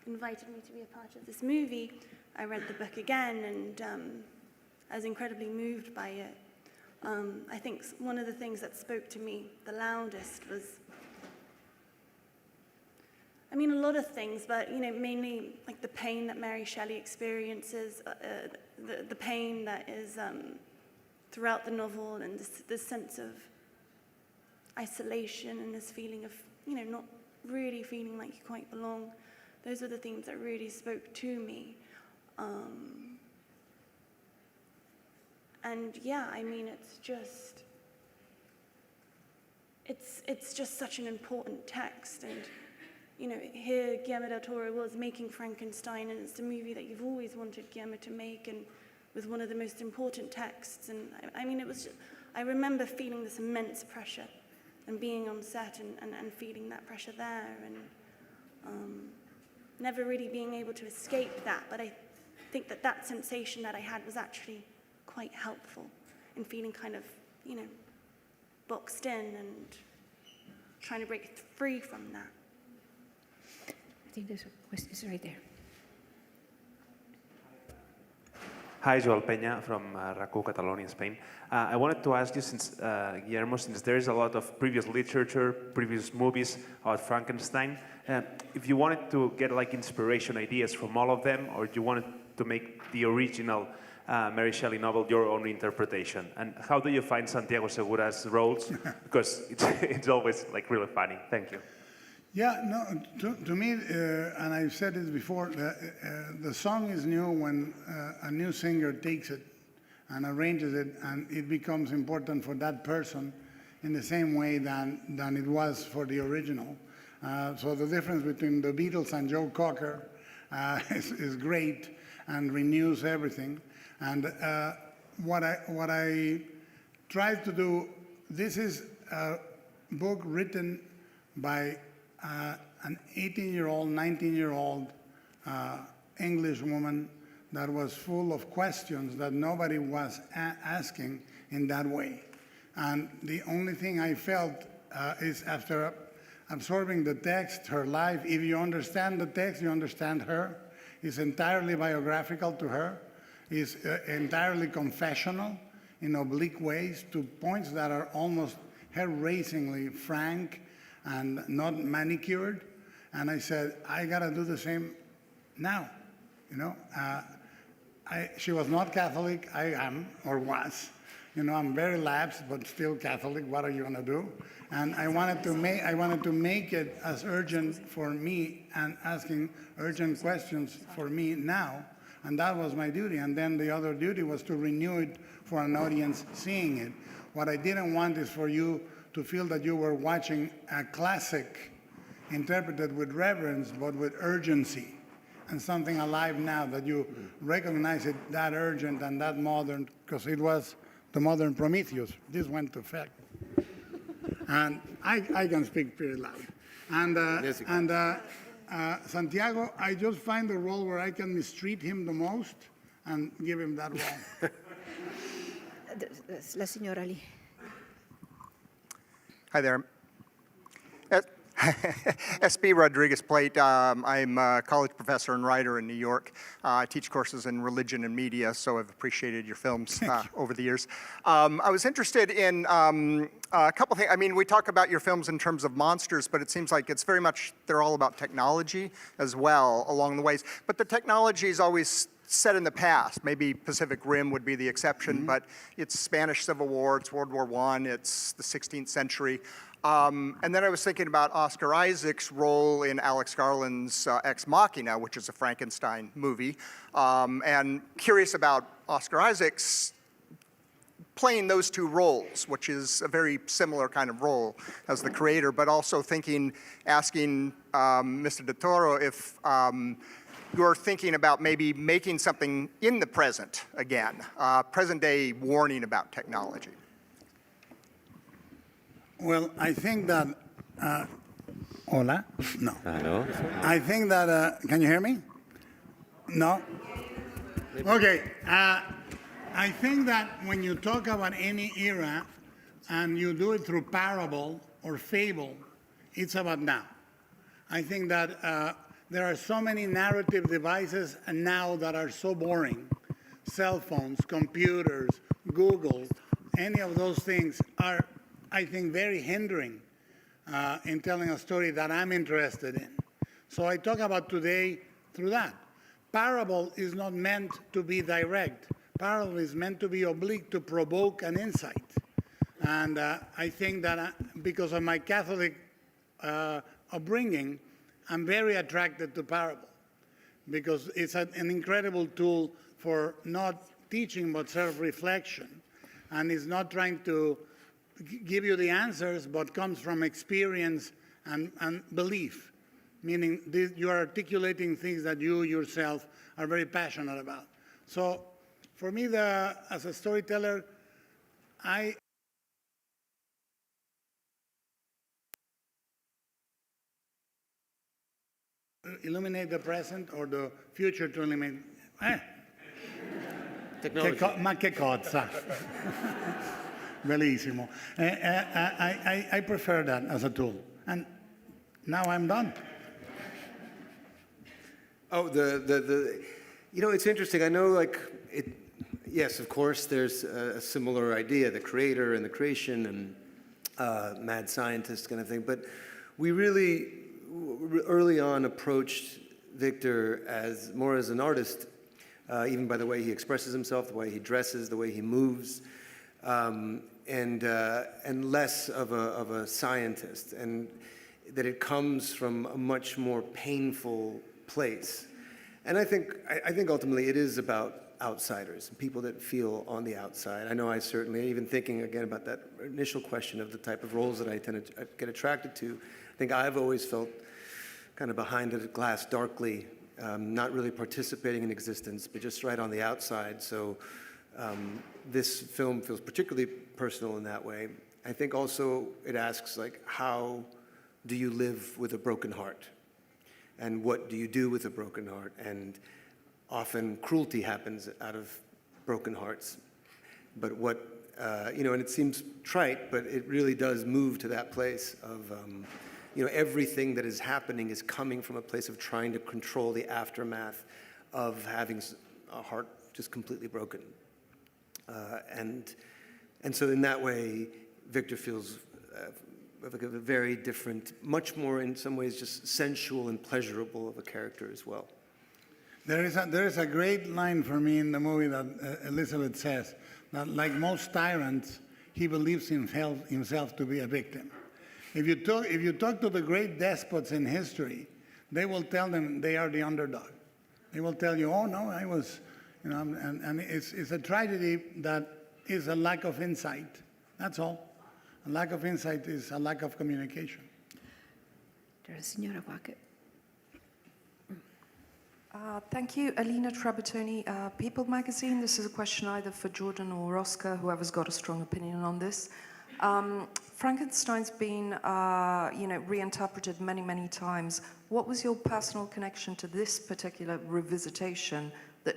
invited me to be a part of this movie, I read the book again, and I was incredibly moved by it. I think one of the things that spoke to me the loudest was, a lot of things, but mainly like the pain that Mary Shelley experiences, the pain that is throughout the novel, and this sense of isolation and this feeling of not really feeling like you quite belong. Those are the things that really spoke to me. And yeah, it's just such an important text. And here Guillermo del Toro was making Frankenstein, and it's the movie that you've always wanted Guillermo to make, and with one of the most important texts. And it was just, I remember feeling this immense pressure and being on set and feeling that pressure there, and never really being able to escape that. But I think that sensation that I had was actually quite helpful in feeling kind of, boxed in and trying to break free from that. I think there's a question right there. Hi, Joel Peña from RACU, Catalonia, Spain. I wanted to ask you, since Guillermo, since there is a lot of previous literature, previous movies about Frankenstein, if you wanted to get inspiration ideas from all of them, or you wanted to make the original Mary Shelley novel your own interpretation, and how do you find Santiago Segura's roles? Because it's always really funny. Thank you. Yeah, no, to me, and I've said this before, the song is new when a new singer takes it and arranges it, and it becomes important for that person in the same way than it was for the original. So the difference between the Beatles and Joe Cocker is great and renews everything. And what I tried to do, this is a book written by an 18-year-old, 19-year-old English woman that was full of questions that nobody was asking in that way. And the only thing I felt is after absorbing the text, her life, if you understand the text, you understand her. It's entirely biographical to her. It's entirely confessional in oblique ways to points that are almost hair-raisingly frank and not manicured. And I said, I gotta do the same now, you know. She was not Catholic, I am, or was. You know, I'm very lapsed, but still Catholic, what are you gonna do? And I wanted to make it as urgent for me and asking urgent questions for me now, and that was my duty. And then the other duty was to renew it for an audience seeing it. What I didn't want is for you to feel that you were watching a classic interpreted with reverence, but with urgency, and something alive now, that you recognize it that urgent and that modern, because it was the modern Prometheus. This went to effect. And I can speak pretty loud. And Santiago, I just find the role where I can mistreat him the most and give him that role. La signora lì. Hi there. S.B. Rodriguez Plate. I'm a college professor and writer in New York. I teach courses in religion and media, so I've appreciated your films over the years. I was interested in a couple things. I mean, we talk about your films in terms of monsters, but it seems like it's very much, they're all about technology as well along the ways. But the technology is always set in the past. Maybe Pacific Rim would be the exception, but it's Spanish Civil War, it's World War I, it's the 16th century. And then I was thinking about Oscar Isaac's role in Alex Garland's Ex Machina, which is a Frankenstein movie, and curious about Oscar Isaac's playing those two roles, which is a very similar kind of role as the creator, but also asking Mr. Del Toro if you're thinking about maybe making something in the present again, present day warning about technology. Well, I think that, hola? No. Hello. I think that, can you hear me? No? Okay. I think that when you talk about any era and you do it through parable or fable, it's about now. I think that there are so many narrative devices now that are so boring. Cell phones, computers, Google, any of those things are, I think, very hindering in telling a story that I'm interested in. So I talk about today through that. Parable is not meant to be direct. Parable is meant to be oblique, to provoke an insight. And I think that because of my Catholic upbringing, I'm very attracted to parable because it's an incredible tool for not teaching but self-reflection. And it's not trying to give you the answers, but comes from experience and belief, meaning you are articulating things that you yourself are very passionate about. So for me, as a storyteller, I illuminate the present or the future to illuminate. Technology. Ma che cozza. Bellissimo. I prefer that as a tool. And now I'm done. Oh, you know, it's interesting. I know, like, yes, of course, there's a similar idea, the creator and the creation and mad scientist kind of thing. But we really, early on, approached Victor more as an artist, even by the way he expresses himself, the way he dresses, the way he moves, and less of a scientist, and that it comes from a much more painful place. And I think ultimately it is about outsiders, people that feel on the outside. I know I certainly, even thinking again about that initial question of the type of roles that I tend to get attracted to, I think I've always felt kind of behind a glass darkly, not really participating in existence, but just right on the outside. So this film feels particularly personal in that way. I think also it asks, like, how do you live with a broken heart? And what do you do with a broken heart? And often cruelty happens out of broken hearts. But what, and it seems trite, but it really does move to that place of, everything that is happening is coming from a place of trying to control the aftermath of having a heart just completely broken. And so in that way, Victor feels like a very different, much more in some ways just sensual and pleasurable of a character as well. There is a great line for me in the movie that Elizabeth says, that like most tyrants, he believes himself to be a victim. If you talk to the great despots in history, they will tell them they are the underdog. They will tell you, oh no, I was, and it's a tragedy that is a lack of insight. That's all. A lack of insight is a lack of communication. There's a signora qua che... Thank you, Alina Trabatoni, People Magazine. This is a question either for Jordan or Oscar, whoever's got a strong opinion on this. Frankenstein's been, reinterpreted many, many times. What was your personal connection to this particular revisitation that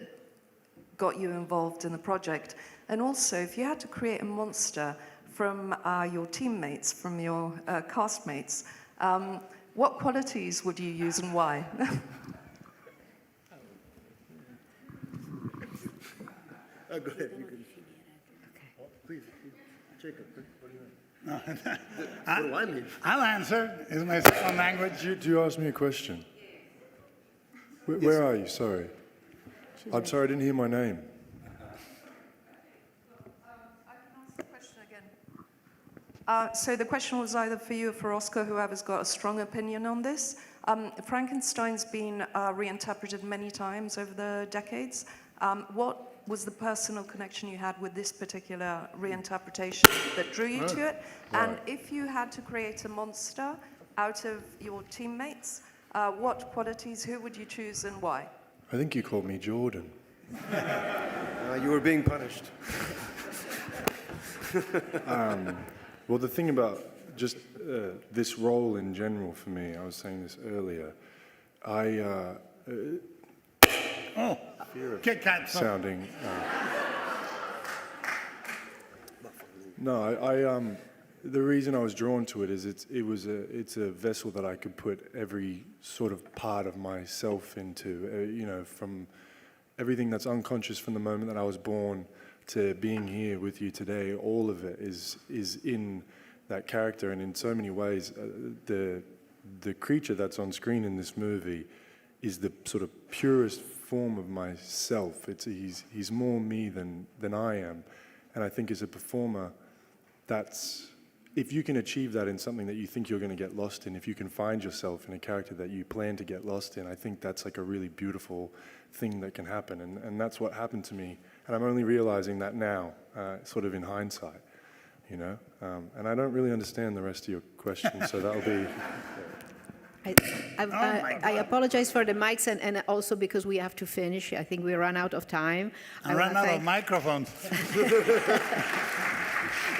got you involved in the project? And also, if you had to create a monster from your teammates, from your castmates, what qualities would you use and why? Go ahead. You can. Okay. Please, Jacob. What do you mean? What do I mean? I'll answer. It's my second language. Do you ask me a question? Where are you? Sorry. I'm sorry, I didn't hear my name. So the question was either for you or for Oscar, whoever's got a strong opinion on this. Frankenstein's been reinterpreted many times over the decades. What was the personal connection you had with this particular reinterpretation that drew you to it? Right. And if you had to create a monster out of your teammates, what qualities, who would you choose and why? I think you called me Jordan. You were being punished. Well, the thing about just this role in general for me, I was saying this earlier, fear of Kit Kat sounding. The reason I was drawn to it is it's a vessel that I could put every sort of part of myself into, from everything that's unconscious from the moment that I was born to being here with you today. All of it is in that character, and in so many ways, the creature that's on screen in this movie is the sort of purest form of myself. He's more me than I am, and I think as a performer, if you can achieve that in something that you think you're going to get lost in, if you can find yourself in a character that you plan to get lost in, I think that's like a really beautiful thing that can happen, and that's what happened to me, and I'm only realizing that now, sort of in hindsight, and I don't really understand the rest of your question, so that'll be... I apologize for the mics and also because we have to finish. I think we ran out of time. I ran out of microphones.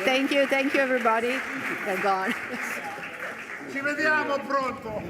Thank you, everybody. They're gone. Ci vediamo pronto.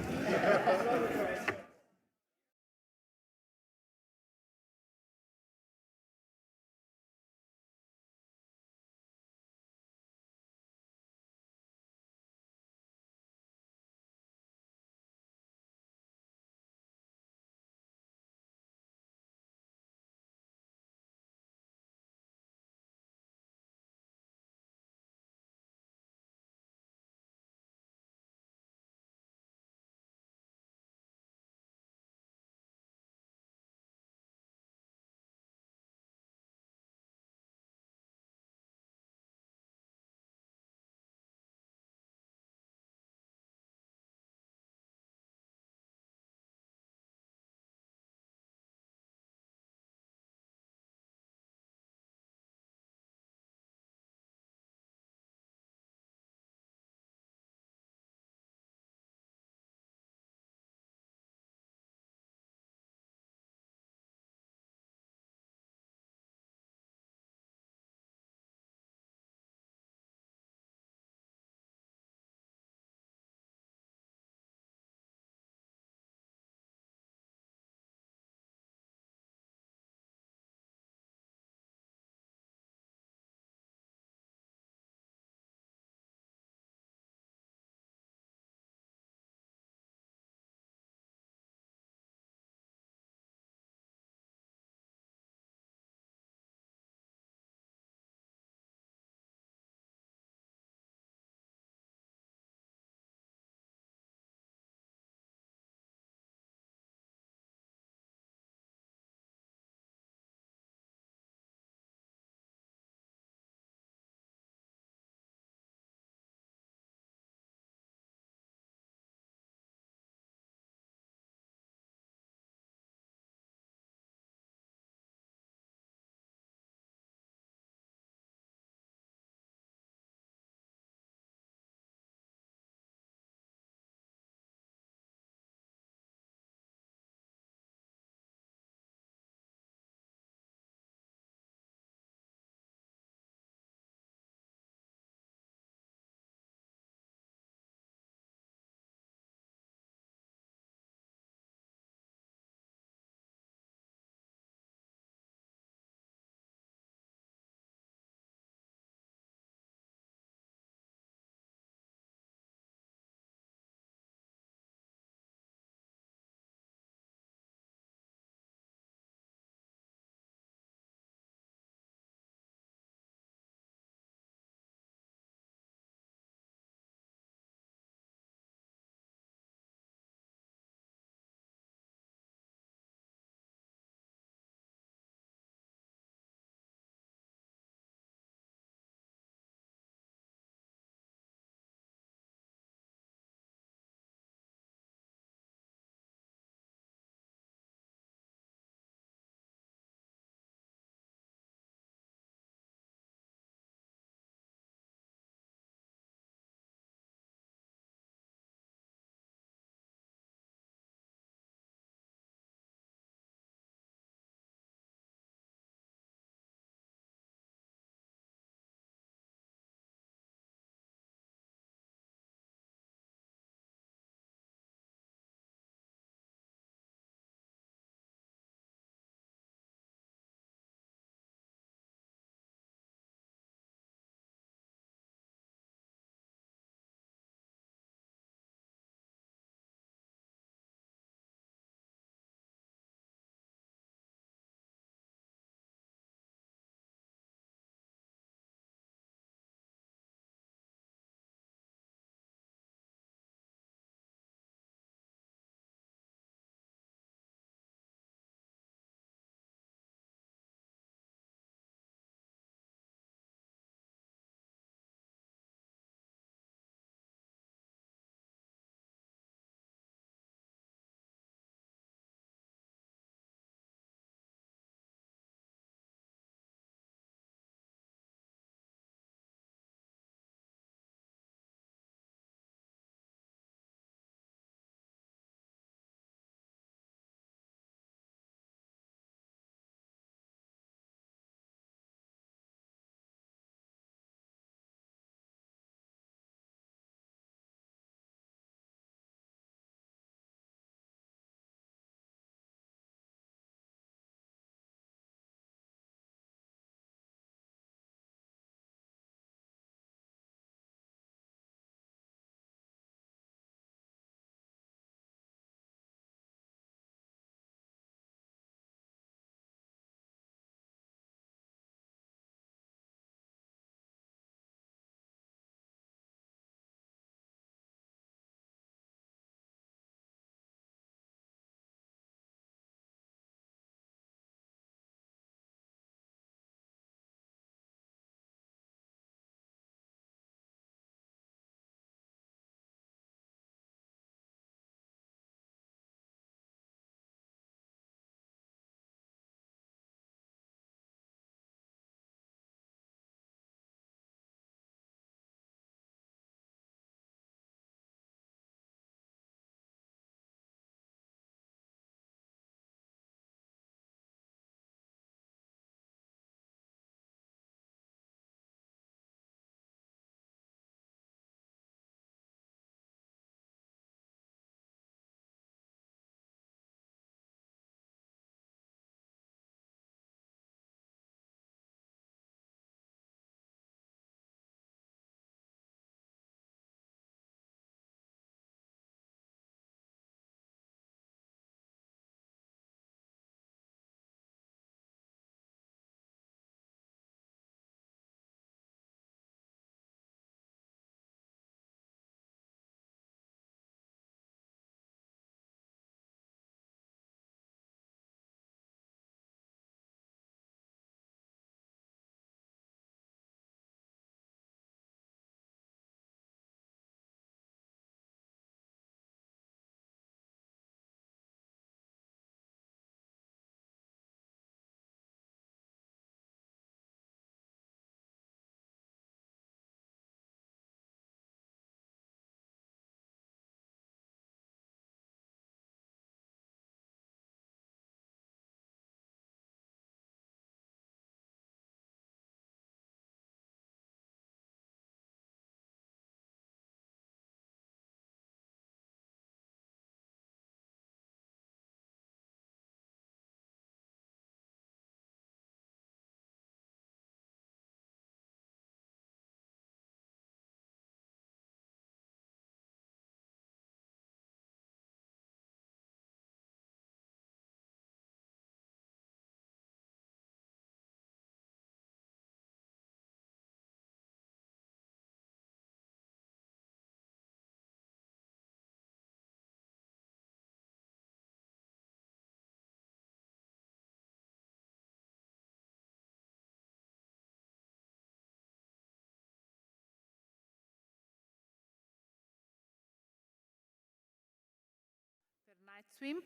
Swim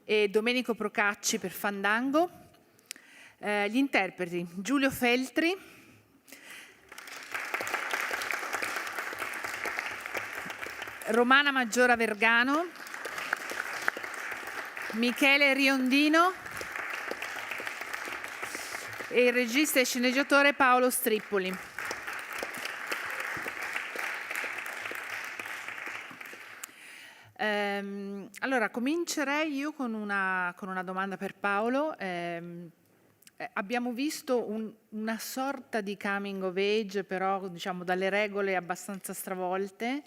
e Domenico Procacci per Fandango. Gli interpreti: Giulio Feltri, Romana Maggiora Vergano, Michele Riondino e il regista e sceneggiatore Paolo Strippoli. Allora, comincerei io con una domanda per Paolo. Abbiamo visto una sorta di coming of age, però diciamo dalle regole abbastanza stravolte.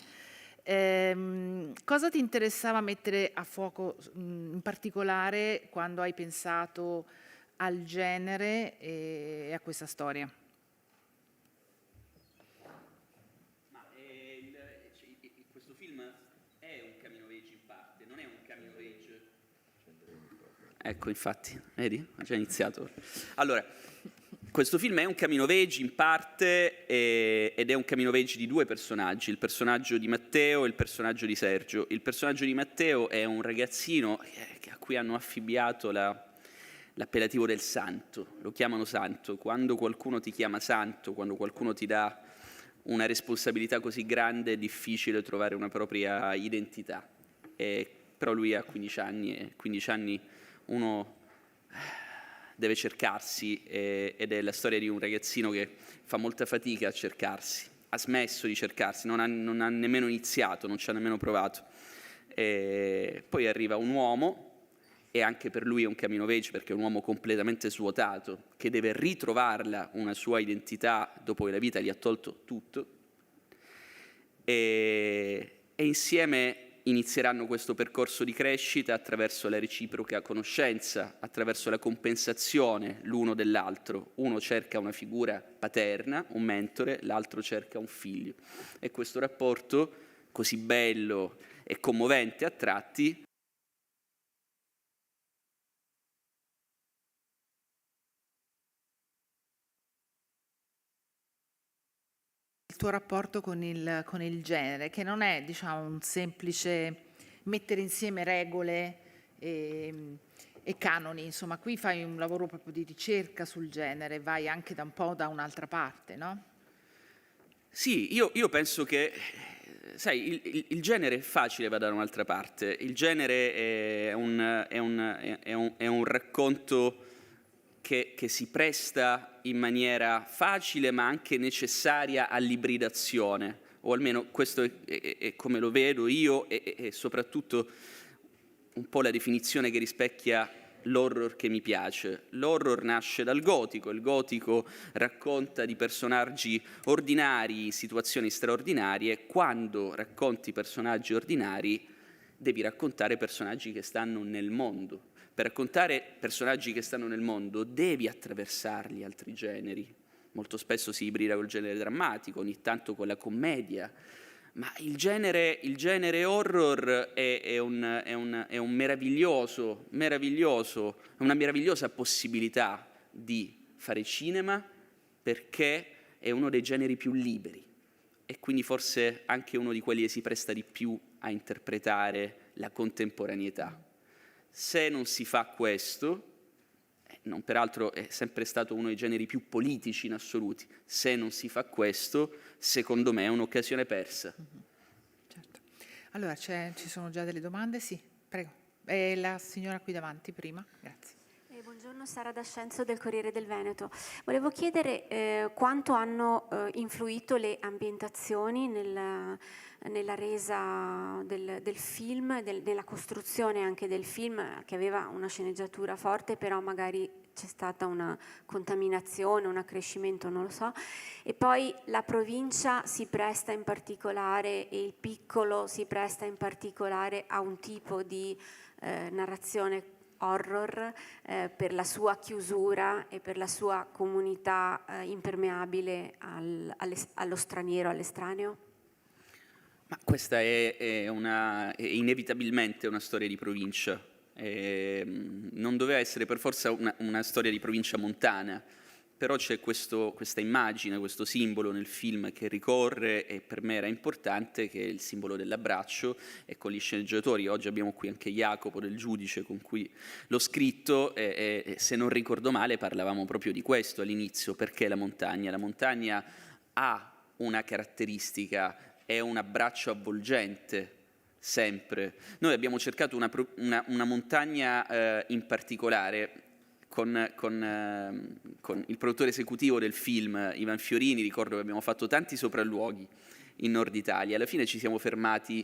Cosa ti interessava mettere a fuoco in particolare quando hai pensato al genere e a questa storia? Questo film è un coming of age in parte, non è un coming of age. Ecco, infatti, vedi? Ha già iniziato. Allora, questo film è un coming of age in parte ed è un coming of age di due personaggi, il personaggio di Matteo e il personaggio di Sergio. Il personaggio di Matteo è un ragazzino a cui hanno affibbiato l'appellativo del santo, lo chiamano santo. Quando qualcuno ti chiama santo, quando qualcuno ti dà una responsabilità così grande, è difficile trovare una propria identità. Però lui ha 15 anni e 15 anni uno deve cercarsi ed è la storia di un ragazzino che fa molta fatica a cercarsi, ha smesso di cercarsi, non ha nemmeno iniziato, non ci ha nemmeno provato. Poi arriva un uomo e anche per lui è un coming of age perché è un uomo completamente svuotato che deve ritrovarla una sua identità dopo che la vita gli ha tolto tutto e insieme inizieranno questo percorso di crescita attraverso la reciproca conoscenza, attraverso la compensazione l'uno dell'altro. Uno cerca una figura paterna, un mentore, l'altro cerca un figlio. E questo rapporto così bello e commovente a tratti il tuo rapporto con il genere, che non è, diciamo, un semplice mettere insieme regole e canoni, insomma, qui fai un lavoro proprio di ricerca sul genere, vai anche da un po' da un'altra parte, no? Sì, io penso che, sai, il genere è facile va da un'altra parte, il genere è un racconto che si presta in maniera facile ma anche necessaria all'ibridazione, o almeno questo è come lo vedo io e soprattutto un po' la definizione che rispecchia l'horror che mi piace. L'horror nasce dal gotico, il gotico racconta di personaggi ordinari in situazioni straordinarie. Quando racconti personaggi ordinari devi raccontare personaggi che stanno nel mondo. Per raccontare personaggi che stanno nel mondo devi attraversarli altri generi. Molto spesso si ibrida col genere drammatico, ogni tanto con la commedia, ma il genere horror è un meraviglioso, una meravigliosa possibilità di fare cinema perché è uno dei generi più liberi e quindi forse anche uno di quelli che si presta di più a interpretare la contemporaneità. Se non si fa questo, non peraltro è sempre stato uno dei generi più politici in assoluti, se non si fa questo, secondo me è un'occasione persa. Certo. Allora, ci sono già delle domande? Sì, prego. La signora qui davanti prima, grazie. Buongiorno, Sara D'Ascenzo del Corriere del Veneto. Volevo chiedere quanto hanno influito le ambientazioni nella resa del film, nella costruzione anche del film, che aveva una sceneggiatura forte, però magari c'è stata una contaminazione, un accrescimento, non lo so. E poi la provincia si presta in particolare e il piccolo si presta in particolare a un tipo di narrazione horror per la sua chiusura e per la sua comunità impermeabile allo straniero, all'estraneo? Ma questa è inevitabilmente una storia di provincia. Non doveva essere per forza una storia di provincia montana, però c'è questa immagine, questo simbolo nel film che ricorre, e per me era importante, che è il simbolo dell'abbraccio, e con gli sceneggiatori, oggi abbiamo qui anche Jacopo del giudice con cui l'ho scritto, e se non ricordo male parlavamo proprio di questo all'inizio. Perché la montagna? La montagna ha una caratteristica, è un abbraccio avvolgente, sempre. Noi abbiamo cercato una montagna in particolare. Con il produttore esecutivo del film, Ivan Fiorini, ricordo che abbiamo fatto tanti sopralluoghi in Nord Italia. Alla fine ci siamo fermati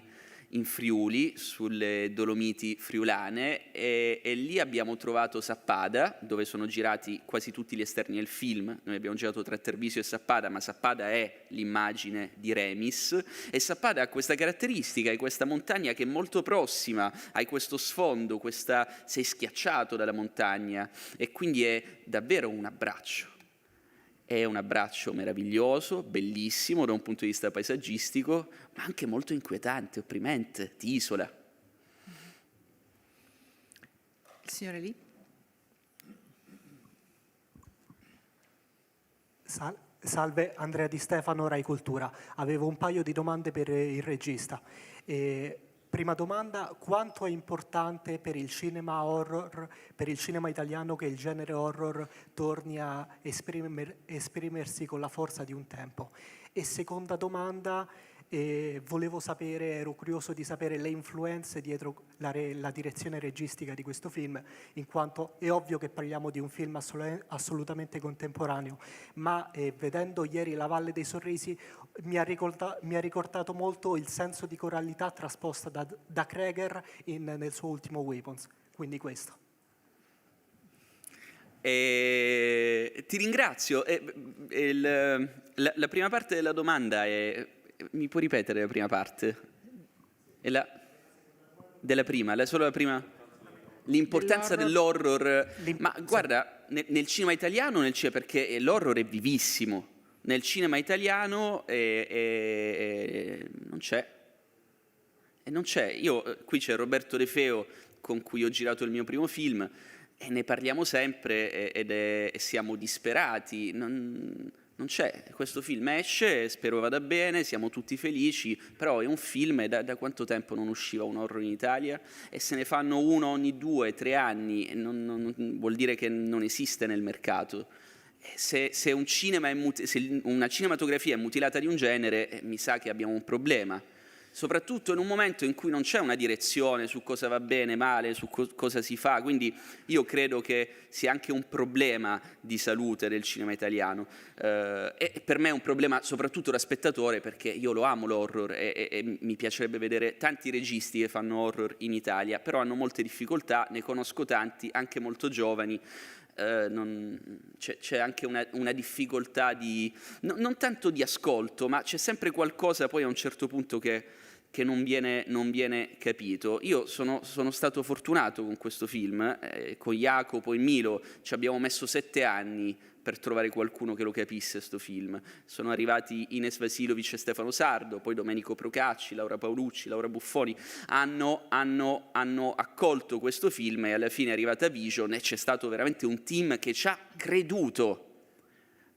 in Friuli, sulle Dolomiti friulane, e lì abbiamo trovato Sappada, dove sono girati quasi tutti gli esterni del film. Noi abbiamo girato tra Treviso e Sappada, ma Sappada è l'immagine di Remis, e Sappada ha questa caratteristica, è questa montagna che è molto prossima, hai questo sfondo, sei schiacciato dalla montagna, e quindi è davvero un abbraccio. È un abbraccio meraviglioso, bellissimo da un punto di vista paesaggistico, ma anche molto inquietante, opprimente, ti isola. Il signore lì. Salve, Andrea Di Stefano, Rai Cultura. Avevo un paio di domande per il regista. Prima domanda: quanto è importante per il cinema horror, per il cinema italiano, che il genere horror torni a esprimersi con la forza di un tempo? E seconda domanda, volevo sapere, ero curioso di sapere le influenze dietro la direzione registica di questo film, in quanto è ovvio che parliamo di un film assolutamente contemporaneo, ma vedendo ieri La Valle dei Sorrisi mi ha ricordato molto il senso di coralità trasposta da Kreger nel suo ultimo Weapons, quindi questo. Ti ringrazio. La prima parte della domanda è... Mi può ripetere la prima parte? Della prima, solo la prima? L'importanza dell'horror. Ma guarda, nel cinema italiano, perché l'horror è vivissimo. Nel cinema italiano non c'è. E non c'è. Qui c'è Roberto De Feo, con cui ho girato il mio primo film, e ne parliamo sempre, e siamo disperati. Non c'è, questo film esce, spero vada bene, siamo tutti felici, però è un film, e da quanto tempo non usciva un horror in Italia? E se ne fanno uno ogni 2 o 3 anni, vuol dire che non esiste nel mercato. Se una cinematografia è mutilata di un genere, mi sa che abbiamo un problema. Soprattutto in un momento in cui non c'è una direzione su cosa va bene, male, su cosa si fa. Quindi io credo che sia anche un problema di salute del cinema italiano. E per me è un problema soprattutto da spettatore, perché io lo amo l'horror, e mi piacerebbe vedere tanti registi che fanno horror in Italia, però hanno molte difficoltà, ne conosco tanti, anche molto giovani. C'è anche una difficoltà non tanto di ascolto, ma c'è sempre qualcosa poi a un certo punto che non viene capito. Io sono stato fortunato con questo film, con Jacopo e Milo ci abbiamo messo 7 anni per trovare qualcuno che lo capisse sto film. Sono arrivati Ines Vasilovic e Stefano Sardo, poi Domenico Procacci, Laura Paolucci, Laura Buffoni, hanno accolto questo film, e alla fine è arrivata Vision, e c'è stato veramente un team che ci ha creduto.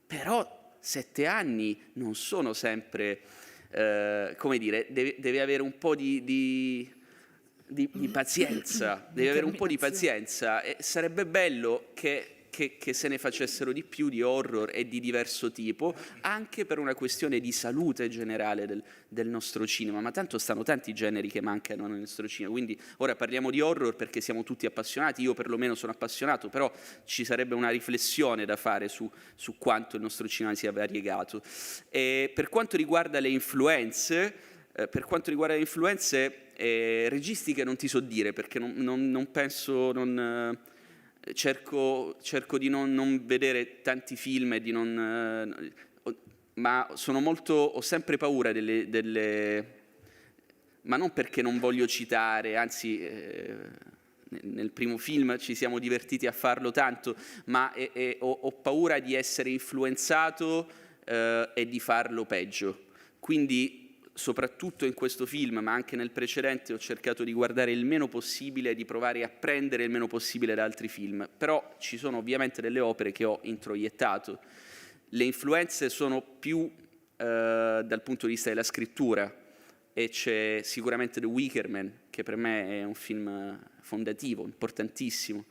Però 7 anni non sono sempre... come dire, deve avere un po' di pazienza, deve avere un po' di pazienza, e sarebbe bello che se ne facessero di più di horror e di diverso tipo, anche per una questione di salute generale del nostro cinema. Ma tanto stanno tanti generi che mancano nel nostro cinema, quindi ora parliamo di horror perché siamo tutti appassionati, io perlomeno sono appassionato, però ci sarebbe una riflessione da fare su quanto il nostro cinema sia variegato. E per quanto riguarda le influenze, registi che non ti so dire, perché non penso... Cerco di non vedere tanti film e ma ho sempre paura ma non perché non voglio citare, anzi nel primo film ci siamo divertiti a farlo tanto, ma ho paura di essere influenzato e di farlo peggio. Quindi soprattutto in questo film, ma anche nel precedente, ho cercato di guardare il meno possibile, di provare a prendere il meno possibile da altri film, però ci sono ovviamente delle opere che ho introiettato. Le influenze sono più dal punto di vista della scrittura, e c'è sicuramente The Wicker Man, che per me è un film fondativo, importantissimo,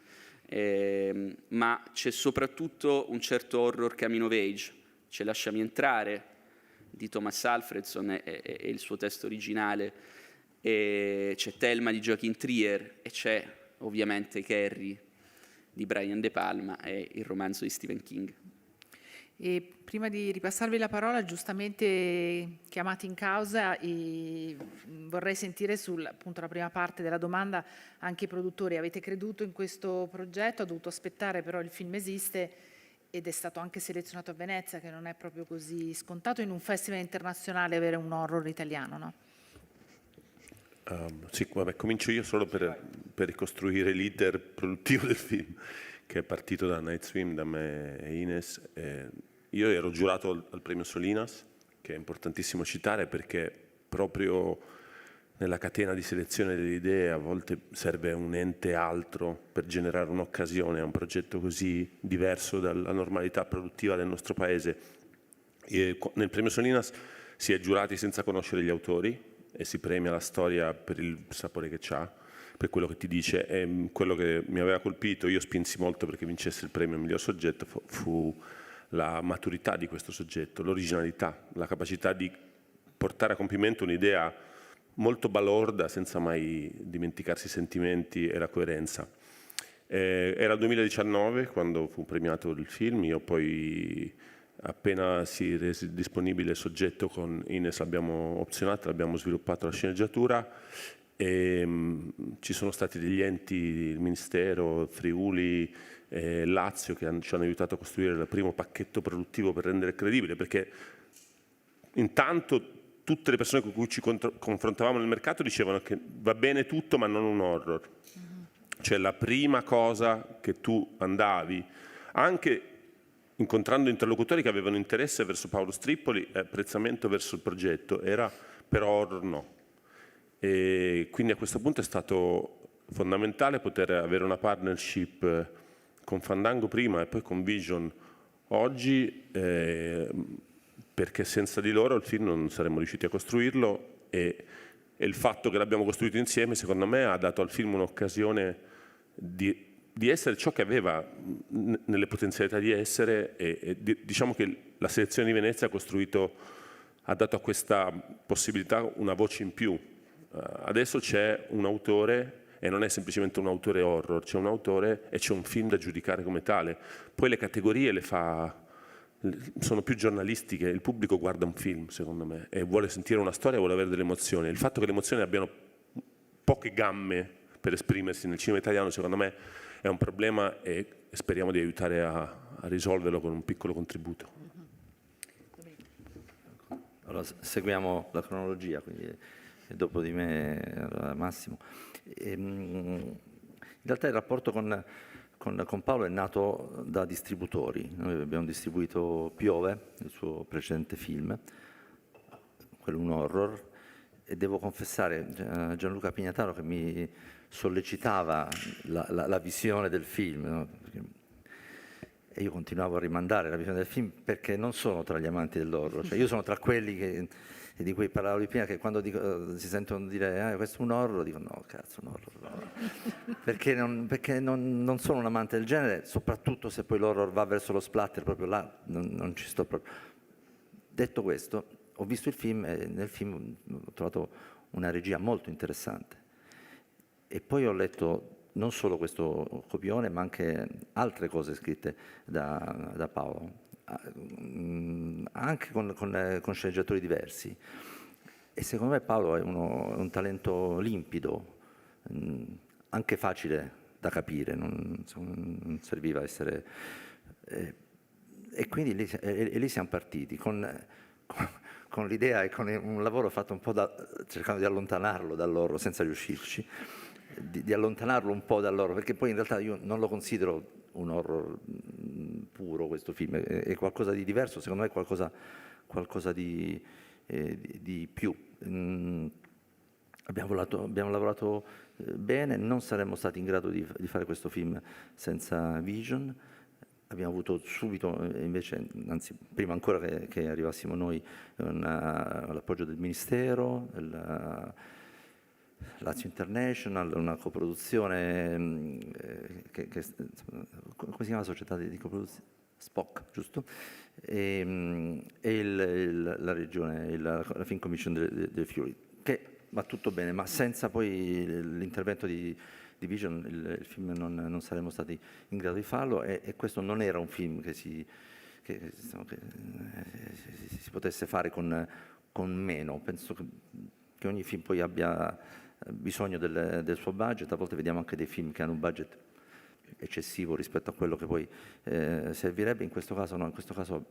ma c'è soprattutto un certo horror coming of age. C'è Lasciami entrare di Thomas Alfredson e il suo testo originale, e c'è Thelma di Joachim Trier, e c'è ovviamente Carrie di Brian De Palma e il romanzo di Stephen King. E prima di ripassarvi la parola, giustamente chiamati in causa, vorrei sentire appunto la prima parte della domanda anche i produttori. Avete creduto in questo progetto? Ha dovuto aspettare, però il film esiste ed è stato anche selezionato a Venezia, che non è proprio così scontato in un festival internazionale avere un horror italiano, no? Sì, vabbè, comincio io solo per ricostruire l'iter produttivo del film, che è partito da Night Swim, da me e Ines. Io ero giurato al premio Solinas, che è importantissimo citare perché proprio nella catena di selezione delle idee a volte serve un ente altro per generare un'occasione a un progetto così diverso dalla normalità produttiva del nostro paese. Nel premio Solinas si è giurati senza conoscere gli autori e si premia la storia per il sapore che c'ha, per quello che ti dice. E quello che mi aveva colpito, io spinsi molto perché vincesse il premio miglior soggetto, fu la maturità di questo soggetto, l'originalità, la capacità di portare a compimento un'idea molto balorda senza mai dimenticarsi i sentimenti e la coerenza. Era il 2019 quando fu premiato il film. Io poi, appena si rese disponibile il soggetto, con Ines l'abbiamo opzionato, l'abbiamo sviluppato la sceneggiatura, e ci sono stati degli enti, il Ministero, Friuli, Lazio, che ci hanno aiutato a costruire il primo pacchetto produttivo per rendere credibile, perché intanto tutte le persone con cui ci confrontavamo nel mercato dicevano che va bene tutto ma non un horror. Cioè la prima cosa che tu andavi, anche incontrando interlocutori che avevano interesse verso Paolo Strippoli e apprezzamento verso il progetto, era però horror no. E quindi a questo punto è stato fondamentale poter avere una partnership con Fandango prima e poi con Vision oggi, perché senza di loro il film non saremmo riusciti a costruirlo, e il fatto che l'abbiamo costruito insieme secondo me ha dato al film un'occasione di essere ciò che aveva nelle potenzialità di essere, e diciamo che la selezione di Venezia ha dato a questa possibilità una voce in più. Adesso c'è un autore, e non è semplicemente un autore horror, c'è un autore e c'è un film da giudicare come tale. Poi le categorie sono più giornalistiche, il pubblico guarda un film secondo me e vuole sentire una storia, vuole avere delle emozioni. Il fatto che le emozioni abbiano poche gamme per esprimersi nel cinema italiano secondo me è un problema, e speriamo di aiutare a risolverlo con un piccolo contributo. Allora, seguiamo la cronologia, quindi dopo di me Massimo. In realtà il rapporto con Paolo è nato da distributori. Noi abbiamo distribuito Piove, il suo precedente film, quello un horror, e devo confessare a Gianluca Pignataro che mi sollecitava la visione del film, no? E io continuavo a rimandare la visione del film perché non sono tra gli amanti dell'horror, cioè io sono tra quelli di cui parlavo prima, che quando si sentono dire questo è un horror, dico no, cazzo, un horror, no. perché non sono un amante del genere, soprattutto se poi l'horror va verso lo splatter, proprio là non ci sto proprio. Detto questo, ho visto il film e nel film ho trovato una regia molto interessante, e poi ho letto non solo questo copione ma anche altre cose scritte da Paolo, anche con sceneggiatori diversi, e secondo me Paolo è un talento limpido, anche facile da capire, non serviva essere... e quindi lì siamo partiti con l'idea e con un lavoro fatto un po' cercando di allontanarlo dall'horror senza riuscirci, di allontanarlo un po' dall'horror, perché poi in realtà io non lo considero un horror puro questo film, è qualcosa di diverso, secondo me è qualcosa di più. abbiamo lavorato bene, non saremmo stati in grado di fare questo film senza Vision. Abbiamo avuto subito, invece, anzi prima ancora che arrivassimo noi, l'appoggio del Ministero, Lazio International, una coproduzione, come si chiama la società di coproduzione? SPOC, giusto? E la regione, la Film Commission del Friuli, che va tutto bene, ma senza poi l'intervento di Vision il film non saremmo stati in grado di farlo, e questo non era un film che si potesse fare con meno. Penso che ogni film poi abbia bisogno del suo budget. A volte vediamo anche dei film che hanno un budget eccessivo rispetto a quello che poi servirebbe. In questo caso no, in questo caso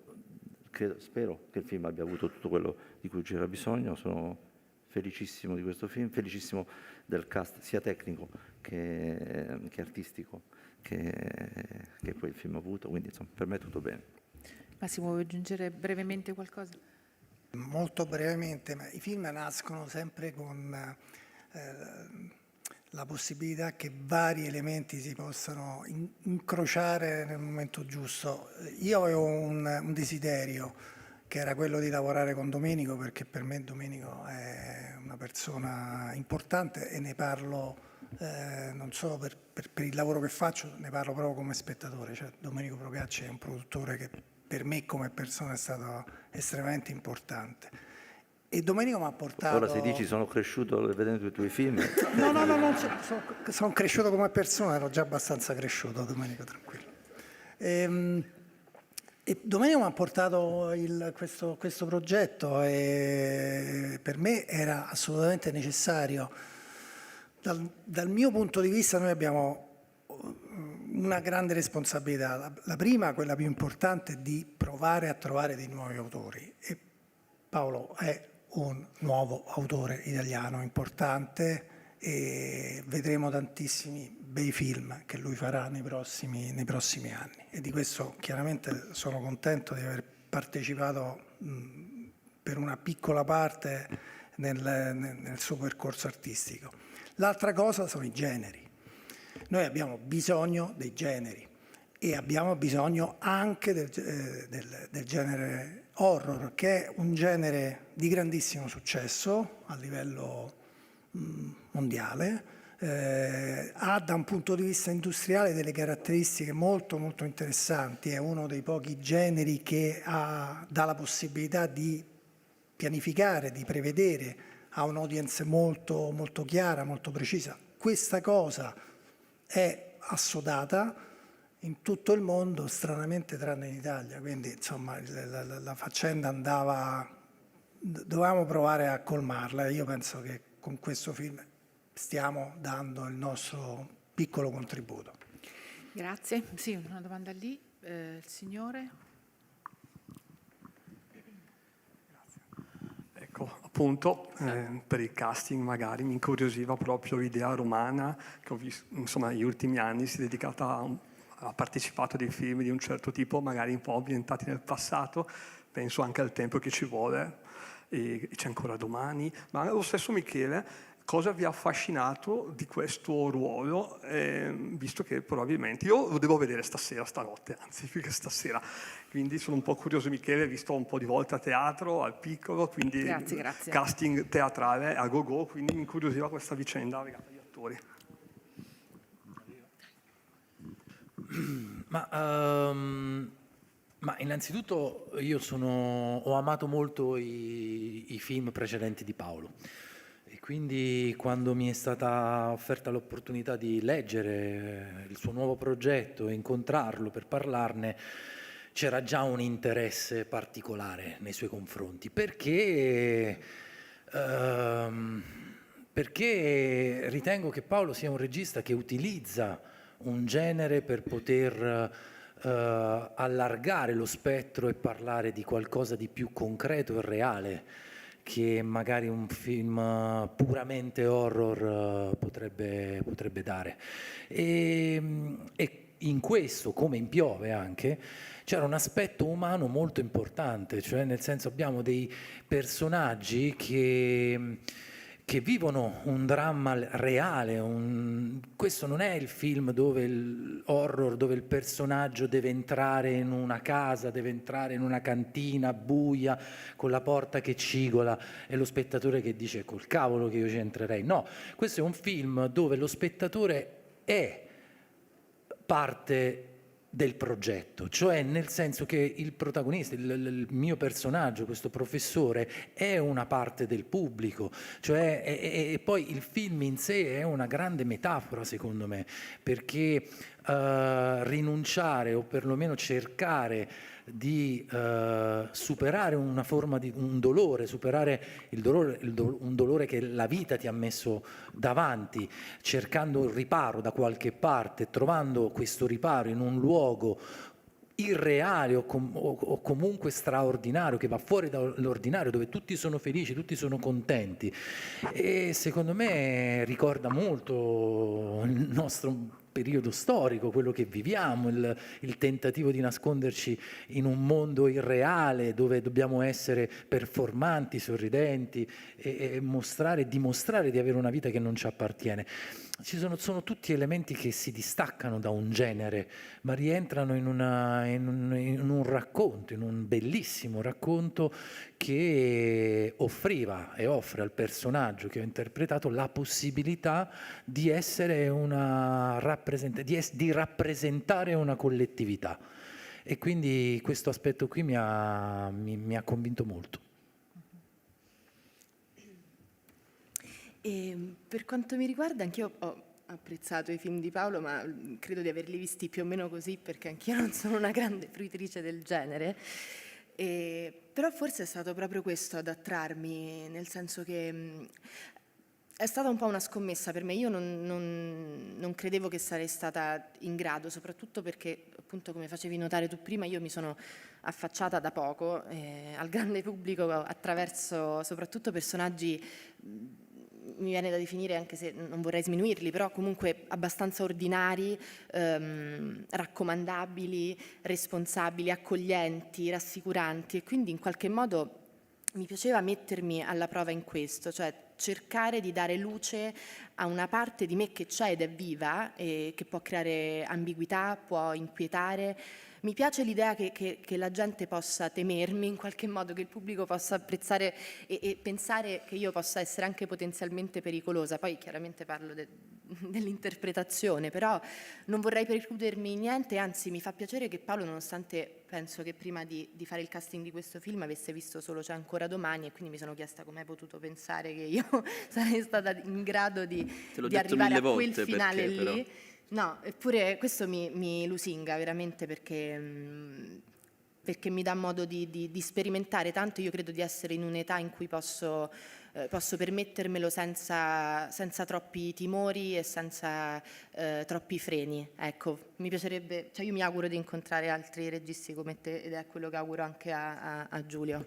spero che il film abbia avuto tutto quello di cui c'era bisogno. Sono felicissimo di questo film, felicissimo del cast sia tecnico che artistico che poi il film ha avuto, quindi insomma per me tutto bene. Massimo, vuoi aggiungere brevemente qualcosa? Molto brevemente, ma i film nascono sempre con la possibilità che vari elementi si possano incrociare nel momento giusto. Io avevo un desiderio, che era quello di lavorare con Domenico, perché per me Domenico è una persona importante e ne parlo non solo per il lavoro che faccio, ne parlo proprio come spettatore. Cioè, Domenico Procacci è un produttore che per me come persona è stato estremamente importante. E Domenico mi ha portato... Ora se dici sono cresciuto vedendo i tuoi film... No, sono cresciuto come persona, ero già abbastanza cresciuto, Domenico, tranquillo. E Domenico mi ha portato questo progetto e per me era assolutamente necessario. Dal mio punto di vista noi abbiamo una grande responsabilità. La prima, quella più importante, è di provare a trovare dei nuovi autori. E Paolo è un nuovo autore italiano importante e vedremo tantissimi bei film che lui farà nei prossimi anni, e di questo chiaramente sono contento di aver partecipato per una piccola parte nel suo percorso artistico. L'altra cosa sono i generi. Noi abbiamo bisogno dei generi e abbiamo bisogno anche del genere horror, che è un genere di grandissimo successo a livello mondiale. Ha da un punto di vista industriale delle caratteristiche molto molto interessanti, è uno dei pochi generi che dà la possibilità di pianificare, di prevedere, ha un'audience molto, molto chiara, molto precisa. Questa cosa è assodata in tutto il mondo, stranamente tranne in Italia, quindi insomma la faccenda dovevamo provare a colmarla, e io penso che con questo film stiamo dando il nostro piccolo contributo. Grazie. Sì, una domanda lì, il signore. Ecco, appunto, per il casting magari mi incuriosiva proprio l'idea romana, che ho visto, insomma, negli ultimi anni si è dedicata ha partecipato a dei film di un certo tipo, magari un po' ambientati nel passato, penso anche al tempo che ci vuole, e c'è ancora domani, ma lo stesso Michele, cosa vi ha affascinato di questo ruolo, visto che probabilmente io lo devo vedere stanotte, anzi più che stasera, quindi sono un po' curioso. Michele, visto un po' di volte a teatro, al piccolo, quindi grazie. casting teatrale a go-go, quindi mi incuriosiva questa vicenda legata agli attori. Ma innanzitutto io ho amato molto i film precedenti di Paolo, e quindi quando mi è stata offerta l'opportunità di leggere il suo nuovo progetto e incontrarlo per parlarne, c'era già un interesse particolare nei suoi confronti, perché ritengo che Paolo sia un regista che utilizza un genere per poter allargare lo spettro e parlare di qualcosa di più concreto e reale che magari un film puramente horror potrebbe dare. E in questo, come in Piove anche, c'era un aspetto umano molto importante, cioè nel senso abbiamo dei personaggi che vivono un dramma reale. Questo non è il film horror dove il personaggio deve entrare in una casa, deve entrare in una cantina buia con la porta che cigola e lo spettatore che dice col cavolo che io ci entrerei. No, questo è un film dove lo spettatore è parte del progetto, cioè nel senso che il protagonista, il mio personaggio, questo professore, è una parte del pubblico, cioè, e poi il film in sé è una grande metafora secondo me, perché rinunciare o perlomeno cercare di superare una forma di un dolore, superare un dolore che la vita ti ha messo davanti, cercando il riparo da qualche parte, trovando questo riparo in un luogo irreale o comunque straordinario, che va fuori dall'ordinario, dove tutti sono felici, tutti sono contenti, e secondo me ricorda molto il nostro periodo storico, quello che viviamo, il tentativo di nasconderci in un mondo irreale dove dobbiamo essere performanti, sorridenti e dimostrare di avere una vita che non ci appartiene. Sono tutti elementi che si distaccano da un genere, ma rientrano in un racconto, in un bellissimo racconto che offriva e offre al personaggio che ho interpretato la possibilità di essere di rappresentare una collettività. E quindi questo aspetto qui mi ha convinto molto. E per quanto mi riguarda, anch'io ho apprezzato i film di Paolo, ma credo di averli visti più o meno così, perché anch'io non sono una grande fruitrice del genere. Però forse è stato proprio questo ad attrarmi, nel senso che è stata un po' una scommessa per me. Io non credevo che sarei stata in grado, soprattutto perché, appunto, come facevi notare tu prima, io mi sono affacciata da poco al grande pubblico attraverso soprattutto personaggi, mi viene da definire, anche se non vorrei sminuirli, però comunque abbastanza ordinari, raccomandabili, responsabili, accoglienti, rassicuranti, e quindi in qualche modo mi piaceva mettermi alla prova in questo, cioè cercare di dare luce a una parte di me che c'è ed è viva e che può creare ambiguità, può inquietare. Mi piace l'idea che la gente possa temermi in qualche modo, che il pubblico possa apprezzare e pensare che io possa essere anche potenzialmente pericolosa. Poi chiaramente parlo dell'interpretazione, però non vorrei precludermi niente, anzi mi fa piacere che Paolo, nonostante penso che prima di fare il casting di questo film avesse visto solo C'è ancora domani, e quindi mi sono chiesta come hai potuto pensare che io sarei stata in grado di arrivare a quel finale lì. Però. No, eppure questo mi lusinga veramente, perché mi dà modo di sperimentare tanto. Io credo di essere in un'età in cui posso permettermelo senza troppi timori e senza troppi freni. Ecco, mi piacerebbe, cioè io mi auguro di incontrare altri registi come te, ed è quello che auguro anche a Giulio,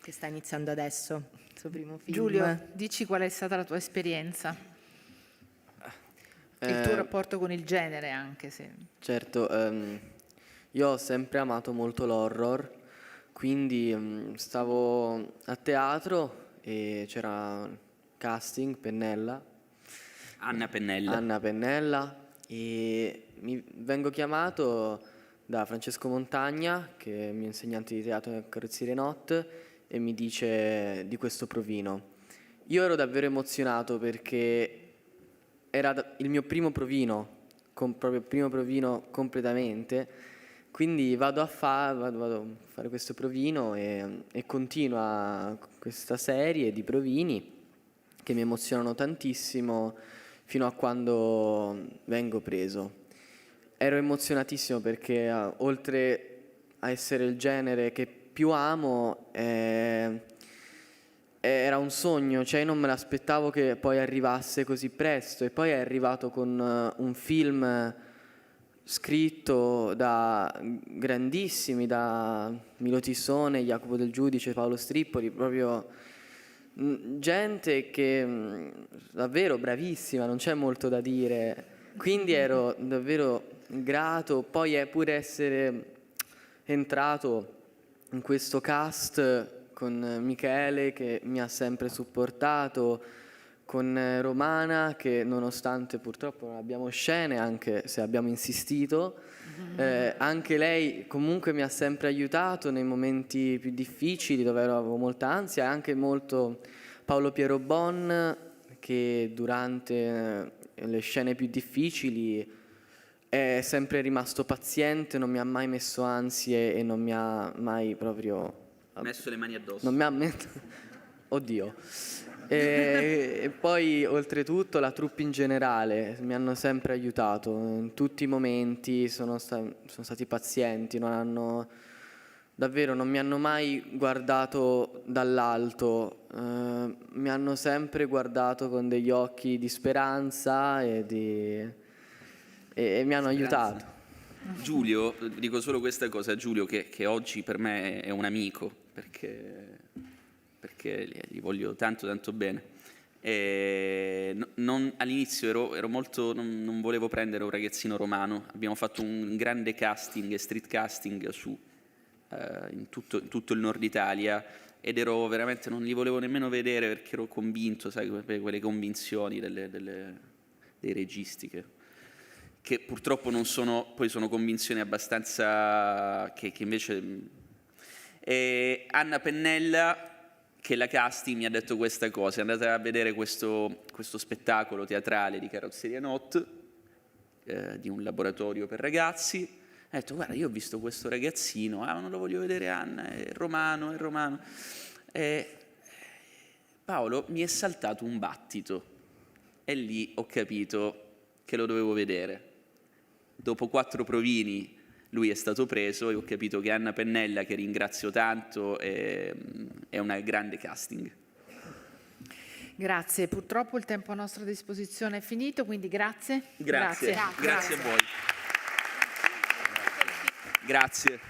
che sta iniziando adesso il suo primo film. Giulio, dici qual è stata la tua esperienza? Il tuo rapporto con il genere, anche se... Certo, io ho sempre amato molto l'horror, quindi stavo a teatro e c'era casting, Anna Pennella, e vengo chiamato da Francesco Montagna, che è il mio insegnante di teatro nel Carrozzeria Not, e mi dice di questo provino. Io ero davvero emozionato perché era il mio primo provino, proprio il primo provino completamente, quindi vado a fare questo provino e continua questa serie di provini che mi emozionano tantissimo fino a quando vengo preso. Ero emozionatissimo perché oltre a essere il genere che più amo, era un sogno, cioè non me l'aspettavo che poi arrivasse così presto, e poi è arrivato con un film scritto da grandissimi, da Milo Tissone, Jacopo Del Giudice, Paolo Strippoli, proprio gente che davvero bravissima, non c'è molto da dire, quindi ero davvero grato, poi è pure essere entrato in questo cast con Michele che mi ha sempre supportato, con Romana che nonostante purtroppo non abbiamo scene, anche se abbiamo insistito, anche lei comunque mi ha sempre aiutato nei momenti più difficili dove avevo molta ansia, e anche molto Paolo Piero Bon che durante le scene più difficili è sempre rimasto paziente, non mi ha mai messo ansie e non mi ha mai proprio messo le mani addosso. non mi ha oddio. E poi oltretutto la troupe in generale mi hanno sempre aiutato in tutti i momenti, sono stati pazienti, davvero non mi hanno mai guardato dall'alto, mi hanno sempre guardato con degli occhi di speranza e mi hanno aiutato. Giulio, dico solo questa cosa a Giulio che oggi per me è un amico, perché gli voglio tanto bene. All'inizio ero molto, non volevo prendere un ragazzino romano, abbiamo fatto un grande casting, street casting in tutto il nord Italia, ed ero veramente, non li volevo nemmeno vedere perché ero convinto, sai, quelle convinzioni dei registi che purtroppo non sono, poi sono convinzioni abbastanza che invece... Anna Pennella, che la casting mi ha detto questa cosa, è andata a vedere questo spettacolo teatrale di Carrozzeria Not, di un laboratorio per ragazzi, ha detto guarda io ho visto questo ragazzino, non lo voglio vedere Anna, è romano. Paolo, mi è saltato un battito e lì ho capito che lo dovevo vedere. Dopo 4 provini lui è stato preso e ho capito che Anna Pennella, che ringrazio tanto, è una grande casting. Grazie, purtroppo il tempo a nostra disposizione è finito, quindi grazie. Grazie a voi. Grazie.